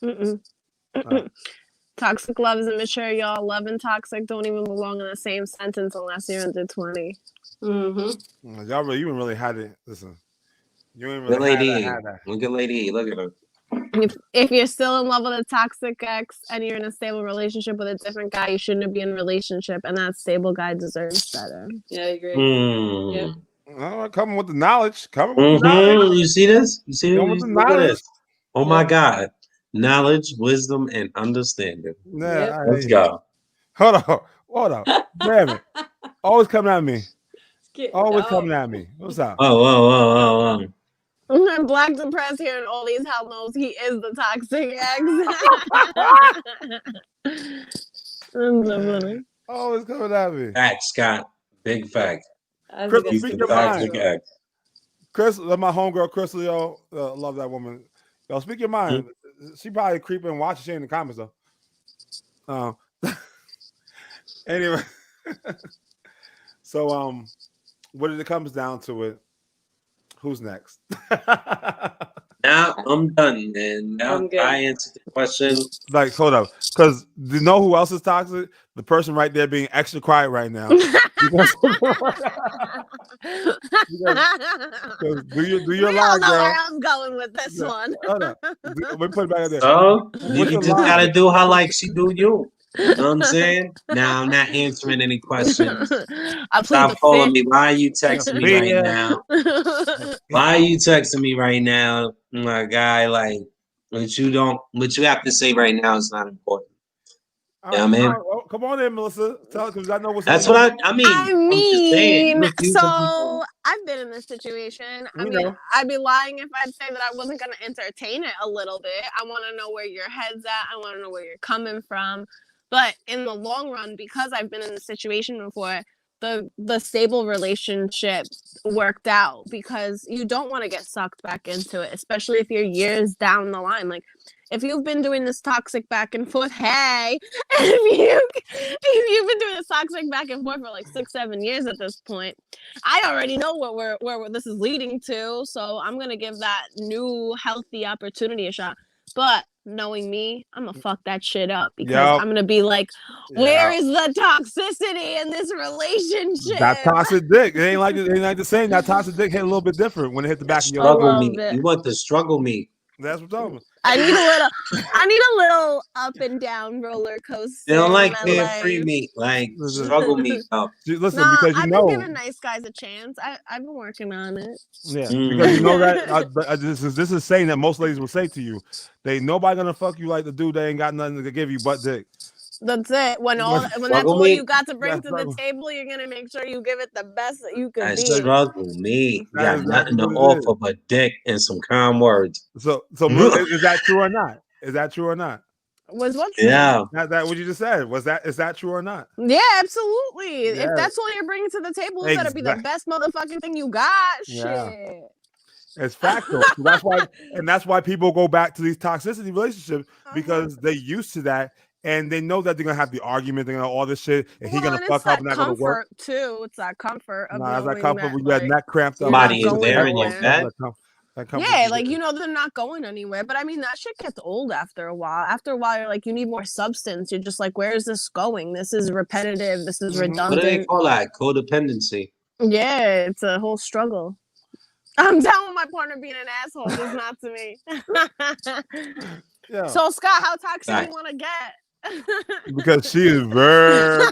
Right. Toxic love is immature, y'all. Love and toxic don't even belong in the same sentence unless you're under 20. Y'all you even really had it. Listen, you ain't really had that. Look at Lady E. Look at her. If you're still in love with a toxic ex and you're in a stable relationship with a different guy, you shouldn't be in a relationship, and that stable guy deserves better. Yeah, I agree. Yeah. All right, coming with the knowledge. Coming with the knowledge. You see this? You see with the knowledge. Oh my God. Knowledge, wisdom, and understanding. Yeah, let's go. Hold on. Damn it. Always coming at me. Coming at me. What's up? Oh. I'm Black depressed here, and all these hell knows he is the toxic ex. Always coming at me. Fact, Scott. Big fact. Chris, speak your mind. Chris, my homegirl, Chris Leo, love that woman. Yo, speak your mind. She probably creeping and watching shit in the comments though. Anyway, so when it comes down to it, who's next? Now I'm done, man. Now I answered the question. Like, hold up, because you know who else is toxic? The person right there being extra quiet right now. Do your line, girl. Where I'm going with this one. Let me put it back there. So you just gotta do her like she do you. You know what I'm saying? Now I'm not answering any questions. Stop calling me. Why are you texting me right now? Why are you texting me right now, my guy? Like, what you have to say right now is not important. Yeah, man. Come on in, Melissa. Tell because I know what's. That's what I mean. So I've been in this situation. I'd be lying if I'd say that I wasn't going to entertain it a little bit. I want to know where your head's at. I want to know where you're coming from. But in the long run, because I've been in this situation before, the stable relationship worked out because you don't want to get sucked back into it, especially if you're years down the line. Like, if you've been doing this toxic back and forth, if you've been doing this toxic back and forth for like 6-7 years at this point, I already know where this is leading to. So I'm gonna give that new healthy opportunity a shot. But knowing me, I'm gonna fuck that shit up because I'm gonna be like, where is the toxicity in this relationship? That toxic dick. It ain't like the same. That toxic dick hit a little bit different when it hit the back of your struggle meat. You want the struggle meat. That's what I'm talking about. I need a little up and down roller coaster. They don't like being free meat, like struggle meat. Listen, because I've been giving nice guys a chance. I've been working on it. Yeah, because you know that this is saying that most ladies will say to you, nobody gonna fuck you like the dude that ain't got nothing to give you but dick. That's it. When that's all you got to bring to the table, you're gonna make sure you give it the best that you can be. Struggle me. You got nothing to offer but dick and some calm words. So is that true or not? Is that true or not? Was what? Yeah. That what you just said. Is that true or not? Yeah, absolutely. Yeah. If that's all you're bringing to the table, it's gotta be the best motherfucking thing you got. Yeah. Shit. It's factual. That's why people go back to these toxicity relationships because they're used to that. And they know that they're gonna have the argument, they're gonna all this shit, and he's gonna fuck up and not gonna work. Too, it's that comfort. Of it's that comfort when you had neck cramped up. Somebody is there in your bed. Yeah, like they're not going anywhere. But I mean, that shit gets old after a while. After a while, you're like, you need more substance. You're just like, where is this going? This is repetitive. This is redundant. What do they call that? Codependency. Yeah, it's a whole struggle. I'm down with my partner being an asshole. Just not to me. Yeah. So Scott, how toxic do you want to get? Because she is very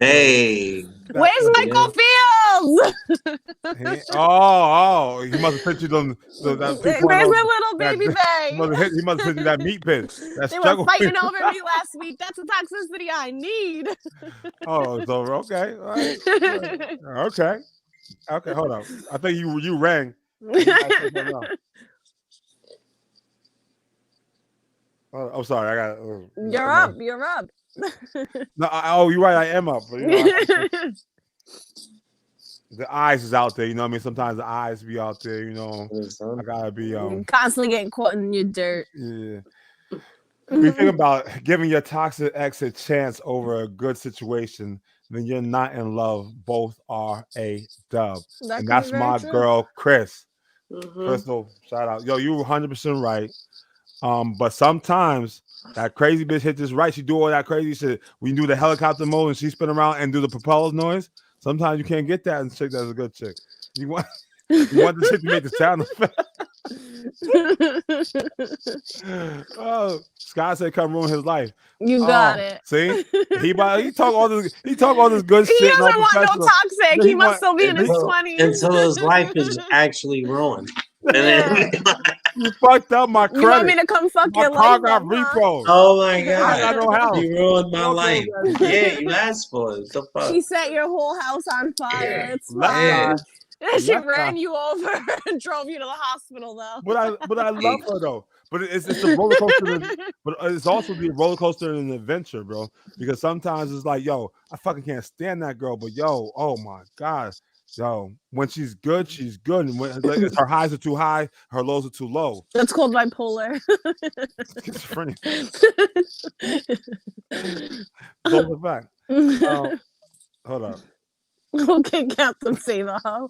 Hey. Where's Michael Fields? He must have sent you them. That 2.0. Where's my little baby He Bay? must have sent you that meat pit. That They were struggle. fighting over me last week. That's the toxicity I need. Oh, so okay, all right. Okay. Hold on. I think you rang. Oh, I'm sorry. I got. You're up. You're up. No, you're right. I am up. But, the eyes is out there. You know what I mean? Sometimes the eyes be out there. You know, I gotta be. Constantly getting caught in your dirt. Yeah. If you think about giving your toxic ex a chance over a good situation, then you're not in love. Both are a dub. And that's my girl, Chris. Crystal, shout out. Yo, you 100% right. But sometimes that crazy bitch hit this right. She do all that crazy shit. We do the helicopter mode and she spin around and do the propeller noise. Sometimes you can't get that in a chick that's a good chick. You want the chick to make the sound effect. Oh, Scott said come ruin his life. You got it. See? He talk all this good shit. He doesn't want no toxic. He must still be in his 20s. Until his life is actually ruined. You fucked up my credit. You want me to come fuck your life got up, repo. Oh my God. I got no house. You ruined my life. Yeah, you asked for it. The fuck? She set your whole house on fire. It's Yeah. fine. She ran you over and drove you to the hospital, though. But I love her though. But it's a roller coaster. But it's also the roller coaster and an adventure, bro. Because sometimes it's like, yo, I fucking can't stand that girl. But yo, oh my God. Yo, when she's good, she's good. And when her highs are too high, her lows are too low. That's called bipolar. Schizophrenia. Those are fact. Hold on. Okay, Captain Save-A-Ho.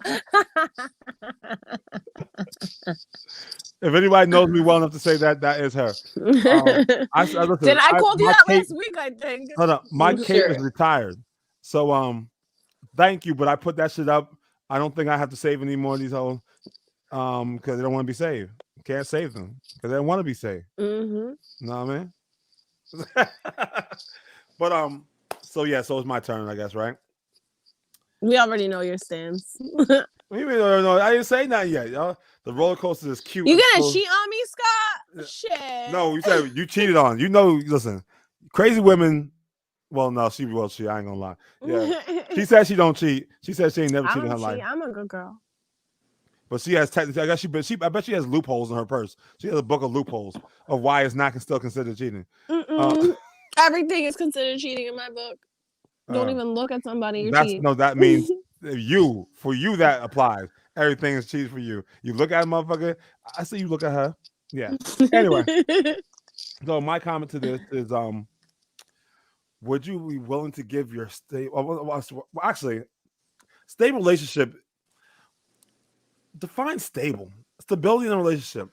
If anybody knows me well enough to say that is her. Listen, Did I call you that last week? I think. Hold on, my cape is retired. So thank you, but I put that shit up. I don't think I have to save any more of these hoes because they don't want to be saved. Can't save them because they don't want to be saved. Mm-hmm. You know what I mean? But so it's my turn, I guess, right? We already know your stance. What do you mean? No, I didn't say nothing yet, y'all. The roller coaster is cute. You gonna cheat on me, Scott? Shit. No, you said you cheated on. You know, listen, crazy women. Well, no, she will cheat. I ain't gonna lie. Yeah, she said she don't cheat. She said she ain't never cheated in her life. I'm a good girl. But she has technically. I guess I bet she has loopholes in her purse. She has a book of loopholes of why it's not still considered cheating. Everything is considered cheating in my book. Don't even look at somebody. You're cheating. No, that means for you that applies. Everything is cheating for you. You look at a motherfucker. I see you look at her. Yeah. Anyway, so my comment to this is would you be willing to give your stable relationship? Define stable. Stability in a relationship.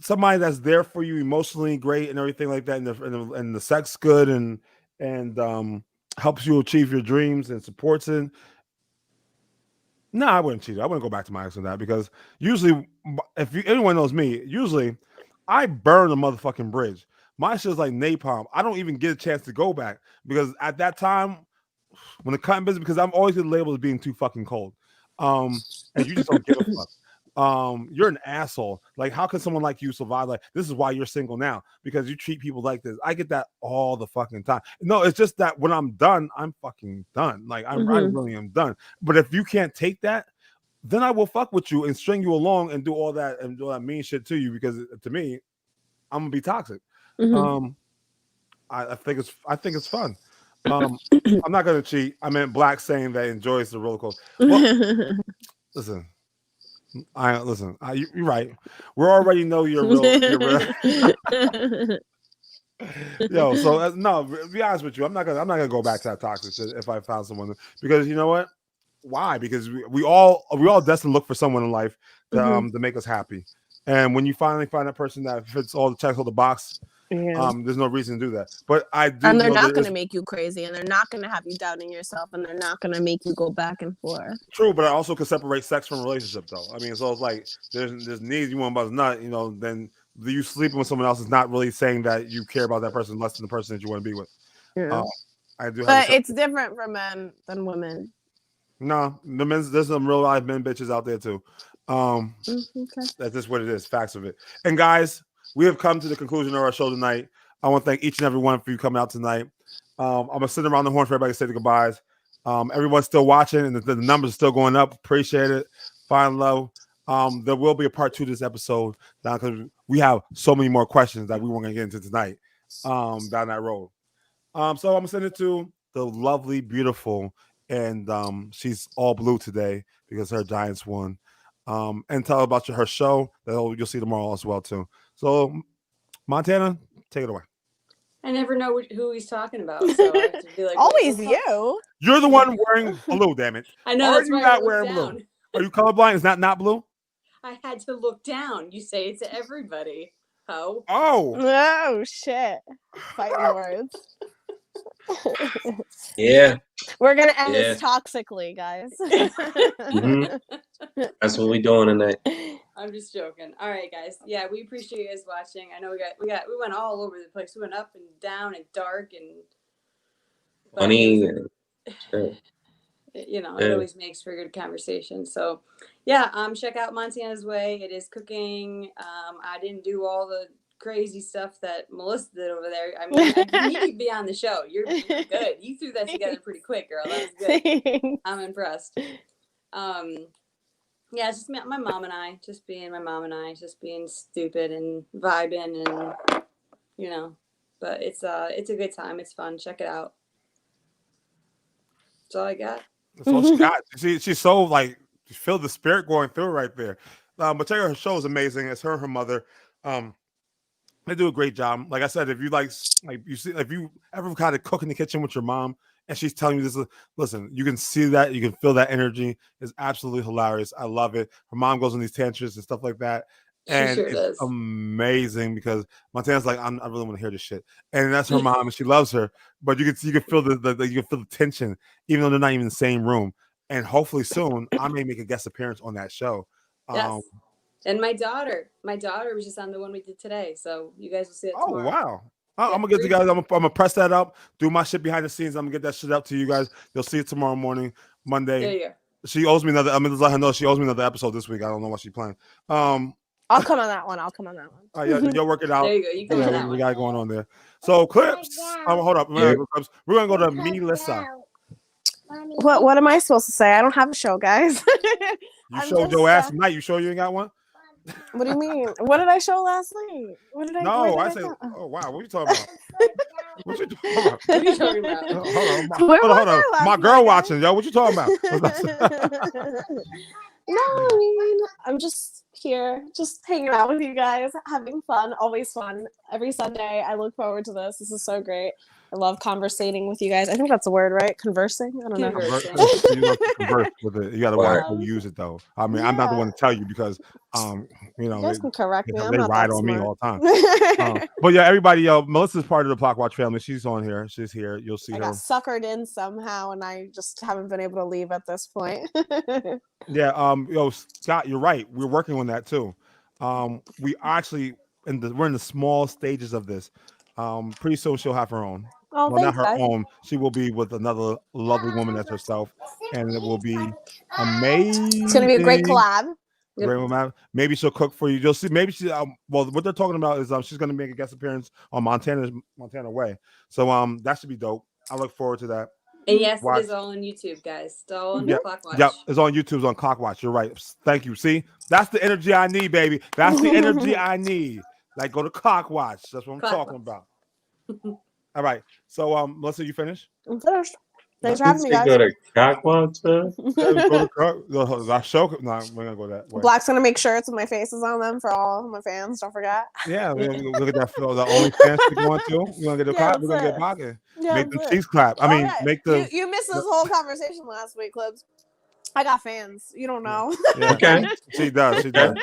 Somebody that's there for you emotionally, great, and everything like that, and the sex good, and helps you achieve your dreams and supports it. No, I wouldn't cheat. I wouldn't go back to my ex on that because usually, anyone knows me, usually I burn a motherfucking bridge. My shit's like napalm. I don't even get a chance to go back because at that time, when the cutting business, because I'm always labeled as being too fucking cold. And you just don't give a fuck. You're an asshole. Like, how can someone like you survive? Like, this is why you're single now, because you treat people like this. I get that all the fucking time. No, it's just that when I'm done, I'm fucking done. Like, I really am done. But if you can't take that, then I will fuck with you and string you along and do all that mean shit to you, because to me, I'm gonna be toxic. I think it's fun. I'm not gonna cheat. I meant Black saying that enjoys the roller coaster. Well, listen. You're right. We already know you're real. Yo, so no, to be honest with you, I'm not gonna go back to that toxic shit if I found someone, because you know what? Why? Because we all destined to look for someone in life to make us happy. And when you finally find that person that fits all the checks, all the box, there's no reason to do that. But I do, and they're not going to make you crazy, and they're not going to have you doubting yourself, and they're not going to make you go back and forth. True, but I also could separate sex from relationship, though. I mean, so it's like there's needs you want about nut. Then you sleeping with someone else is not really saying that you care about that person less than the person that you want to be with. Yeah. I do have. But a show. it's different for men than women. No, the men's. There's some real life men bitches out there too. Okay. That's just what it is. Facts of it. And guys, we have come to the conclusion of our show tonight. I want to thank each and every one for you coming out tonight. I'm gonna sit around the horn for everybody to say the goodbyes. Everyone's still watching, and the numbers are still going up. Appreciate it. Fine love. There will be a part 2 to this episode because we have so many more questions that we weren't gonna get into tonight. Down that road. So I'm gonna send it to the lovely, beautiful, and she's all blue today because her Giants won. And tell about her show that you'll see tomorrow as well too. So Montana, take it away. I never know who he's talking about, so I have to be like, Always "What the fuck?" you. You're the one wearing blue, damn it. I know Are that's you why I not looked wearing down. blue? Are you colorblind? Is that not blue? I had to look down. You say it to everybody. Ho. Oh, Oh shit. Fighting words. Yeah, We're gonna end Yeah. this toxically, guys. that's what we doing tonight. I'm just joking. All right, guys. Yeah, we appreciate you guys watching. I know we went all over the place. We went up and down and dark and but Funny. it was- you know, it Yeah. always makes for good conversation. So yeah, check out Montana's Way. It is cooking. I didn't do all the crazy stuff that Melissa did over there. I mean, you need to be on the show. You're good. You threw that together pretty quick, girl. That was good. I'm impressed. Yeah, it's just my mom and I, just being stupid and vibing and you know, but it's a good time. It's fun. Check it out. That's all I got. that's all she got. She's so like you feel the spirit going through right there. But check out her show is amazing. It's her and her mother. They do a great job. Like I said, if you like you see, if you ever kind of cook in the kitchen with your mom and she's telling you this, listen, you can see that, you can feel that energy. It's absolutely hilarious. I love it. Her mom goes on these tantrums and stuff like that, and She sure it's does. amazing because Montana's like, I really want to hear this shit, and that's her mom, and she loves her. But you can feel the tension, even though they're not even in the same room. And hopefully soon, I may make a guest appearance on that show. Yes. And my daughter was just on the one we did today, so you guys will see it Oh tomorrow. wow! I'm gonna get you guys. I'm gonna press that up. Do my shit behind the scenes. I'm gonna get that shit up to you guys. You'll see it tomorrow morning, Monday. There you go. She owes me another. I'm gonna let her know she owes me another episode this week. I don't know what she's playing. I'll come on that one. Yeah, you'll work it out. There you go. You come on that we one. got going on there. So clips. Hold up. We're gonna go to Melissa. What am I supposed to say? I don't have a show, guys. You I'm showed just, your ass tonight. You sure you ain't got one? What do you mean? What did I show last night? What did I? No, where did I say. go? Oh wow, what are you talking about? What you talking about? What are you talking about? Where Hold was on. I last My night, girl guys? watching, yo. What you talking about? No, I mean, I'm just here, just hanging out with you guys, having fun. Always fun. Every Sunday, I look forward to this. This is so great. I love conversating with you guys. I think that's a word, right? Conversing? I don't know. Conversing. You have to converse with it. You got to watch how you use it, though. I mean, I'm not the one to tell you because, you know, You guys can correct me. I'm they not ride that on me smart. all the time. But yeah, everybody, Melissa's part of the Block Watch family. She's on here. She's here. You'll see I her. got suckered in somehow, and I just haven't been able to leave at this point. Yeah, Scott, you're right. We're working on that too. We actually we're in the small stages of this. Pretty soon she'll have her own. Oh, Well, not thanks, her guys. own. She will be with another lovely woman as herself, and it will be amazing. It's gonna be a great collab. Yep. Great woman. Maybe she'll cook for you. You'll see. Maybe she. Well, what they're talking about is she's gonna make a guest appearance on Montana Way. So that should be dope. I look forward to that. And yes, Watch. it is all on YouTube, guys. It's all on Yep. the Clock Watch. Yep, it's on YouTube. It's on Clockwatch. You're right. Thank you. See, that's the energy I need, baby. That's the energy I need. Like, go to Clockwatch. That's what I'm talking about. All right. So, Melissa, you finished? I'm finished. Thanks for having me, Go guys. to Cockwatch, Go to our show. No, we're gonna go that way. Black's gonna make shirts with my faces on them for all my fans. Don't forget. Yeah, we're gonna look at that. The OnlyFans we're going to. We're gonna get a Yeah, clap. We're gonna that's get it. pocket. Yeah, Make the that's it. cheeks clap. I mean, Okay. make the. You missed this whole conversation last week, Clips. I got fans. You don't know. Yeah, Okay. she does. She does.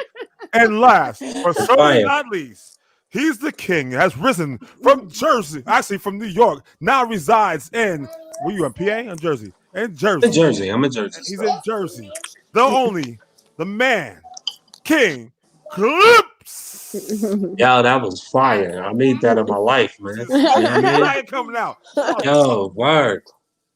And last, but certainly Fire. not least, he's the king. Has risen from Jersey, actually from New York. Now resides in. Were you in PA or Jersey? In Jersey. In Jersey. I'm in Jersey. He's in Jersey. The only, the man, King Clips. Yo, that was fire. I made that in my life, man. You know what I mean? Like it coming out. Yo, word.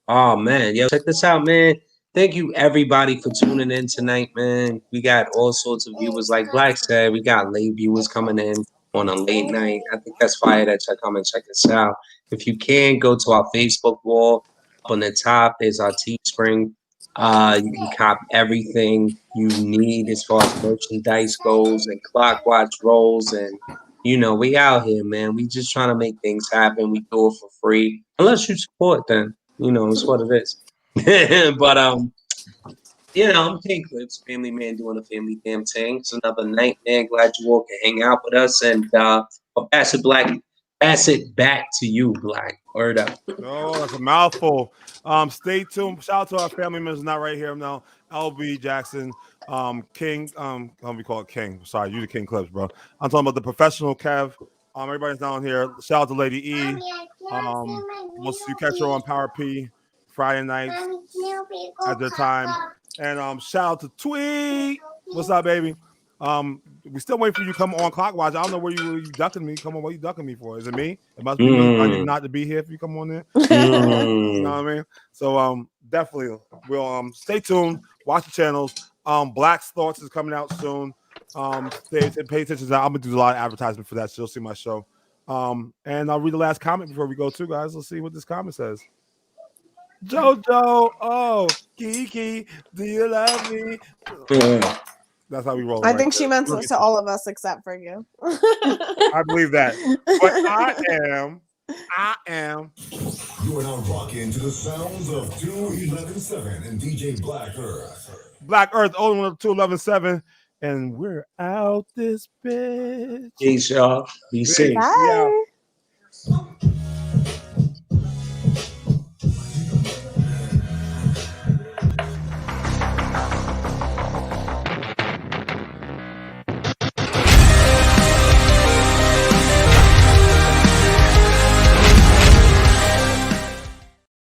Oh man, yo, check this out, man. Thank you everybody for tuning in tonight, man. We got all sorts of viewers, like Black said. We got late viewers coming in on a late night. I think that's fire that y'all come and check us out. If you can, go to our Facebook wall. Up on the top, there's our Teespring. You can cop everything you need as far as merchandise goes and clock watch rolls, and you know, we out here, man. We just trying to make things happen. We do it for free. Unless you support, then you know it's what it is. But you know, I'm King Clips, family man doing a family damn thing. It's another night, man. Glad you all can hang out with us, and I'll pass it back to you, Black. Word up. Oh, that's a mouthful. Stay tuned. Shout out to our family members not right here now. LB Jackson, King. We call it King. Sorry, you the King Clips, bro. I'm talking about the professional Kev. Everybody's down here. Shout out to Lady E. We'll see you catch her on Power P Friday nights at their time. And shout out to Tweet. What's up, baby? We still waiting for you to come on Clockwatch. I don't know where you ducking me. Come on, what are you ducking me for? Is it me? It must be me. I need not to be here if you come on there. You know what I mean? So definitely we'll stay tuned. Watch the channels. Black's Thoughts is coming out soon. Pay attention to that. I'm gonna do a lot of advertisement for that, so you'll see my show. And I'll read the last comment before we go too, guys. Let's see what this comment says. Jojo, oh, Kiki, do you love me? That's how we roll. I think she meant to all of us except for you. I believe that. But I am. You are now rocking to the sounds of 211.7 and DJ Black Earth. Black Earth, only one of 211.7, and we're out this bitch. Peace, y'all. Be safe. Bye. Yeah.